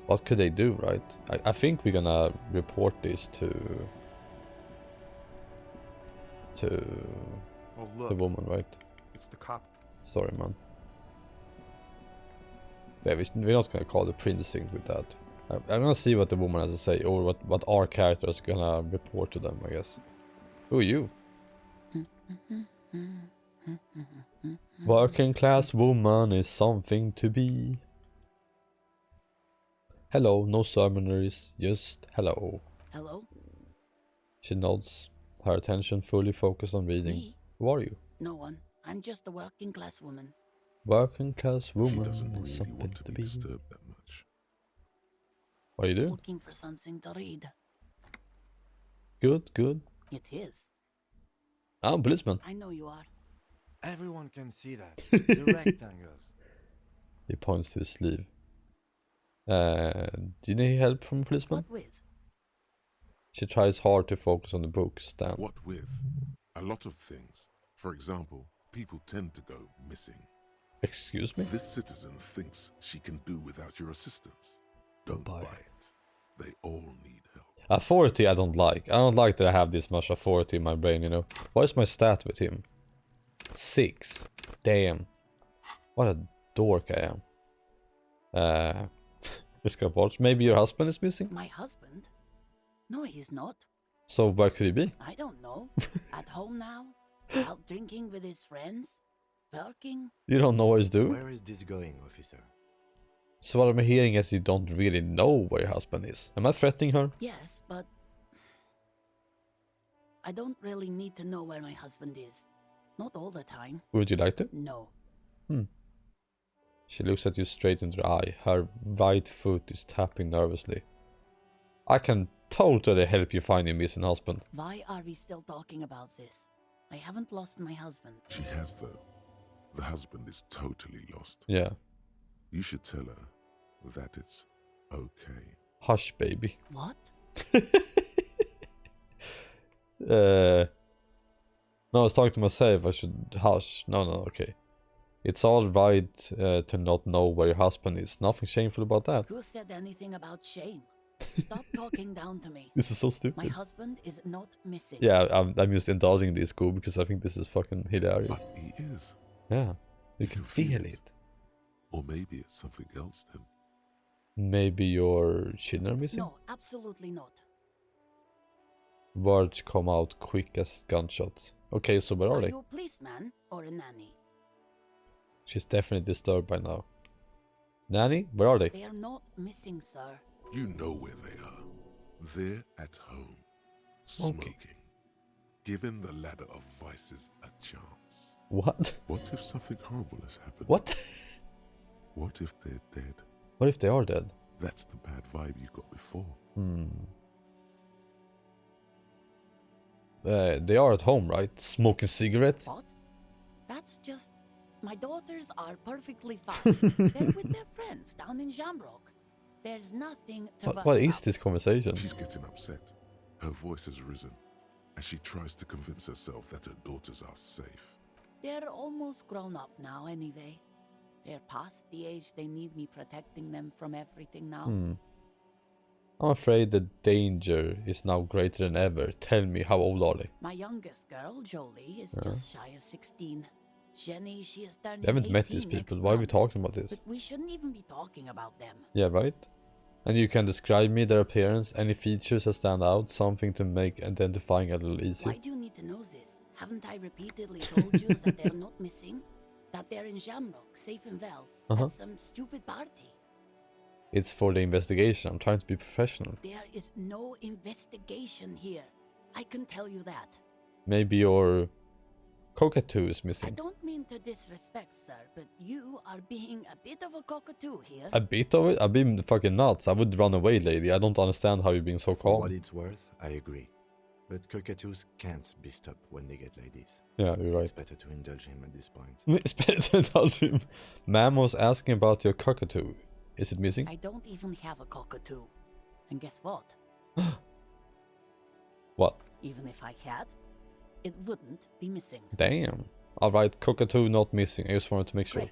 what could they do, right? I think we're gonna report this to well, look, the woman, right? It's the cop. Sorry, man. Yeah, we're not gonna call the precinct with that. I'm gonna see what the woman has to say, or what our character is gonna report to them, I guess. Who are you? Working class woman is something to be. Hello, no seminaries, just hello. Hello? She nods, her attention fully focused on reading. Me? Who are you? No one. I'm just a working class woman. Working class woman She doesn't is really something want to to be. be disturbed that much. What are you doing? Looking for something to read. Good, good. It is. I'm a policeman. I know you are. Everyone can see that. The rectangles. He points to his sleeve. Do you need help from a policeman? What with? She tries hard to focus on the books, Dan. What with? A lot of things. For example, people tend to go missing. Excuse me? This citizen thinks she can do without your assistance. Don't buy it. They all need help. Authority I don't like. I don't like that I have this much authority in my brain, you know. What is my stat with him? 6. Damn. What a dork I am. This guy watch. Maybe your husband is missing? My husband? No, he's not. So where could he be? I don't know. At home now? Out drinking with his friends? Working? You don't know what he's doing? Where is this going, officer? So what I'm hearing is you don't really know where your husband is. Am I threatening her? Yes, but I don't really need to know where my husband is. Not all the time. Would you like to? No. She looks at you straight into the eye. Her right foot is tapping nervously. I can totally help you find your missing husband. Why are we still talking about this? I haven't lost my husband. She has, though. The husband is totally lost. Yeah. You should tell her that it's okay. Hush, baby. What? No, I was talking to myself. I should hush. No, okay. It's all right to not know where your husband is. Nothing shameful about that. Who said anything about shame? Stop talking down to me. This is so stupid. My husband is not missing. Yeah, I'm just indulging this school because I think this is fucking hilarious. But he is. Yeah, you can feel it. Or maybe it's something else then. Maybe your children are missing? No, absolutely not. Words come out quick as gunshots. Okay, so where are they? Are you a policeman or a nanny? She's definitely disturbed by now. Nanny, where are they? They are not missing, sir. You know where they are. They're at home, smoking, giving the ladder of vices a chance. What? What if something horrible has happened? What? What if they're dead? What if they are dead? That's the bad vibe you got before. They are at home, right? Smoking cigarettes? What? That's just... My daughters are perfectly fine. They're with their friends down in Jamrock. There's nothing to worry What is about. this conversation? She's getting upset. Her voice has risen as she tries to convince herself that her daughters are safe. They're almost grown up now anyway. They're past the age they need me protecting them from everything now. I'm afraid the danger is now greater than ever. Tell me, how old are they? My youngest girl, Jolie, is just shy of 16. Jenny, she is turning 18. We haven't met these people. Why are we talking about this? But we shouldn't even be talking about them. Yeah, right? And you can describe me, their appearance, any features that stand out, something to make identifying a little easier. Why do you need to know this? Haven't I repeatedly told you that they're not missing? That they're in Jamrock, safe and well, at some stupid party? It's for the investigation. I'm trying to be professional. There is no investigation here. I can tell you that. Maybe your cockatoo is I missing. don't mean to disrespect, sir, but you are being a bit of a cockatoo here. A bit of it? I've been fucking nuts. I would run away, lady. I don't understand how you're being so For calm. what it's worth, I agree. But cockatoos can't be stopped when they get ladies. Yeah, you're right. It's better to indulge him at this point. It's better to indulge him. Ma'am was asking about your cockatoo. Is it missing? I don't even have a cockatoo. And guess what? What? Even if I had, it wouldn't be missing. Damn. Alright, cockatoo not missing. I just wanted to make sure.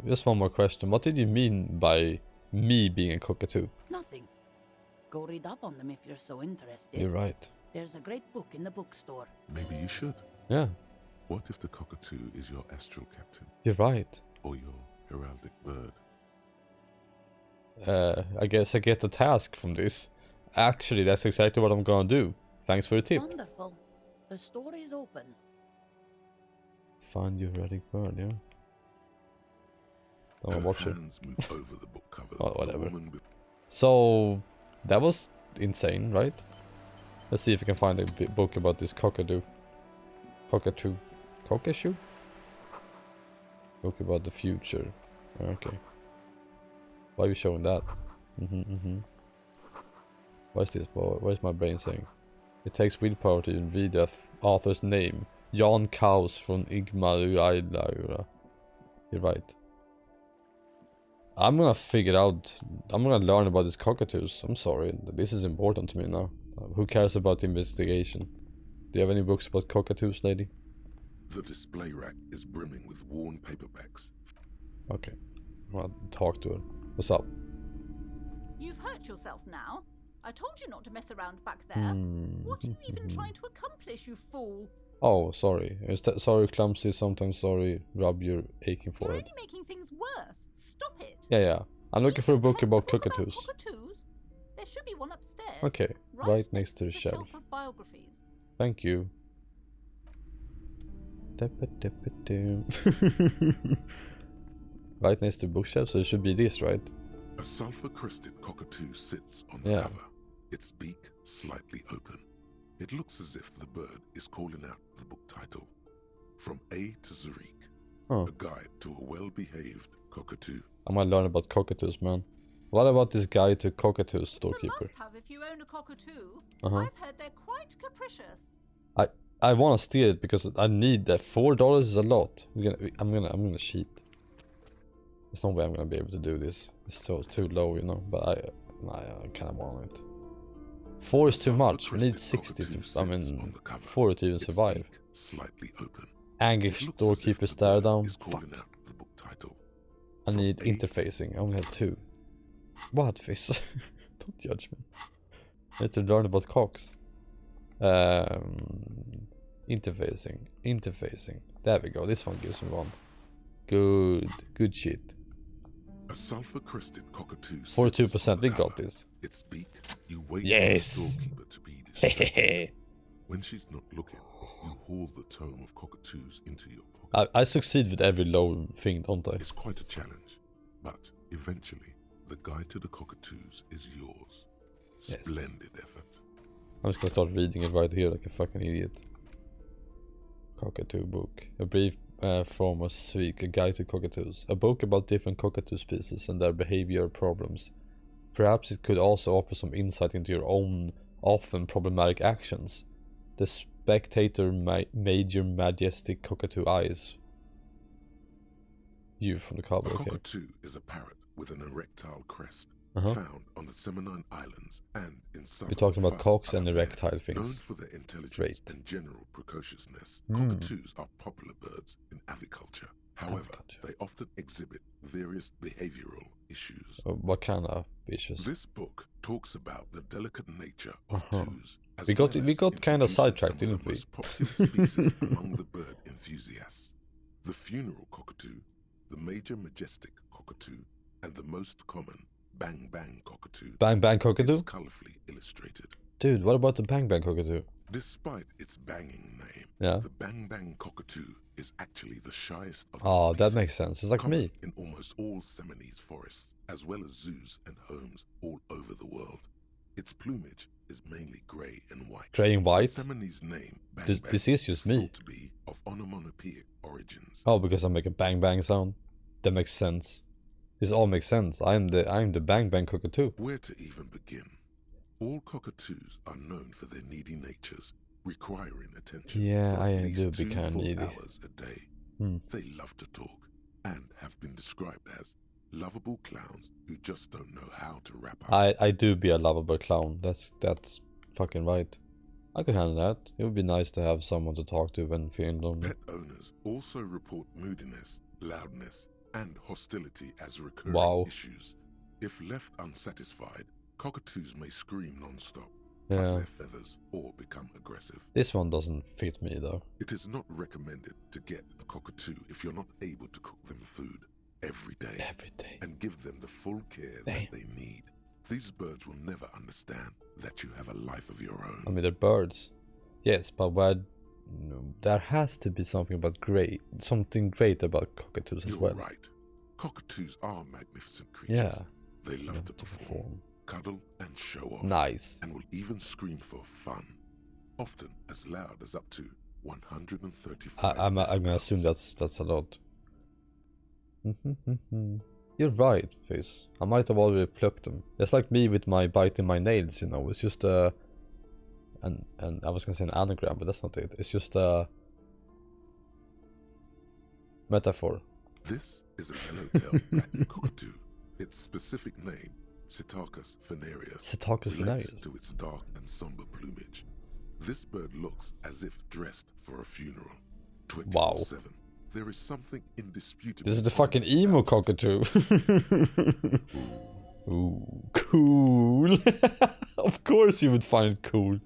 Just one more question. What did you mean by me being a cockatoo? Nothing. Go read up on them if you're so interested. You're right. There's a great book in the bookstore. Maybe you should. Yeah. What if the cockatoo is your astral captain? You're right. Or your heraldic bird? I guess I get a task from this. Actually, that's exactly what I'm gonna do. Thanks for the tip. Wonderful. The store is open. Find your heraldic bird, yeah. Don't wanna watch it. Move over the book cover. Oh, whatever. So, that was insane, right? Let's see if we can find a book about this cockatoo. Cockatoo. Cockatoo? Book about the future. Okay. Why are you showing that? What is this? What is my brain saying? It takes willpower to even read the author's name. Jan Kaus from Igmar You're right. I'm gonna figure out. I'm gonna learn about these cockatoos. I'm sorry, this is important to me now. Who cares about the investigation? Do you have any books about cockatoos, lady? The display rack is brimming with worn paperbacks. Okay, I'll talk to her. What's up? You've hurt yourself now. I told you not to mess around back there. What are you even trying to accomplish, you fool? Oh, sorry. Sorry, clumsy. Sometimes sorry. Rub your aching You're forehead. only making things worse. Stop it. Yeah. I'm looking for a book about cockatoos. Cockatoos? There should be one upstairs. Okay, right next to the shelf shelf. of biographies. Thank you. Right next to the bookshelf, so it should be this, right? A sulfur-crested cockatoo sits on the cover, its beak slightly open. It looks as if the bird is calling out the book title, From A to Zurich, a guide to a well-behaved cockatoo. I might learn about cockatoos, man. What about this guide to cockatoos, storekeeper? It's a must-have if you own a cockatoo. Uh-huh. I've heard they're quite capricious. I want to steal it because I need that. $4 is a lot. I'm gonna cheat. There's no way I'm gonna be able to do this. It's too low, you know. But I kind of want it. 4 is too much. We need 60 to, 4 to even survive. Slightly open. Angry storekeeper stare down. Fuck. I need interfacing. I only have 2. What, Fizz? Don't judge me. I need to learn about cocks. Interfacing. There we go. This one gives me 1. Good shit. A sulfur-crested cockatoo. 42%. We got this. Its beak. You wait yes. for the storekeeper to be distracted. When she's not looking, you haul the tome of cockatoos into your pocket. I succeed with every low thing, don't I? It's quite a challenge, but eventually, the guide to the cockatoos is yours. Splendid effort. I'm just gonna start reading it right here like a fucking idiot. Cockatoo book. A brief from a Swedish, a guide to cockatoos. A book about different cockatoo species and their behavior problems. Perhaps it could also offer some insight into your own often problematic actions. The spectator made your majestic cockatoo eyes. You from the cover, a okay. cockatoo is a parrot with an erectile crest, found on the Seminole Islands and in southern We're talking about cocks and erectile known things. for their intelligence and general precociousness. Mm. Cockatoos are popular birds in aviculture. However, they often exhibit various behavioral issues. What kind of issues? This book talks about the delicate nature of twos. As We got kind of sidetracked, didn't we? Most popular species among the bird enthusiasts: the funeral cockatoo, the major majestic cockatoo, and the most common bang bang cockatoo. Bang bang cockatoo? It's colorfully illustrated. Dude, what about the bang bang cockatoo? Despite its banging name, Yeah. the bang bang cockatoo is actually the shyest of the Oh, that species, makes sense. It's like common me. in almost all Seminoles forests, as well as zoos and homes all over the world. Its plumage is mainly grey and white. Grey and white? The Seminoles name bang This bang is just me. thought to be of onomatopoeic origins. Oh, because I make a bang bang sound. That makes sense. This all makes sense. I'm the bang bang cockatoo. Where to even begin? All cockatoos are known for their needy natures, requiring attention Yeah, for I at least do be 2 kinda full needy. hours a day. Hmm. They love to talk and have been described as lovable clowns who just don't know how to wrap up. I do be a lovable clown. That's fucking right. I could handle that. It would be nice to have someone to talk to when feeling lonely. Pet owners also report moodiness, loudness, and hostility as recurring issues. If left unsatisfied, cockatoos may scream non-stop, flap Yeah. their feathers, or become aggressive. This one doesn't fit me though. It is not recommended to get a cockatoo if you're not able to cook them food every day. And give them the full care that they need. These birds will never understand that you have a life of your own. I mean, they're birds. Yes, but there has to be something great about cockatoos as You're well. right. Cockatoos are magnificent creatures. Yeah. They love to perform, cuddle, and show off. Nice. And will even scream for fun, often as loud as up to 135. I'm gonna assume that's a lot. You're right, Fizz. I might have already plucked them. It's like me with my biting my nails, you know. It's just and I was gonna say an anagram, but that's not it. It's just a metaphor. This is a yellow-tailed black cockatoo. Its specific name, Psittacus venereus, Psittacus relates venereus. to its dark and somber plumage. This bird looks as if dressed for a funeral. 24/7. There is something indisputable. This is the fucking emo cockatoo. Ooh, cool. Of course you would find it cool.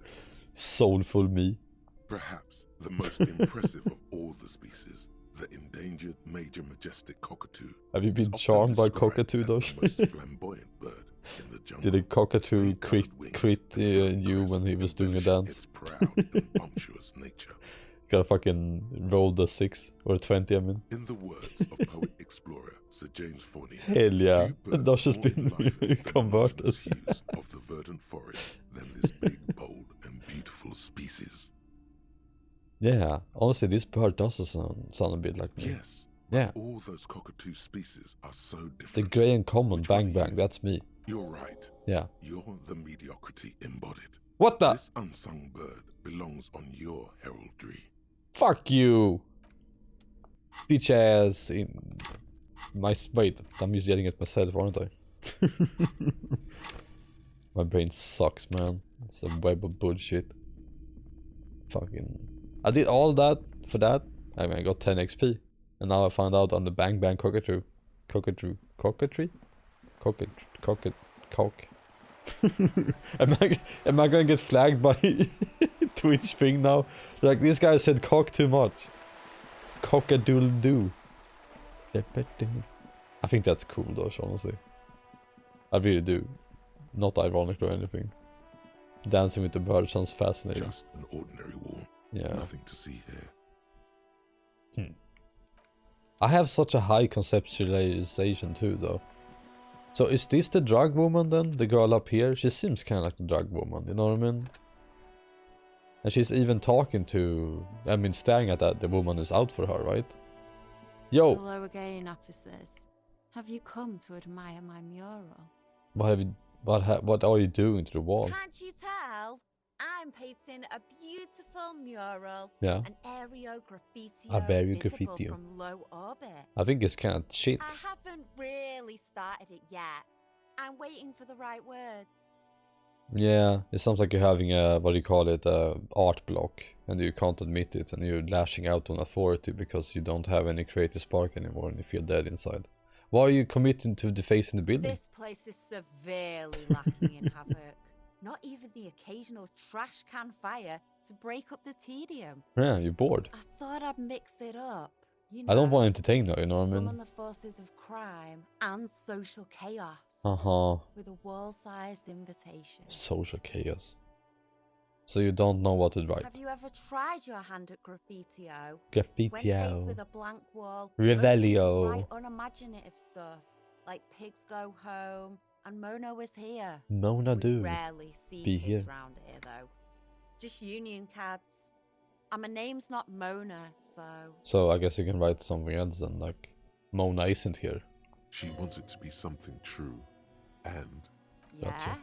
Soulful me. Perhaps the most impressive of all the species, the endangered major majestic cockatoo. Have you been charmed by cockatoo though? The most flamboyant bird in the jungle. Did a cockatoo crit you when he was doing a dance? Its proud and bumptious nature. Gotta fucking roll the 6 or 20, I mean. In the words of poet explorer Sir James Fournier, hell yeah, that's just more been enliven converted. the hues of the verdant forest than this big, bold, and beautiful species. Yeah, honestly, this bird does sound a bit like me. Yes. Yeah. All those cockatoo species are so different. The grey and common, bang bang, that's me. You're right. Yeah. You're the mediocrity embodied. What the? This unsung bird belongs on your heraldry. Fuck you! Bitch ass in my... Wait, I'm just yelling at myself, aren't I? My brain sucks, man. It's a web of bullshit. Fucking... I did all that for that. I mean, I got 10 XP. And now I found out on the bang bang cockatoo. Cockatoo. Cockatoo? Cock. Am I gonna get flagged by Twitch thing now? Like, this guy said cock too much. Cock-a-doodle-doo. I think that's cool though, honestly. I really do. Not ironic or anything. Dancing with the bird sounds fascinating. Just an ordinary wall. Yeah. Nothing to see here. I have such a high conceptualization too though. So is this the drug woman then? The girl up here? She seems kind of like the drug woman, you know what I mean? And she's even talking to... I mean, staring at the woman who's out for her, right? Yo! Hello again, officers. Have you come to admire my mural? What are you doing to the wall? Can't you tell? I'm painting a beautiful mural. Yeah. An aerial graffiti graffiti. From low orbit. I think it's kind of shit. I haven't really started it yet. I'm waiting for the right words. Yeah, it sounds like you're having a, what do you call it, art block. And you can't admit it, and you're lashing out on authority because you don't have any creative spark anymore and you feel dead inside. Why are you committing to defacing the building? This place is severely lacking in havoc. Not even the occasional trash can fire to break up the tedium. Yeah, you're bored. I thought I'd mix it up. You know, I don't want to entertain though, you know what I mean? Summon the forces of crime and social chaos. With a wall-sized invitation. Social chaos. So you don't know what to write. Have you ever tried your hand at graffitio? Graffitio. When faced with a blank wall, Revelio. write unimaginative stuff like Pigs Go Home and Mona Was Here. Mona do. Rarely see Be kids here. round here though. Just union cards. And my name's not Mona, so... So I guess you can write something else then, like Mona isn't here. She wants it to be something true. And... Yeah? Gotcha.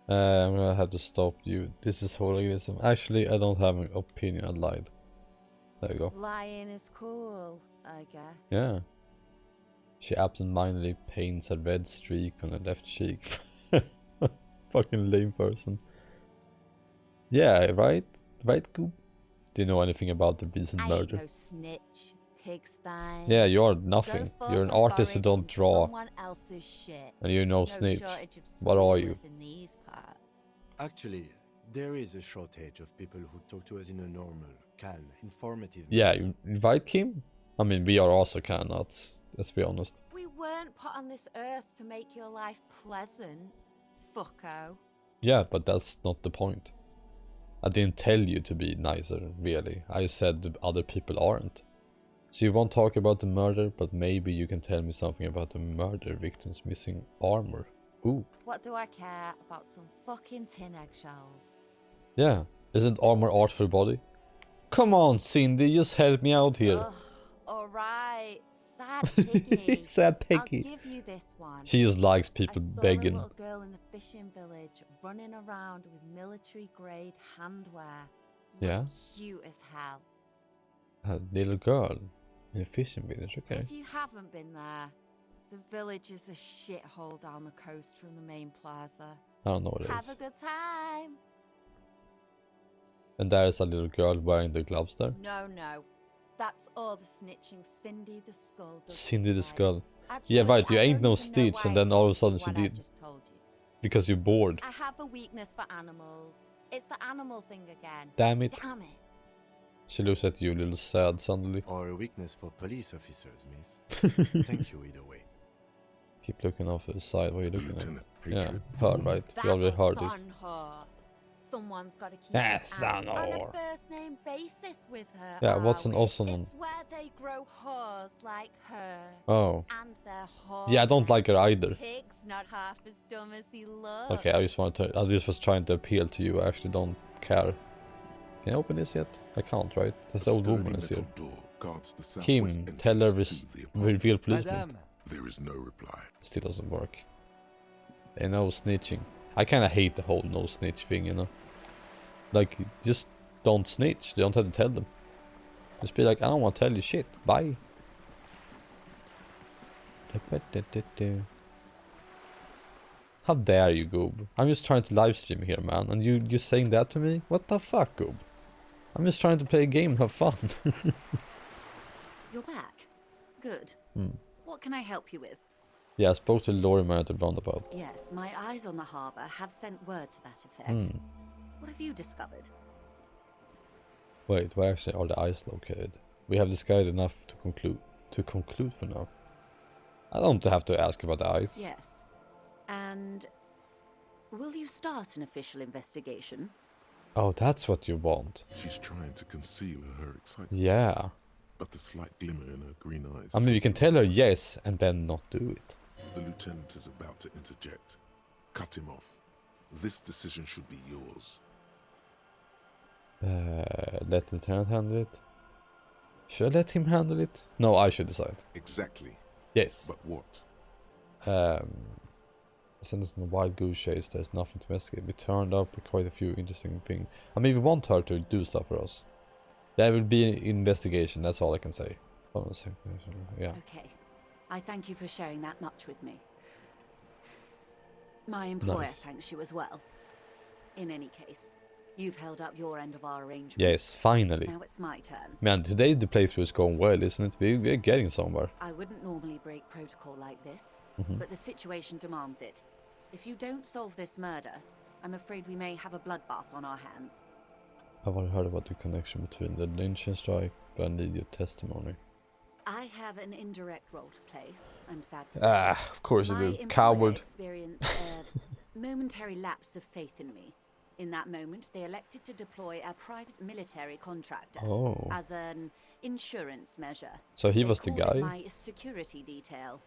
I'm gonna have to stop you. This is hooliganism. Actually, I don't have an opinion. I lied. There you go. Lying is cool, I guess. Yeah. She absentmindedly paints a red streak on her left cheek. Fucking lame person. Yeah, right? Right, Goop? Do you know anything about the recent murder? I ain't no snitch, pigsty. Yeah, you're nothing. Go You're an forth and artist who forage don't in draw. someone else's shit. And you're no snitch. shortage of What are you? squealers in these parts. Actually, there is a shortage of people who talk to us in a normal, calm, informative Yeah, you invite Kim? I mean, we are also cannots, let's be honest. We weren't put on this earth to make your life pleasant, fucko. Yeah, but that's not the point. I didn't tell you to be nicer, really. I said the other people aren't. So you won't talk about the murder, but maybe you can tell me something about the murder victim's missing armor. Ooh. What do I care about some fucking tin eggshells? Yeah, isn't armor art for the body? Come on, Cindy, just help me out here. Alright, sad piggy. Sad piggy. I'll give you this one. She just likes people I saw begging. a little girl in the fishing village running around with military grade handwear. Yeah? Cute as hell. A little girl in a fishing village, okay. If you haven't been there, The village is a shithole down the coast from the main plaza. I don't know what it Have is. a good time. And there is a little girl wearing the gloves there. No. That's all the snitching Cindy the Skull does. Cindy the Skull. Actually, Yeah, right, you I ain't don't no even know Stitch, why and I then all of a told sudden you she what I did. just told you. Because you're bored. I have a weakness for animals. It's the animal thing again. Damn it. Damn it. She looks at you a little sad suddenly. Or a weakness for police officers, miss. Thank you either way. Keep looking off to the side. What are you looking Lieutenant at? Yeah, Patriot. her, right? That We already was heard this. on her. Someone's got to keep Ah, an son eye on or- a first name basis with her. Yeah, are what's an we? Ozonon? It's where they grow whores like her. Oh. And they're whores. Yeah, I don't like her either. Pig's not half as dumb as he looks. Okay, I just was trying to appeal to you. I actually don't care. Can I open this yet? I can't, right? This old woman is here. Kim, tell her reveal policeman. There is no reply. Still doesn't work. And no snitching. I kind of hate the whole no snitch thing, you know. Like, just don't snitch. You don't have to tell them. Just be like, I don't want to tell you shit. Bye. How dare you, Goob? I'm just trying to live stream here, man, and you saying that to me? What the fuck, Goob? I'm just trying to play a game and have fun. You're back. Good. Hmm. What can I help you with? Yeah, I spoke to Lorimer at the roundabout. Yes, my eyes on the harbour have sent word to that effect. Hmm. What have you discovered? Wait, where actually are the eyes located? We have discovered enough to conclude for now. I don't have to ask about the eyes. Yes. And will you start an official investigation? Oh, that's what you want. She's trying to conceal her excitement. Yeah. But the slight glimmer in her green eyes. I mean, you can tell her yes and then not do it. The lieutenant is about to interject. Cut him off. This decision should be yours. Let Lieutenant handle it. Should I let him handle it? No, I should decide. Exactly. Yes. But what? Send us on a wild goose chase. There's nothing to investigate. We turned up with quite a few interesting things. I mean, we want her to do stuff for us. There will be an investigation. That's all I can say. Hold on a second. Yeah. Okay. I thank you for sharing that much with me. My employer thanks you as well. In any case, you've held up your end of our arrangement. Yes, finally. Now it's my turn. Man, today the playthrough is going well, isn't it? We're getting somewhere. I wouldn't normally break protocol like this, Mhm. but the situation demands it. If you don't solve this murder, I'm afraid we may have a bloodbath on our hands. I've already heard about the connection between the lynching strike, but I need your testimony. I have an indirect role to play, I'm sad to say. Ah, of course you My do, employer coward. experienced a momentary lapse of faith in me. In that moment, they elected to deploy a private military contractor Oh. as an insurance measure. So he They was the called it guy? my security detail.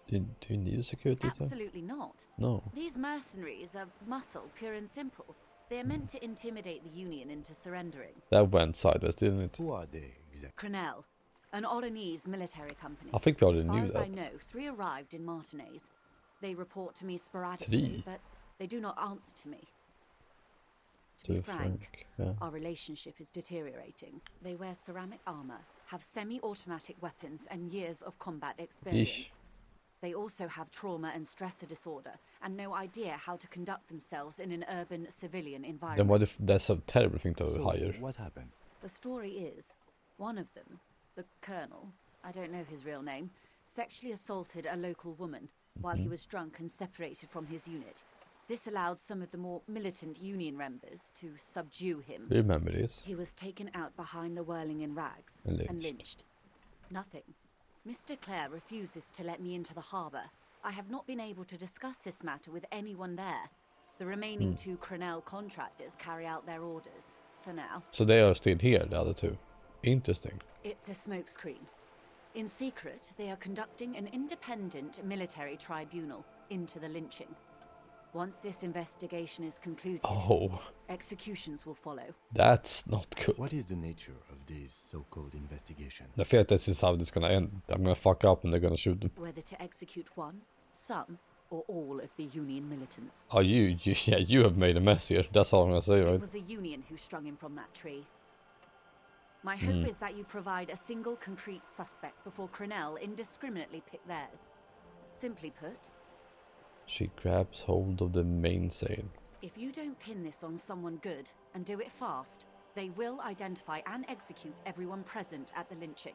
Do you need a security detail? Absolutely not. No. These mercenaries are muscle, pure and simple. They are meant to intimidate the Union into surrendering. That went sideways, didn't it? Who are they exactly? Crenel, an Oranese military company. I think we already as far knew as that. I know, 3 arrived in Martinez. They report to me sporadically, 3? but they do not answer to me. To To be be frank, yeah. our relationship is deteriorating. They wear ceramic armor, have semi-automatic weapons, and years of combat experience. They also have trauma and stressor disorder, and no idea how to conduct themselves in an urban civilian environment. Then what if that's a terrible thing to So, hire? what happened? The story is, one of them, the colonel, I don't know his real name, sexually assaulted a local woman while he was drunk and separated from his unit. This allowed some of the more militant Union members to subdue him. Remember this. He was taken out behind the whirling in rags And and lynched. lynched. Nothing. Mr. Clare refuses to let me into the harbour. I have not been able to discuss this matter with anyone there. The remaining 2 Crenel contractors carry out their orders, for now. So they are still here, the other 2. Interesting. It's a smokescreen. In secret, they are conducting an independent military tribunal into the lynching. Once this investigation is concluded, Oh. executions will follow. That's not good. What is the nature of this so-called investigation? I feel like this is how this is gonna end. I'm gonna fuck up and they're gonna shoot them. Whether to execute one, some, or all of the Union militants. Oh, yeah, you have made a mess here. That's all I'm gonna say, It right? was the Union who strung him from that tree. My hope is that you provide a single concrete suspect before Crenell indiscriminately pick theirs. Simply put, she grabs hold of the mainsail. if you don't pin this on someone good and do it fast, they will identify and execute everyone present at the lynching.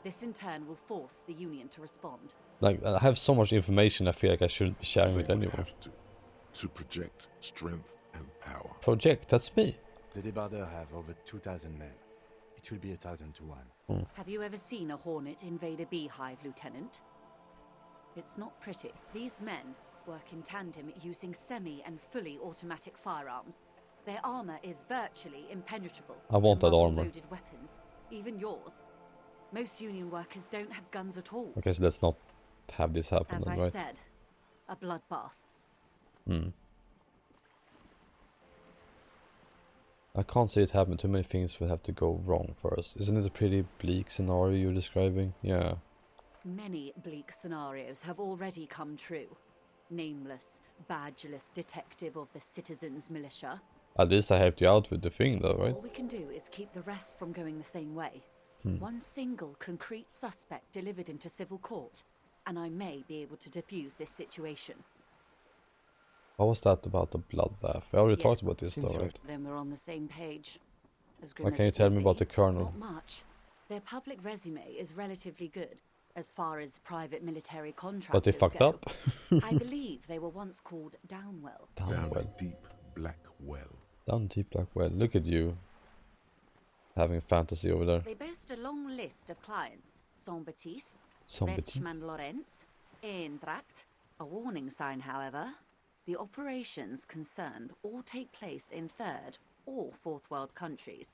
This in turn will force the Union to respond. Like, I have so much information I feel like I shouldn't be sharing with They would anyone. have to project strength and power. Project, that's me. The Debarders have over 2,000 men. It will be 1,000 to 1. Have you ever seen a Hornet invade a beehive, Lieutenant? It's not pretty. These men work in tandem using semi and fully automatic firearms. Their armor is virtually impenetrable. I want to that armor. muzzle-loaded weapons, even yours. Most Union workers don't have guns at all. Okay, so let's not have this happen, As then, I right? said, a bloodbath. I can't see it happen. Too many things would have to go wrong for us. Isn't it a pretty bleak scenario you're describing? Yeah. Many bleak scenarios have already come true. Nameless, badgeless detective of the citizens' militia. At least I helped you out with the thing, though, right? All we can do is keep the rest from going the same way. One single concrete suspect delivered into civil court, and I may be able to defuse this situation. What was that about the bloodbath? We already talked about this, though, Seems right? Then we're on the same page. As grim What as can you it tell may me about be, the Colonel? Not much. Their public resume is relatively good, as far as private military contractors But they fucked go. up. I believe they were once called Downwell. Down Downwell. a deep black well. Down deep black well. Look at you. Having fantasy over there. They boast a long list of clients. Saint-Baptiste, Saint-Baptiste. Lorentz, Eintracht. A warning sign, however. The operations concerned all take place in third or fourth world countries.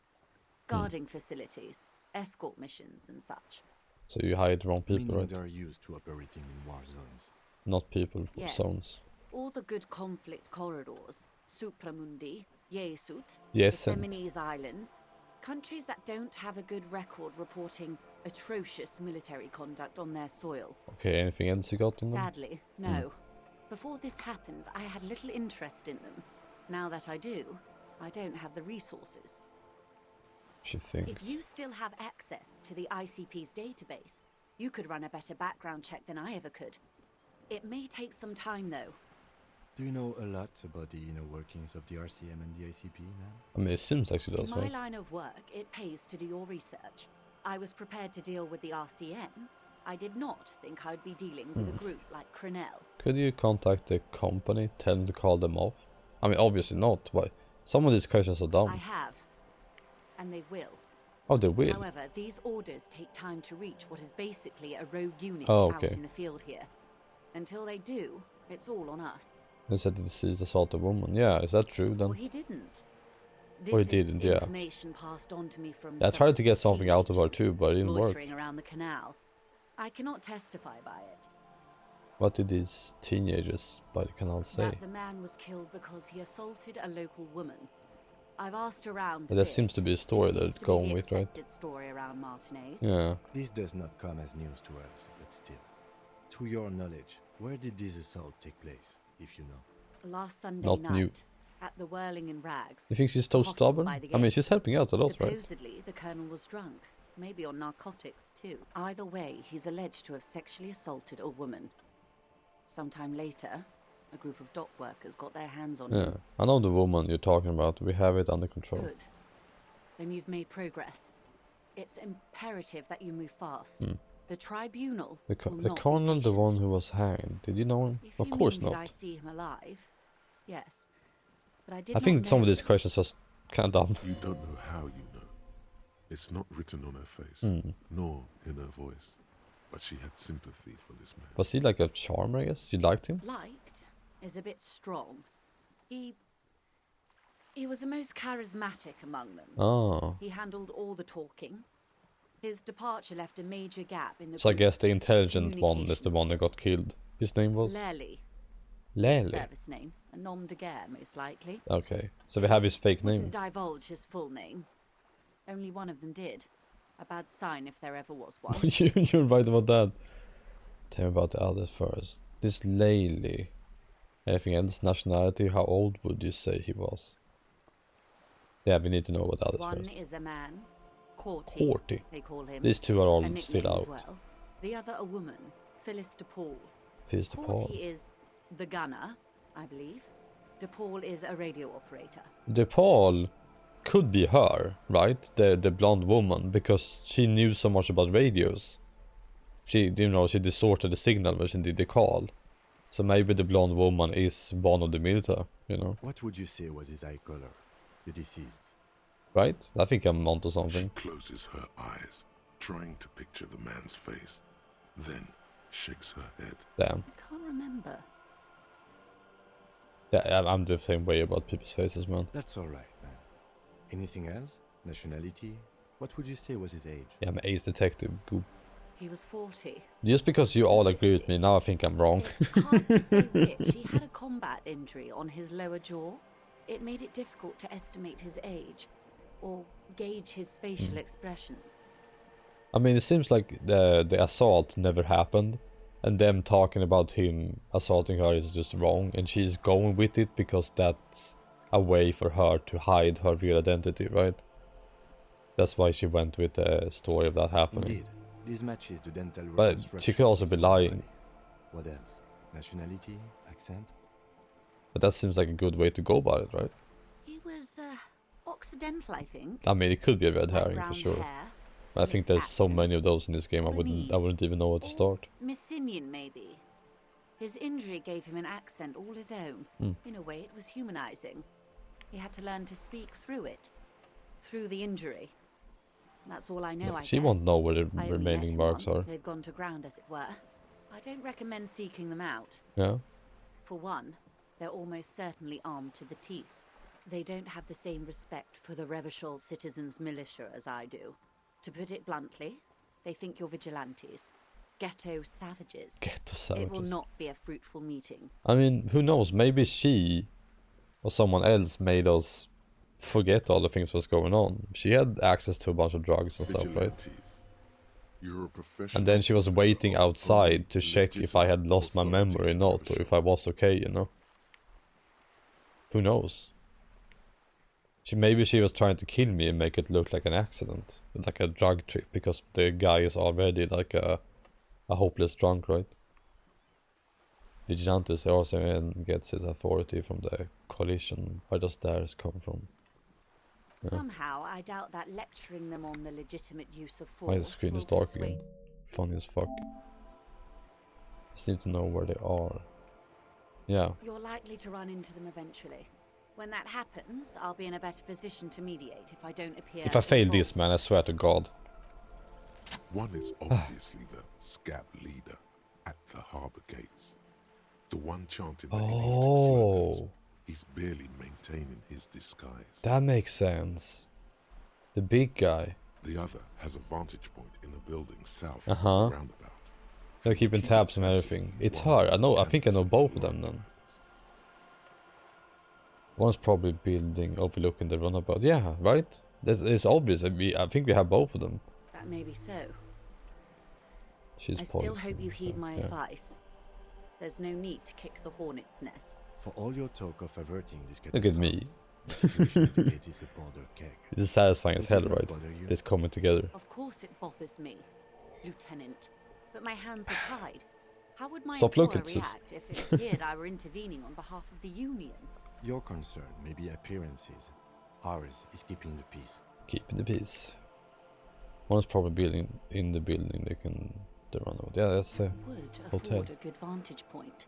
Guarding facilities, escort missions and such. So you hide wrong people, Meaning right? they're used to operating in war zones. Not people, Yes. zones. All the good conflict corridors. Supramundi, Yesut, Yes, the and- Seminese Islands. Countries that don't have a good record reporting atrocious military conduct on their soil. Okay, anything else you got on them? Sadly, no. Before this happened, I had little interest in them. Now that I do, I don't have the resources. She If thinks. you still have access to the ICP's database, you could run a better background check than I ever could. It may take some time, though. Do you know a lot about the inner workings of the RCM and the ICP, ma'am? I mean, it seems like she In does, my right? line of work, it pays to do your research. I was prepared to deal with the RCM. I did not think I'd be dealing with a group like Crenell. Could you contact the company, tell them to call them off? I mean, obviously not. Why? Some of these questions are I dumb. have. And they will. Oh, they will. However, these orders take time to reach what is basically a rogue unit Oh, out okay. in the field here. Until they do, it's all on us. They said the deceased assaulted a woman. Yeah, is that true Well, then? he didn't. Or he This is didn't, yeah. information passed on to me from Yeah, I tried to get some something out of her too, but it didn't work. loitering around the canal. I cannot testify by it. What did these teenagers by the canal say? That the man was killed because he assaulted a local woman. I've asked around. But that seems to be a story This they're seems to be going the with, right? accepted story around Martinez. Yeah. This does not come as news to us, but still. To your knowledge, where did this assault take place, if you know? Last Sunday Not night, new. at the Whirling in Rags. You think she's so a hostel stubborn? by the I mean, gate. she's helping out a lot, right? Supposedly, the colonel was drunk, maybe on narcotics too. Either way, he's alleged to have sexually assaulted a woman. Sometime later, a group of dock workers got their hands on Yeah. him. I know the woman you're talking about. We have it under control. Good. Then you've made progress. It's imperative that you move fast. Hmm. The tribunal The, will the not be colonel, the patient. one who was hanged. Did you know him? If Of you course mean, did I not. see him alive? Yes. But I did I not think some know of these him. questions are kind of dumb. You don't know how you know. It's not written on her face, nor in her voice. But she had sympathy for this man. Was he like a charmer, I guess? You liked him? Liked is a bit strong. He was the most charismatic among them. Oh. He handled all the talking. His departure left a major gap in the So I guess group's the intelligent one is the communication one that got killed. His name was? Lely. Lely. Service name, a nom de guerre, most likely. Okay. So we have his fake name. Wouldn't divulge his full name. Only one of them did. A bad sign if there ever was one. You're right about that. Tell me about the others first. This Lely. Anything else? Nationality? How old would you say he was? Yeah, we need to know about the others One first. is a man Corty. They call him. These two are all a nickname still as out. well. The other a woman, Phyllis DePaul. Phyllis DePaul. Corty is the gunner, I believe. DePaul is a radio operator. DePaul could be her, right? The blonde woman, because she knew so much about radios. She, you know, she distorted the signal when she did the call. So maybe the blonde woman is one of the military, you know. What would you say was his eye color, the deceased? Right? I think I'm onto something. She closes her eyes, trying to picture the man's face, then shakes her head. Damn. I can't remember. Yeah, I'm the same way about people's faces, man. That's all right, man. Anything else? Nationality? What would you say was his age? Yeah, I'm an ace detective. Goop. He was 40. Just because you all agree with me, now I think I'm wrong. It's hard to say which. He had a combat injury on his lower jaw. It made it difficult to estimate his age or gauge his facial expressions. I mean, it seems like the assault never happened, and them talking about him assaulting her is just wrong, and she's going with it because that's a way for her to hide her real identity, right? That's why she went with the story of that happening. Indeed. These matches to dental But she could also be lying. What else? Nationality? Accent? But that seems like a good way to go about it, right? He was Occidental, I think. I mean, it could be a red herring for Brown sure. hair, But I think there's so many of those in this game. I wouldn't even know where to start. Messinian, maybe. His injury gave him an accent all his own. In a way, it was humanizing. He had to learn to speak through it, through the injury. That's all I know, I She guess. won't know where the I only remaining met him marks on. are. They've gone to ground, as it were. I don't recommend seeking them out. Yeah. For one, they're almost certainly armed to the teeth. They don't have the same respect for the Revachol citizens' militia as I do. To put it bluntly, they think you're vigilantes. Ghetto savages. Ghetto savages. It will not be a fruitful meeting. I mean, who knows? Maybe she or someone else made us forget all the things was going on. She had access to a bunch of drugs and stuff, right? You're a professional. And then she was waiting outside to check if I had lost my memory or not, or if I was okay, you know? Who knows? Maybe she was trying to kill me and make it look like an accident, like a drug trip, because the guy is already like a hopeless drunk, right? Vigilantes also gets his authority from the coalition. Where does theirs come from? Yeah. Somehow, I doubt that lecturing them on the legitimate use of force. My screen is dark again. Funny as fuck. Just need to know where they are. Yeah. You're likely to run into them eventually. When that happens, I'll be in a better position to mediate if I don't appear. If I fail this, man, I swear to God. One is obviously the scab leader at the harbor gates. The one chanting the idiotic slogans. He's barely maintaining his disguise. That makes sense. The big guy. The other has a vantage point in a building south Uh-huh. of the roundabout. They're keeping tabs on everything. It's her. I think I know both of them then. One's probably building overlooking the runabout. Yeah, right? It's obvious. I think we have both of them. That may be so. She's I still poisoned, hope you heed my yeah. advice. There's no need to kick the hornet's nest. For all your talk of averting this Look at me. the situation at the gate is a border keg. This is satisfying as Does hell, it not right? bother you? This coming together. Of course it bothers me, Lieutenant. But my hands are tied. How would my Stop employer looking, sis. react if it appeared I were intervening on behalf of the Union? Your concern may be appearances. Ours is keeping the peace. Keeping the peace. One's probably building in the building they can run out. Yeah, that's a Would hotel. afford a good vantage point.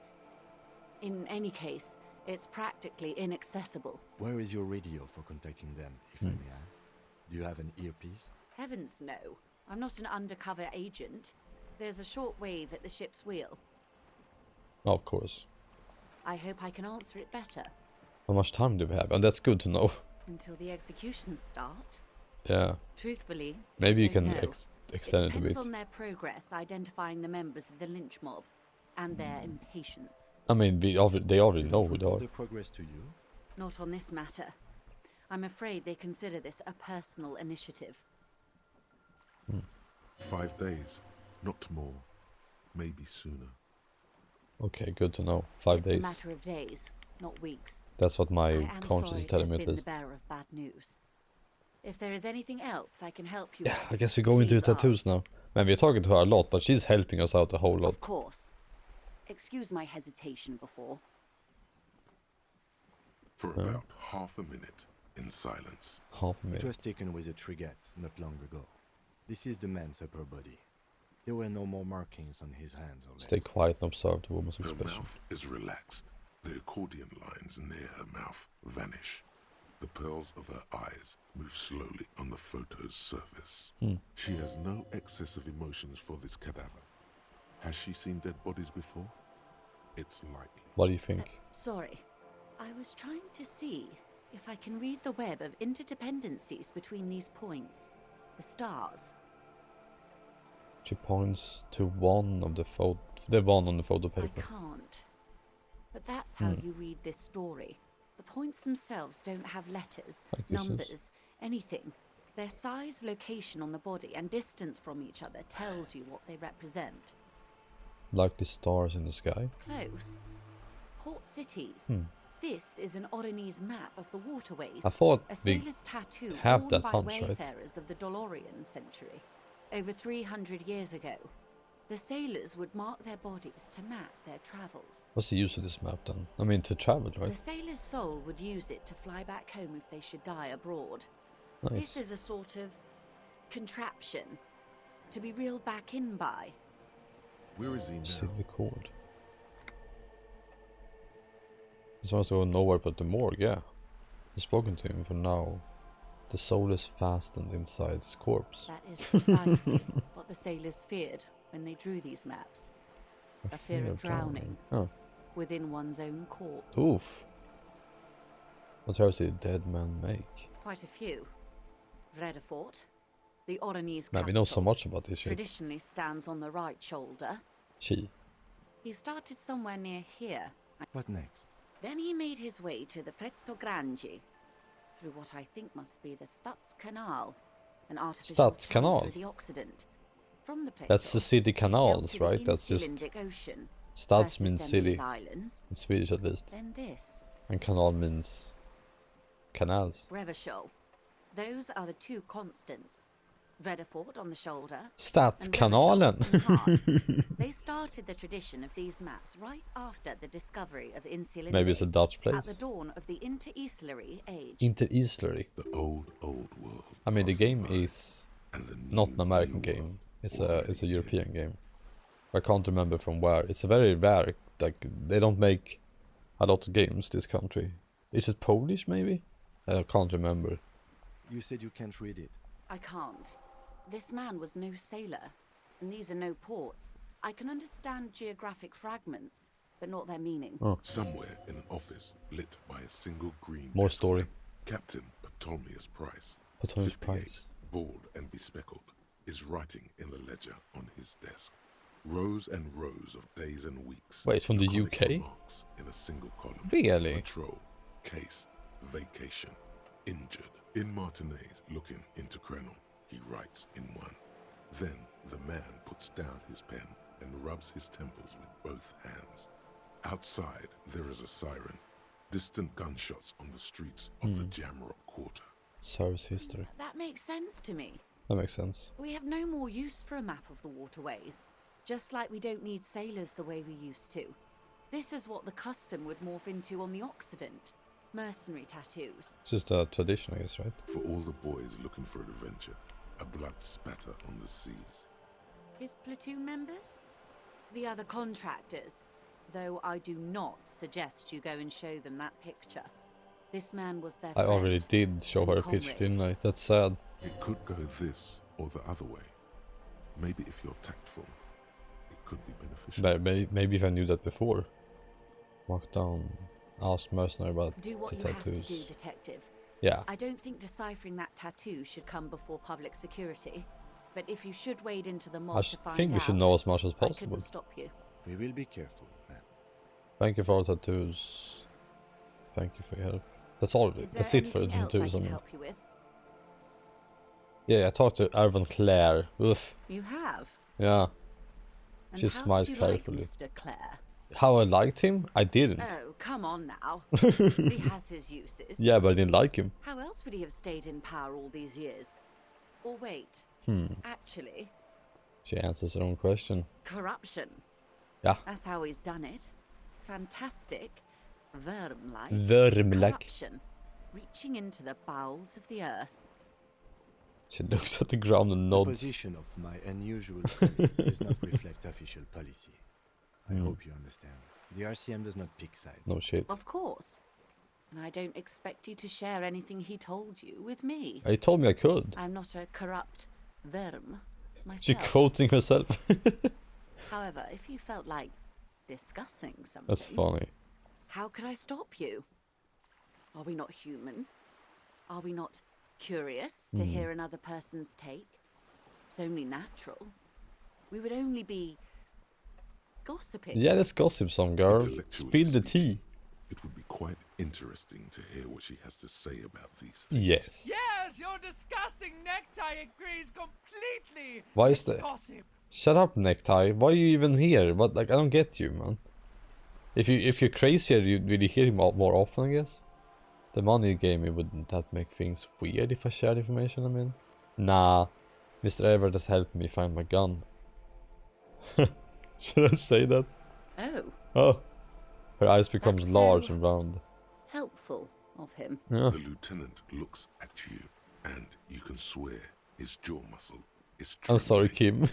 In any case, it's practically inaccessible. Where is your radio for contacting them, if I may ask? Do you have an earpiece? Heavens no. I'm not an undercover agent. There's a short wave at the ship's wheel. Of course. I hope I can answer it better. How much time do we have? And that's good to know. Until the executions start. Yeah. Truthfully, Maybe I you don't can know. extend it a It bit. depends on their progress identifying the members of the lynch mob and their impatience. I mean, they already know who they are. The progress to you? Not on this matter. I'm afraid they consider this a personal initiative. 5 days, not more. Maybe sooner. Okay, good to know. 5 It's days. a matter of days, not weeks. That's what I my am conscience sorry is telling to me have at been least. the bearer of bad news. If there is anything else I can help you Yeah, with, I guess we go into the please ask. tattoos now. Man, we're talking to her a lot, but she's helping us out a whole lot. Of course. Excuse my hesitation before. For about half a minute in silence. Half a minute. It was taken with a trigette not long ago. This is the man's upper body. There were no more markings on his hands or legs. Stay quiet and observe the woman's Her expression. mouth is relaxed. The accordion lines near her mouth vanish. The pearls of her eyes move slowly on the photo's surface. She has no excess of emotions for this cadaver. Has she seen dead bodies before? It's likely. What do you think? Sorry. I was trying to see if I can read the web of interdependencies between these points. The stars. She points to one of the one on the photo I paper. can't. But that's how you read this story. The points themselves don't have letters, Like this is. numbers, anything. Their size, location on the body, and distance from each other tells you what they represent. Like the stars in the sky. Close. Port cities. This is an Oronese map of the waterways. I thought a we sailor's tattoo have worn that by hunch, right? wayfarers of the Dolorian century. Over 300 years ago, the sailors would mark their bodies to map their travels. What's the use of this map then? I mean, to travel, right? The sailor's soul would use it to fly back home if they should die abroad. Nice. This is a sort of contraption to be reeled back in by. Where is he now? See the cord. This one's going nowhere but the morgue, yeah. I've spoken to him for now. The soul is fastened inside his corpse. That is precisely what the sailors feared when they drew these maps. A fear of drowning Oh. within one's own corpse. Oof. What terrors did a dead man make? Quite a few. Vredefort, the Oronese Man, we know so capital, much about this shit. traditionally stands on the right shoulder. She. He started somewhere near here. What next? Then he made his way to the Pretto Grande, through what I think must be the Stadskanal, an artificial Stadskanal? channel through the Occident. From the Pretto, That's the city he sailed canals, to the right? That's just... Insulindic Ocean, Stads first means descending city. his islands, In Swedish at least. then this, And canal means... canals. Revachol. Those are the two constants. Vredefort on the shoulder. Stadskanalen! And Revachol on the heart. They started the tradition of these maps right after the discovery of Insulindic. Maybe it's a Dutch At place. the dawn of the Interinsulary Age. Interinsulary. The old world. I mean, the game is And the not an American new game. It's world a European game. I can't remember from where. It's a very rare. Like they don't make a lot of games. This country. Is it Polish? Maybe. I can't remember. You said you can't read it. I can't. This man was no sailor, and these are no ports. I can understand geographic fragments, but not their meaning. Oh. Somewhere in an office lit by a single green More pencil story. lamp, Captain Ptolemaeus Price, Ptolemaeus 58, Price. bald and bespectacled, is writing in a ledger on his desk. Rows and rows of days and weeks. Wait, from the laconic UK? remarks in a single column. Really? Patrol, case, vacation, injured. In Martinez, looking into Krenel, he writes in one. Then the man puts down his pen and rubs his temples with both hands. Outside, there is a siren. Distant gunshots on the streets of the Jamrock Quarter. Service history. That makes sense to me. That makes sense. We have no more use for a map of the waterways, just like we don't need sailors the way we used to. This is what the custom would morph into on the Occident. Mercenary tattoos. Just a tradition, I guess, right? For all the boys looking for adventure, a blood spatter on the seas. His platoon members? The other contractors. Though I do not suggest you go and show them that picture. This man was their I friend already did show her a and picture, comrade. didn't I? That's sad. It could go this or the other way. Maybe if you're tactful, it could be beneficial. Maybe if I knew that before. Mark down. Ask mercenary about Do what the you have to tattoos. do, detective. Yeah. I don't think deciphering that tattoo should come before public security. But if you should wade into the mob to find think we should out, know as much as I possible. couldn't stop you. We will be careful, ma'am. Thank you for all the tattoos. Thank you for your help. That's all. Is That's there it for the anything else tattoos. I I can mean. help you with? Yeah, I talked to Irvin Clare. Oof. You have. Yeah. And She how smiles did you like carefully. Mr. Clare? How I liked him? I didn't. Oh, come on now. He has his uses. Yeah, but I didn't like him. How else would he have stayed in power all these years? Or wait, actually... She answers her own question. Corruption. Yeah. That's how he's done it. Fantastic. Worm-like. Worm-like. Corruption. Reaching into the bowels of the earth. She looks at the ground and The nods. position of my unusual colleague does not reflect official policy. I hope you understand. The RCM does not pick sides. No shit. Of course. And I don't expect you to share anything he told you with me. He told me I could. I'm not a corrupt worm myself. She's quoting herself. However, if you felt like discussing something... That's funny. How could I stop you? Are we not human? Are we not curious to hear another person's take? It's only natural. We would only be gossiping. Yeah, let's gossip some, girl. Spill the tea. It would be quite interesting to hear what she has to say about these things. Yes. Yes, your disgusting necktie agrees completely. Why is Let's that? gossip. Shut up, necktie. Why are you even here? What? Like, I don't get you, man. If you're crazier, you'd really hear him more often, I guess. The money you gave me, wouldn't that make things weird if I shared information? I mean, nah. Mr. Everett has helped me find my gun. Should I say that? Oh. Oh. Her eyes becomes That's large so and round. helpful of him. Yeah. The lieutenant looks at you, and you can swear his jaw muscle is I'm sorry, Kim.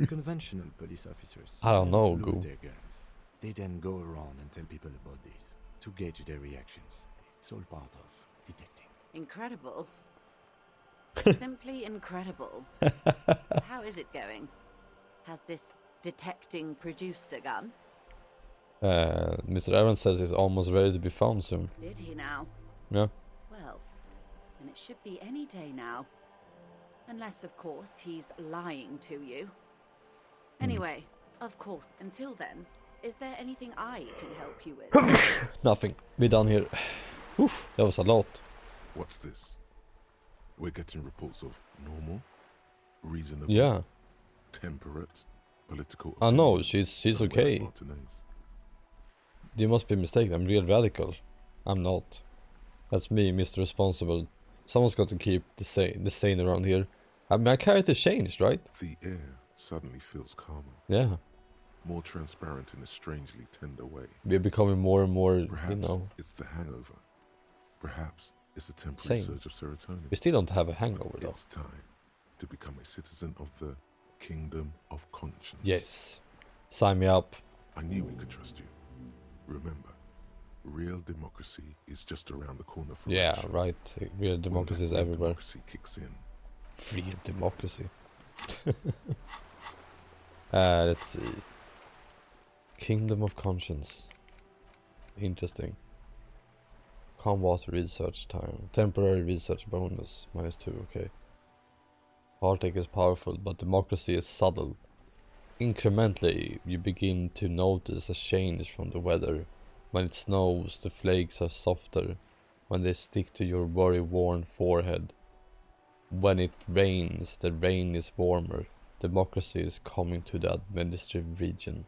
Conventional police officers I don't know, sometimes Goo. lose their guns. They then go around and tell people about this to gauge their reactions. It's all part of detecting. Incredible. Simply incredible. How is it going? Has this detecting produced a gun? Mr. Evans says he's almost ready to be found soon. Did he now? Yeah. Well, then it should be any day now. Unless, of course, he's lying to you. Anyway, of course, until then, is there anything I can help you with? Nothing. We're done here. Oof, that was a lot. What's this? We're getting reports of normal, reasonable, Yeah. temperate, political. I know, opinions she's somewhere okay. in Martinez. You must be mistaken, I'm real radical. I'm not. That's me, Mr. Responsible. Someone's got to keep the sane around here. My character changed, right? The air suddenly feels calmer. Yeah. More transparent in a strangely tender way. We're becoming more and more, Perhaps you know. it's the hangover. Perhaps it's a temporary Same. surge of serotonin. We still don't have a hangover though. It's time to become a citizen of the kingdom of conscience. Yes. Sign me up. I knew we could trust you. Remember, real democracy is just around the corner from Yeah, Russia. right. Real democracy is When that everywhere. democracy kicks in. Real democracy. Let's see. Kingdom of Conscience. Interesting. Combat research time. Temporary research bonus. -2, okay. Partake is powerful, but democracy is subtle. Incrementally, you begin to notice a change from the weather. When it snows, the flakes are softer. When they stick to your worry-worn forehead. When it rains, the rain is warmer. Democracy is coming to the administrative region.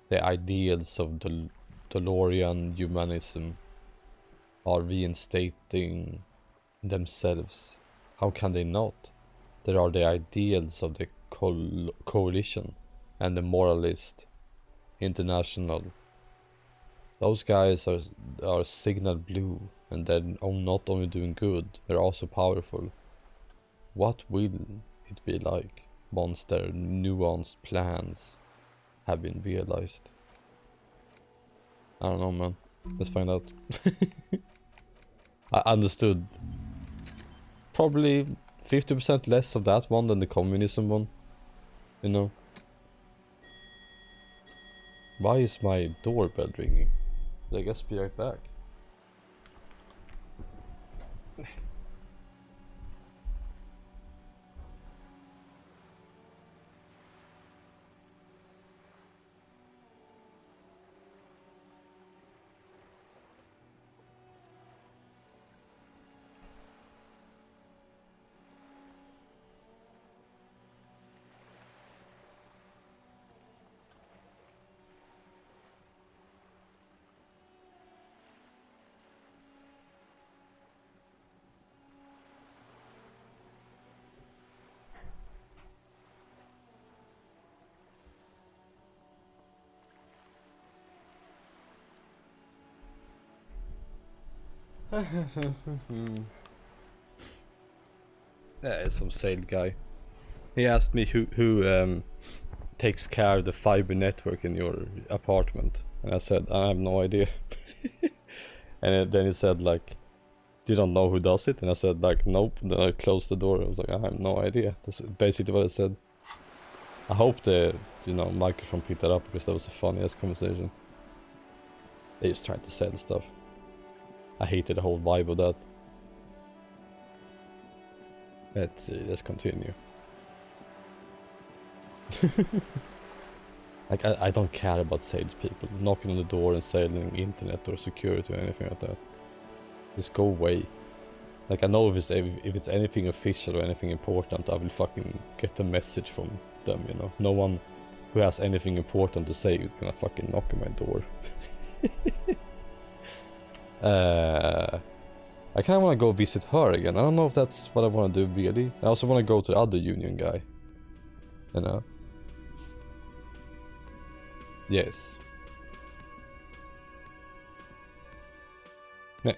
The ideals of the DeLorean humanism are reinstating themselves. How can they not? There are the ideals of the coalition and the moralist international. Those guys are signal blue, and they're not only doing good, they're also powerful. What will it be like once their nuanced plans have been realized? I don't know, man. Let's find out. I understood probably 50% less of that one than the communism one. You know. Why is my doorbell ringing? I guess be right back. Yeah, some sale guy. He asked me who takes care of the fiber network in your apartment, and I said I have no idea. And then he said like, "You don't know who does it?" And I said like, "Nope." Then I closed the door. I was like, I have no idea. That's basically what I said. I hope the microphone picked that up because that was the funniest conversation. They just tried to sell stuff. I hated the whole vibe of that. Let's see, let's continue. Like, I don't care about salespeople knocking on the door and selling internet or security or anything like that. Just go away. Like, I know if it's anything official or anything important, I will fucking get a message from them, you know. No one who has anything important to say is gonna fucking knock on my door. I kinda wanna go visit her again. I don't know if that's what I wanna do really. I also wanna go to the other union guy. You know? Yes.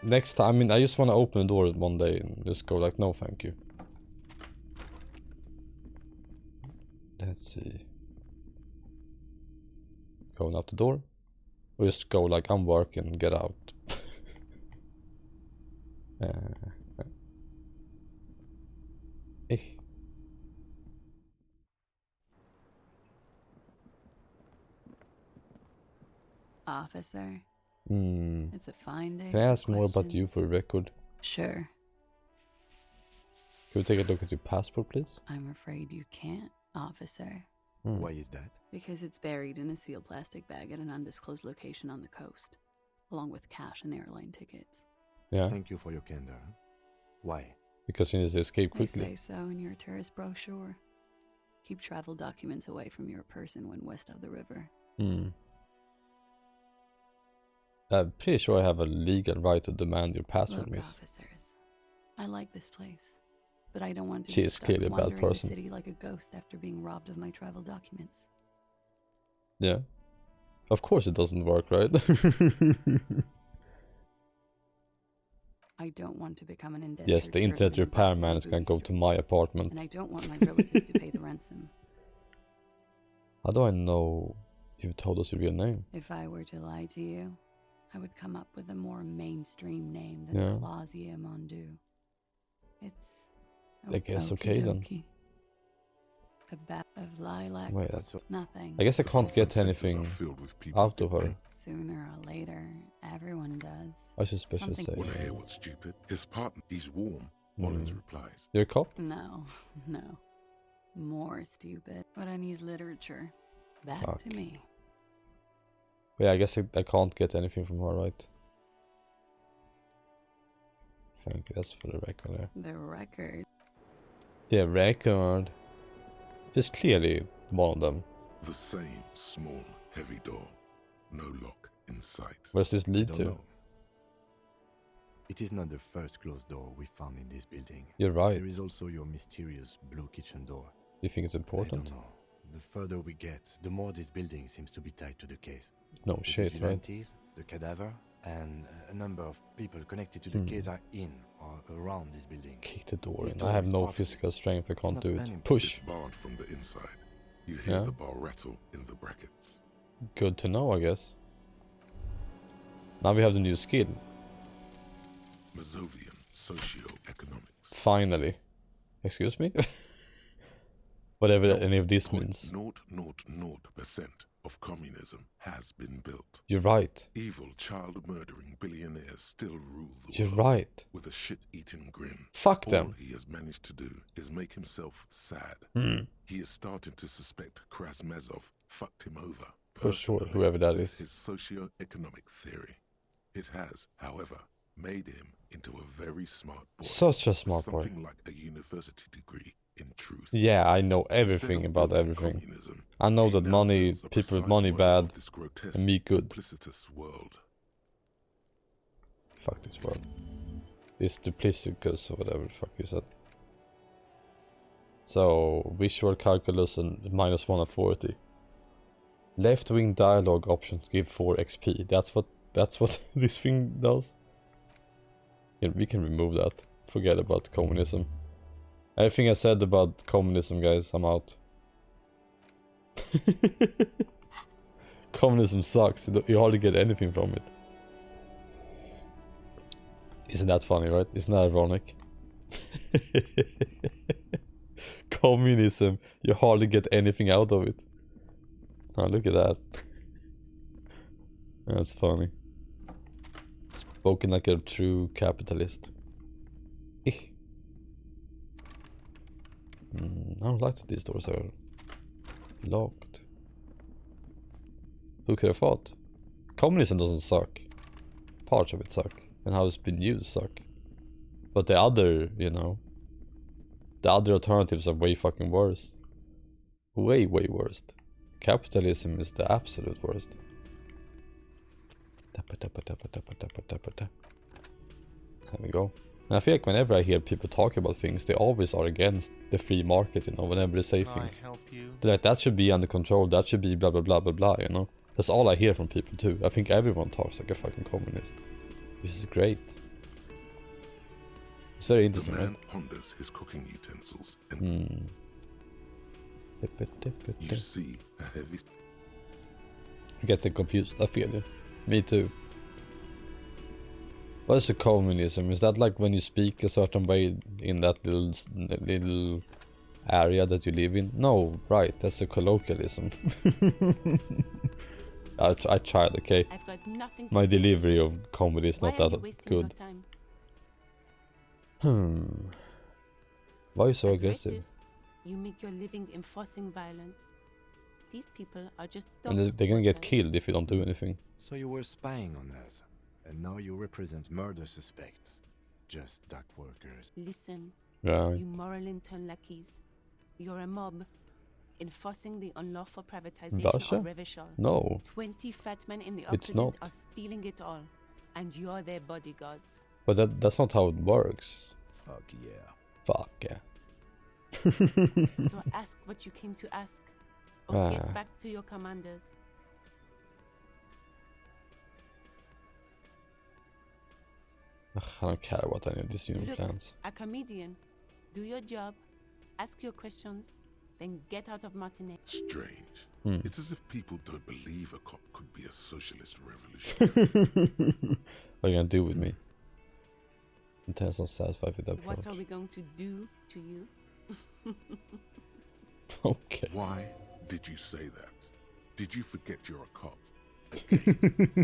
Next time, I mean, I just wanna open the door one day and just go like, no thank you. Let's see. Going out the door? Or just go like, I'm working, get out. Officer. It's a fine day. Can I ask more about you for the record? Sure. Can we take a look at your passport, please? I'm afraid you can't, officer. Why is that? Because it's buried in a sealed plastic bag at an undisclosed location on the coast, along with cash and airline tickets. Yeah. Thank you for your candor. Why? Because you need to escape They quickly. say so in your tourist brochure. Keep travel documents away from your person when west of the river. I'm pretty sure I have a legal right to demand your passport, Look, miss. officers, I like this place, but I don't want to She be is stuck clearly a bad wandering person. the city like a ghost after being robbed of my travel documents. Yeah. Of course it doesn't work, right? I don't want to become an indentured Yes, the internet servant in repairman Buffalo is gonna booby go to street, my apartment. and I don't want my relatives to pay the ransom. How do I know you told us your real name? If I were to lie to you, I would come up with a more mainstream name than Yeah. Clausia Mondu. It's I guess okay then. okey-dokey. A bat of lilac. Wait, Nothing. I guess I can't get anything out of her. Sooner or later, everyone does. I should specially say. Wanna hear what's stupid? His partner, he's warm. Mullins replies. You're a cop? No, no. More stupid. But I need literature. Back Fuck. to me. Yeah, I guess I can't get anything from her, right? Thank you, that's for the record there. The record. The record. There's clearly one of them. The same small, heavy door. No lock in sight. Where's this I lead don't to? know. It is not the first closed door we found in this building. You're right. There is also your mysterious blue kitchen door. You think it's I important? don't know. The further we get, the more this building seems to be tied to the case. No The shit, right? vigilantes, the cadaver, and a number of people connected to the case are in or around this building. Kick the door This in. door I have is no part of physical strength, I can't not do an it. empty Push! It's barred from the inside. You hear Yeah. the bar rattle in the brackets. Good to know, I guess. Now we have the new skill. Mazovian socio-economics. Finally. Excuse me? Whatever any of this means. 0.000% of communism has been built. You're right. Evil child-murdering billionaires still rule the You're world right. with a shit-eating grin. Fuck All them. he has managed to do is make himself sad. He is starting to suspect Krasmezov fucked him over. For sure, personally whoever that with is. His socio-economic theory. It has, however, made him into a very smart boy. Such a with smart boy. something like a university degree in truth. Yeah, I know Instead everything of about building everything. communism, I know he that now money, builds a people with precise money model of bad, this grotesque, and me good. duplicitous world. Fuck this world. This duplicitous or whatever the fuck you said. So, visual calculus and -1 of 40. Left-wing dialogue options give 4 XP. That's what this thing does. Yeah, we can remove that. Forget about communism. Everything I said about communism, guys, I'm out. Communism sucks. You hardly get anything from it. Isn't that funny, right? Isn't that ironic? Communism, you hardly get anything out of it. Oh, look at that. That's funny. Spoken like a true capitalist. I don't like that these doors are locked. Who could have thought? Communism doesn't suck. Parts of it suck. And how it's been used suck. But the other, you know, the other alternatives are way fucking worse. Way worst. Capitalism is the absolute worst. There we go. And I feel like whenever I hear people talk about things, they always are against the free market, you know, whenever they say things. They're like, that should be under control, that should be blah blah blah blah blah, you know. That's all I hear from people too. I think everyone talks like a fucking communist. This is great. It's very interesting, the man right? ponders his cooking utensils and you see a heavy... Getting confused, I feel you. Me too. What is a communism? Is that like when you speak a certain way in that little area that you live in? No, right, that's a colloquialism. I tried, okay? My delivery of comedy is not that good. Why are you so aggressive? You make your living enforcing violence. These people are just... And they're gonna get killed if you don't do anything. So you were spying on us, and now you represent murder suspects. Just dock workers. Listen, right. You moral intern lackeys. You're a mob, enforcing the unlawful privatization Russia? of Revachol. No. 20 fat men in the It's Occident not. are stealing it all, and you're their bodyguards. But that's not how it works. Fuck yeah. Fuck yeah. So ask what you came to ask, or get back to your commanders. Ugh, I don't care about any of these new Look, plans. a comedian, do your job, ask your questions, then get out of Martinet. Strange. Hmm. It's as if people don't believe a cop could be a socialist revolutionary. What are you gonna do with me? Intense not satisfied with that approach. What are we going to do to you? Okay. Why did you say that? Did you forget you're a cop?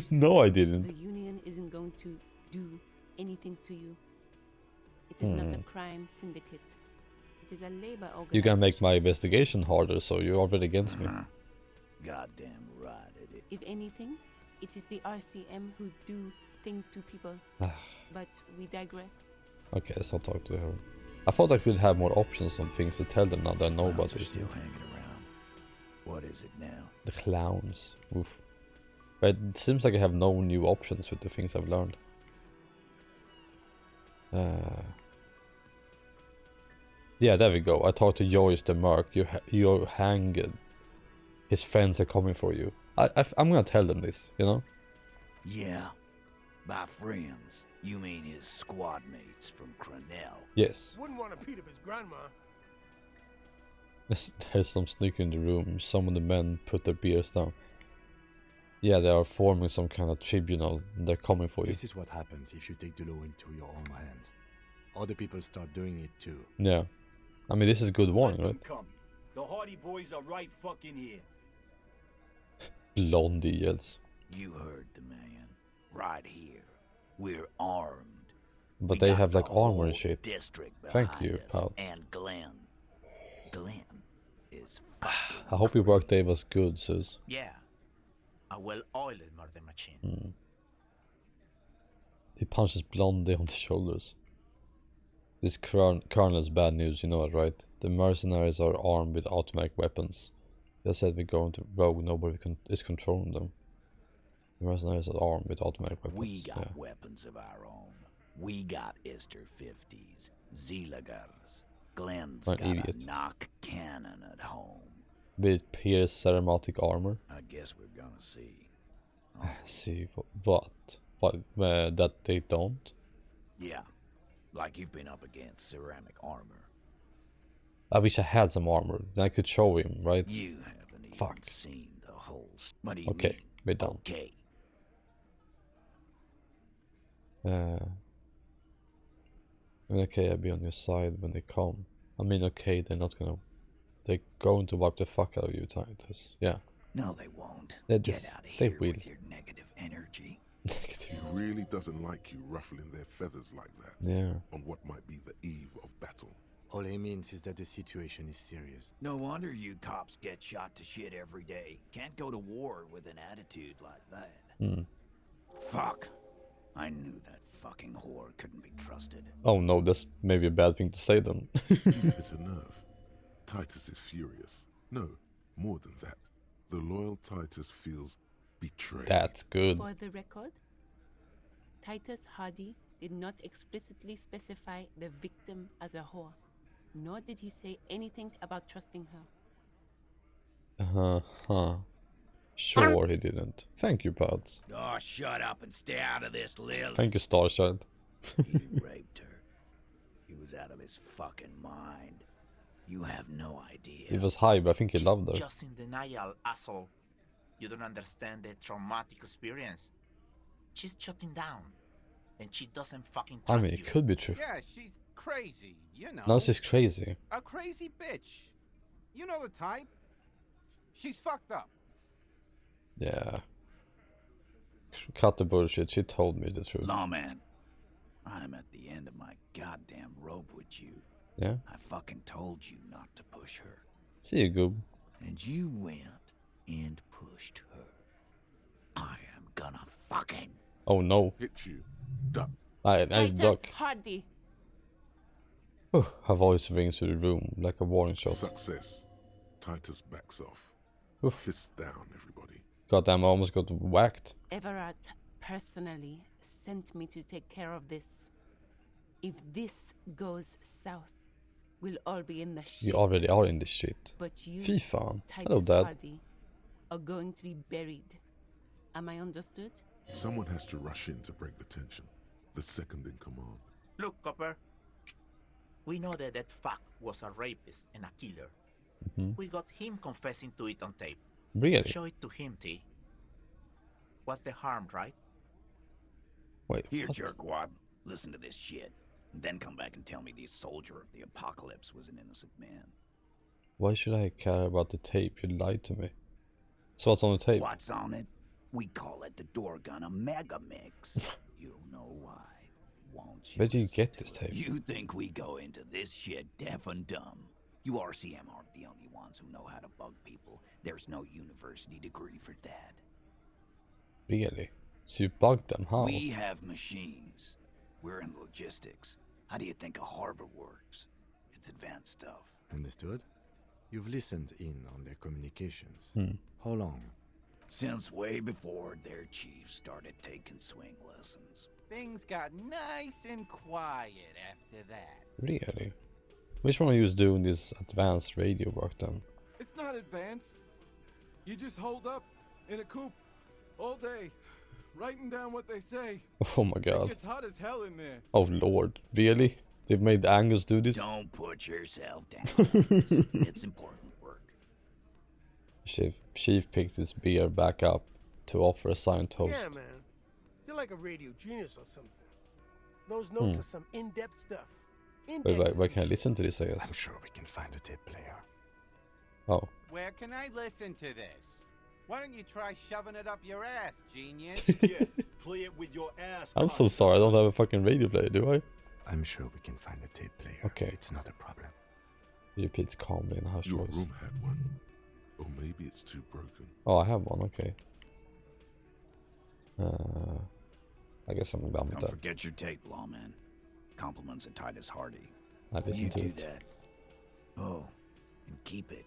No, I didn't. The union isn't going to do anything to you. It is not a crime syndicate. It is a labor organization. You can make my investigation harder, so you're already against me. Goddamn right it is. If anything, it is the RCM who do things to people. But we digress. Okay, let's not talk to her. I thought I could have more options on things to tell them now that I know about this. Still hanging around. What is it now? The clowns. Oof. But it seems like I have no new options with the things I've learned. Yeah, there we go. I talked to Joyce the Merc. You're hanged. His friends are coming for you. I'm gonna tell them this, you know? Yeah. By friends, you mean his squad mates from Cronell? Yes. Wouldn't want to beat up his grandma. There's some sneaker in the room. Some of the men put their beers down. Yeah, they are forming some kind of tribunal. They're coming for you. This is what happens if you take the law into your own hands. Other people start doing it too. Yeah. I mean, this is good warning, right? Come. The Hardy Boys are right fucking here. Blondie yells. You heard the man. Right here. We're armed. But they have like armor and shit. Thank you, pals. And Glenn is I hope your workday was good, Sus. Yeah. A well-oiled murder machine. He punches Blondie on the shoulders. This Colonel's bad news, you know it, right? The mercenaries are armed with automatic weapons. They said we're going to rogue, nobody is controlling them. The mercenaries are armed with automatic weapons. We got weapons of our own. We got Ester 50s, Zeelagers. Glenn's got a knock cannon at home. With Pierce ceramatic armor. I guess we're gonna see. See what? That they don't? Yeah, like you've been up against ceramic armor. I wish I had some armor, then I could show him, right? You haven't even Fuck. seen the whole... What do you Okay, mean? we're done. Okay. I mean, okay, I'll be on your side when they come. I mean, okay, they're not gonna... They're going to wipe the fuck out of you, Titus. Yeah. No, they won't. They're Get just, out of they here will. with your negative energy. He really doesn't like you ruffling their feathers like that. Yeah. On what might be the eve of battle. All he means is that the situation is serious. No wonder you cops get shot to shit every day. Can't go to war with an attitude like that. Fuck. I knew that fucking whore couldn't be trusted. Oh no, that's maybe a bad thing to say then. It's a nerve. Titus is furious. No, more than that. The loyal Titus feels betrayed. That's good. For the record, Titus Hardy did not explicitly specify the victim as a whore, nor did he say anything about trusting her. Sure he didn't. Thank you, Pods. Oh, shut up and stay out of this, Lil. Thank you, Starchild. He raped her. He was out of his fucking mind. You have no idea. He was high, but I think he loved her. Just in denial, asshole. You don't understand the traumatic experience. She's shutting down, and she doesn't fucking trust I mean, it could be true. Yeah, she's crazy, you know. Now she's crazy. A crazy bitch. You know the type. She's fucked up. Yeah. Cut the bullshit, she told me the truth. Lawman, I'm at the end of my goddamn rope with you. Yeah? I fucking told you not to push her. See you, Goob. And you went and pushed her. I am gonna fucking... Oh no. Hit you. Duck. I Titus duck. Hardy. Her voice rings through the room like a warning shot. Success. Titus backs off. Fists down, everybody. Goddamn, I almost got whacked. Everard personally sent me to take care of this. If this goes south, we'll all be in the shit. We already are in this shit. But you, Fy fan. Titus Hello, Dad. Hardy, are going to be buried. Am I understood? Someone has to rush in to break the tension. The second in command. Look, Copper. We know that fuck was a rapist and a killer. We got him confessing to it on tape. Really? Show it to him, T. What's the harm, right? Wait, Here, what? jerkwad, listen to this shit. And then come back and tell me the soldier of the apocalypse was an innocent man. Why should I care about the tape? You lied to me. So what's on the tape? What's on it? We call it the door gun a mega mix. You'll know why, won't you? Where did you get this tape? You think we go into this shit deaf and dumb? You RCM aren't the only ones who know how to bug people. There's no university degree for that. Really? So you bugged them, how? We have machines. We're in logistics. How do you think a harbor works? It's advanced stuff. Understood? You've listened in on their communications. Hmm. How long? Since way before their chief started taking swing lessons. Things got nice and quiet after that. Really? Which one of you is doing this advanced radio work then? It's not advanced. You just hold up in a coop all day, writing down what they say. Oh my It god. gets hot as hell in there. Oh lord. Really? They've made the Angus do this? Don't put yourself down. It's important work. Chief picked his beer back up to offer a signed toast. Yeah, man. You're like a radio genius or something. Those notes are some in-depth stuff. Wait, why can't I listen to this, I guess? I'm sure we can find a tape player. Oh. Where can I listen to this? Why don't you try shoving it up your ass, genius? Yeah, play it with your ass. I'm so sorry, I don't have a fucking radio player, do I? I'm sure we can find a tape player. Okay. It's not a problem. He repeats calmly in a hushed Your voice. room had one. Or maybe it's too broken. Oh, I have one, okay. I guess I'm done with Don't that. forget your tape, lawman. Compliments of Titus Hardy. I listened You to do it. that. Oh, and keep it.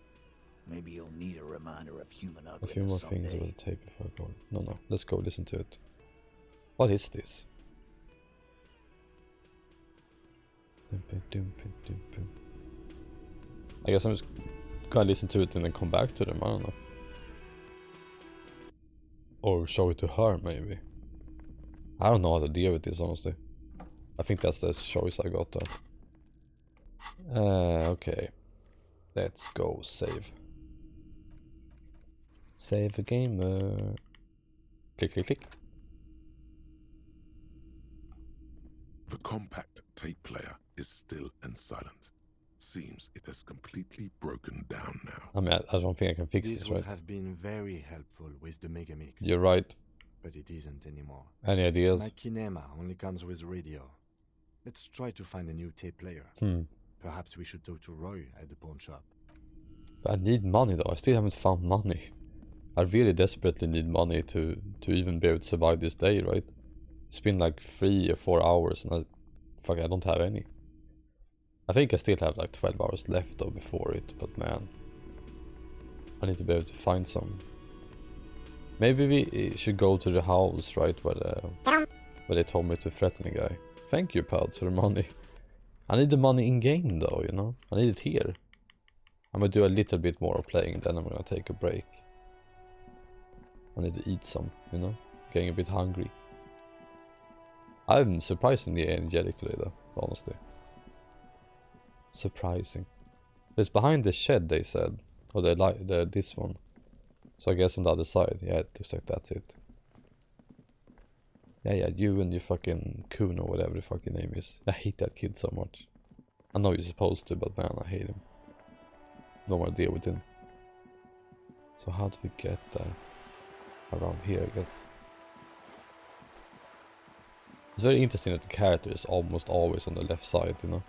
Maybe you'll need a reminder of human A ugliness few more someday. things about the tape before I go. No, let's go listen to it. What is this? I guess I'm just gonna listen to it and then come back to them, I don't know. Or show it to her, maybe. I don't know how to deal with this, honestly. I think that's the choice I got though. Okay. Let's go save. Save a game. Click, click, click. The compact tape player is still and silent. Seems it has completely broken down now. I mean, I don't think I can fix This this, would right? have been very helpful with the Megamix. You're right. But it isn't anymore. Any ideas? My Kinema only comes with radio. Let's try to find a new tape player. Perhaps we should talk to Roy at the pawn shop. But I need money though. I still haven't found money. I really desperately need money to even be able to survive this day, right? It's been like 3 or 4 hours and I don't have any. I think I still have like 12 hours left though before it, but man, I need to be able to find some. Maybe we should go to the house, right, where they told me to threaten a guy. Thank you, pals, for the money. I need the money in game though, you know. I need it here. I'm gonna do a little bit more of playing, then I'm gonna take a break. I need to eat some, you know. Getting a bit hungry. I'm surprisingly energetic today though, honestly. Surprising. It's behind the shed, they said. Or this one. So I guess on the other side. Yeah, it looks like that's it. Yeah, you and your fucking Kuhn or whatever the fucking name is. I hate that kid so much. I know you're supposed to, but man, I hate him. Don't want to deal with him. So how do we get there? Around here, I guess. It's very interesting that the character is almost always on the left side, you know.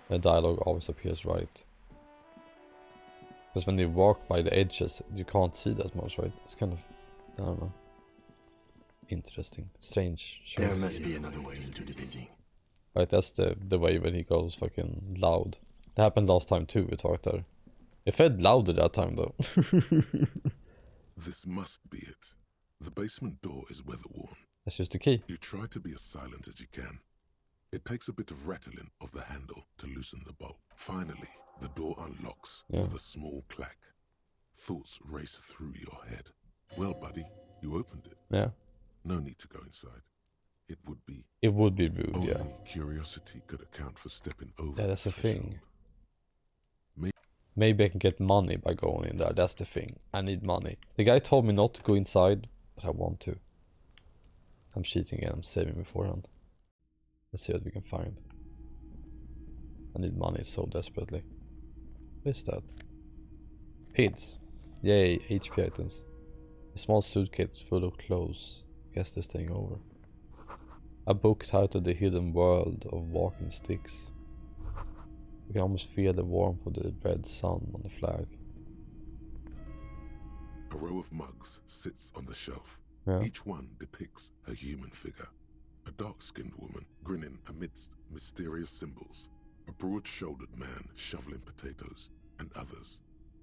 The dialogue always appears right. Because when you walk by the edges, you can't see that much, right? It's kind of, I don't know. Interesting. Strange. There must be another way into the building. Right, that's the way when he goes fucking loud. That happened last time too, we talked there. It felt louder that time though. This must be it. The basement door is weather-worn. That's just the key. You try to be as silent as you can. It takes a bit of rattling of the handle to loosen the bolt. Finally, the door unlocks with a small clack. Thoughts race through your head. Well, buddy, you opened it. Yeah. No need to go inside. It would be rude, only yeah. Curiosity could account for stepping over. Yeah, that's the thing. Maybe I can get money by going in there. That's the thing. I need money. The guy told me not to go inside, but I want to. I'm cheating again. I'm saving beforehand. Let's see what we can find. I need money so desperately. What is that? PIDs. Yay, HP items. A small suitcase full of clothes. Guess they're staying over. A book titled The Hidden World of Walking Sticks. You can almost feel the warmth of the red sun on the flag. A row of mugs sits on the shelf. Yeah. Each one depicts a human figure. A dark-skinned woman grinning amidst mysterious symbols. A broad-shouldered man shoveling potatoes, and others.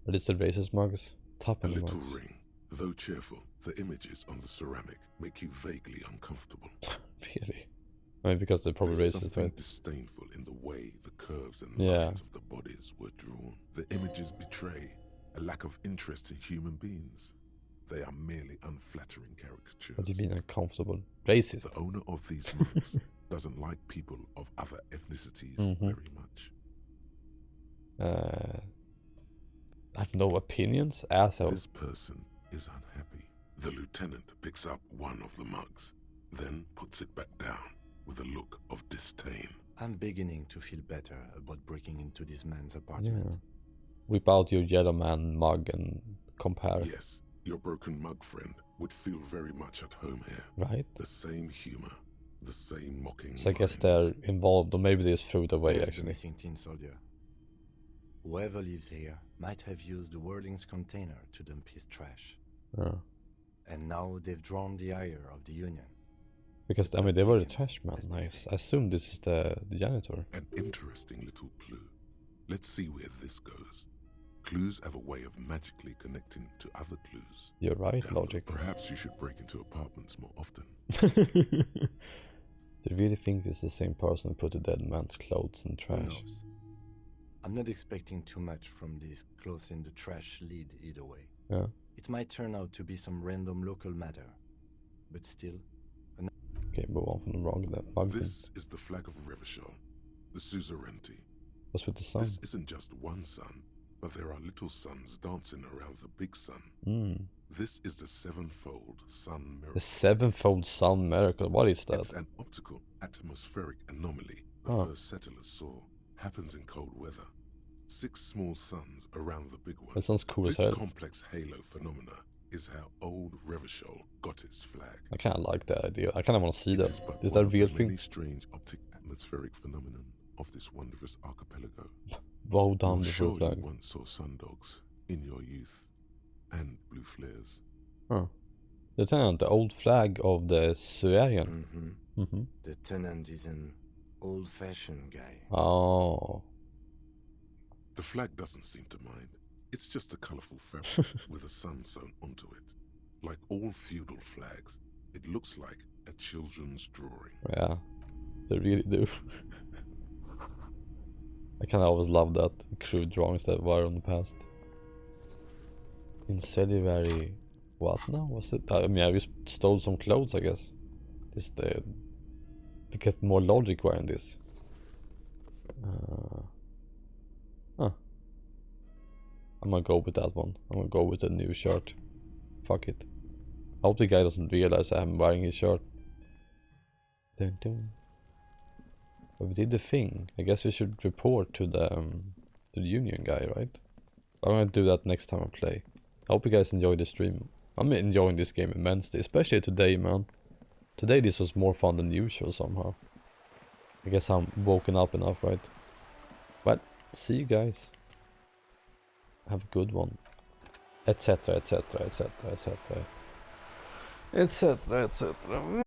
But it's the racist mugs. Top A of the little mugs. ring. Though cheerful, the images on the ceramic make you vaguely uncomfortable. Really? I mean, because they're probably There's racist, something right? disdainful in the way the curves and Yeah. lines of the bodies were drawn. The images betray a lack of interest in human beings. They are merely unflattering caricatures. What do you mean uncomfortable? Racist? The owner of these mugs doesn't like people of other ethnicities very much. I have no opinions, asshole. This person is unhappy. The lieutenant picks up one of the mugs, then puts it back down with a look of disdain. I'm beginning to feel better about breaking into this man's apartment. Yeah. Whip out your yellow man mug and compare. Yes, your broken mug friend would feel very much at home here. Right. The same humor, the same mocking. So I guess they're involved, or maybe they just threw it away There's the actually. missing tin soldier. Whoever lives here might have used the Whirling's container to dump his trash. Yeah. And now they've drawn the ire of the Union. Because, I mean, they were the trash man. Nice. I assume this is the janitor. An interesting little clue. Let's see where this goes. Clues have a way of magically connecting to other clues. You're right, Down logic. Perhaps you should break into apartments more often. Do you really think it's the same person who put the dead man's clothes in Who trash? knows? I'm not expecting too much from this clothes in the trash lead either way. Yeah. It might turn out to be some random local matter, but still. Okay, move on from the wrong then. This is the flag of Revachol, the suzerainty. What's with the sun? This isn't just one sun, but there are little suns dancing around the big sun. This is the sevenfold sun miracle. The sevenfold sun miracle. What is that? It's an optical atmospheric anomaly the first settlers saw. Happens in cold weather. 6 small suns around the big one. That sounds cool as This hell. complex halo phenomena is how old Revachol got its flag. I kind of like that idea. I kind of want to see that. Is One that a of real the thing? many strange optic atmospheric phenomenon of this wondrous archipelago. Wow, damn You're the sure flag. you once saw sundogs in your youth and blue flares. Huh. Lieutenant, the old flag of the Suzerain. The tenant is an old-fashioned guy. Oh. The flag doesn't seem to mind. It's just a colourful fabric with a sun sewn onto it. Like all feudal flags, it looks like a children's drawing. Yeah, they really do. I kind of always loved that crude drawings that were in the past. Incendiary... What now? Was it? I mean, I just stole some clothes, I guess. This to get more logic wearing this. Huh. I'm gonna go with that one. I'm gonna go with the new shirt. Fuck it. I hope the guy doesn't realize I'm wearing his shirt. Dun dun. But we did the thing. I guess we should report to the union guy, right? I'm gonna do that next time I play. I hope you guys enjoyed the stream. I'm enjoying this game immensely, especially today, man. Today this was more fun than usual somehow. I guess I'm woken up enough, right? But see you guys. Have a good one. Etc, etc, etc, etc. Etc, etc.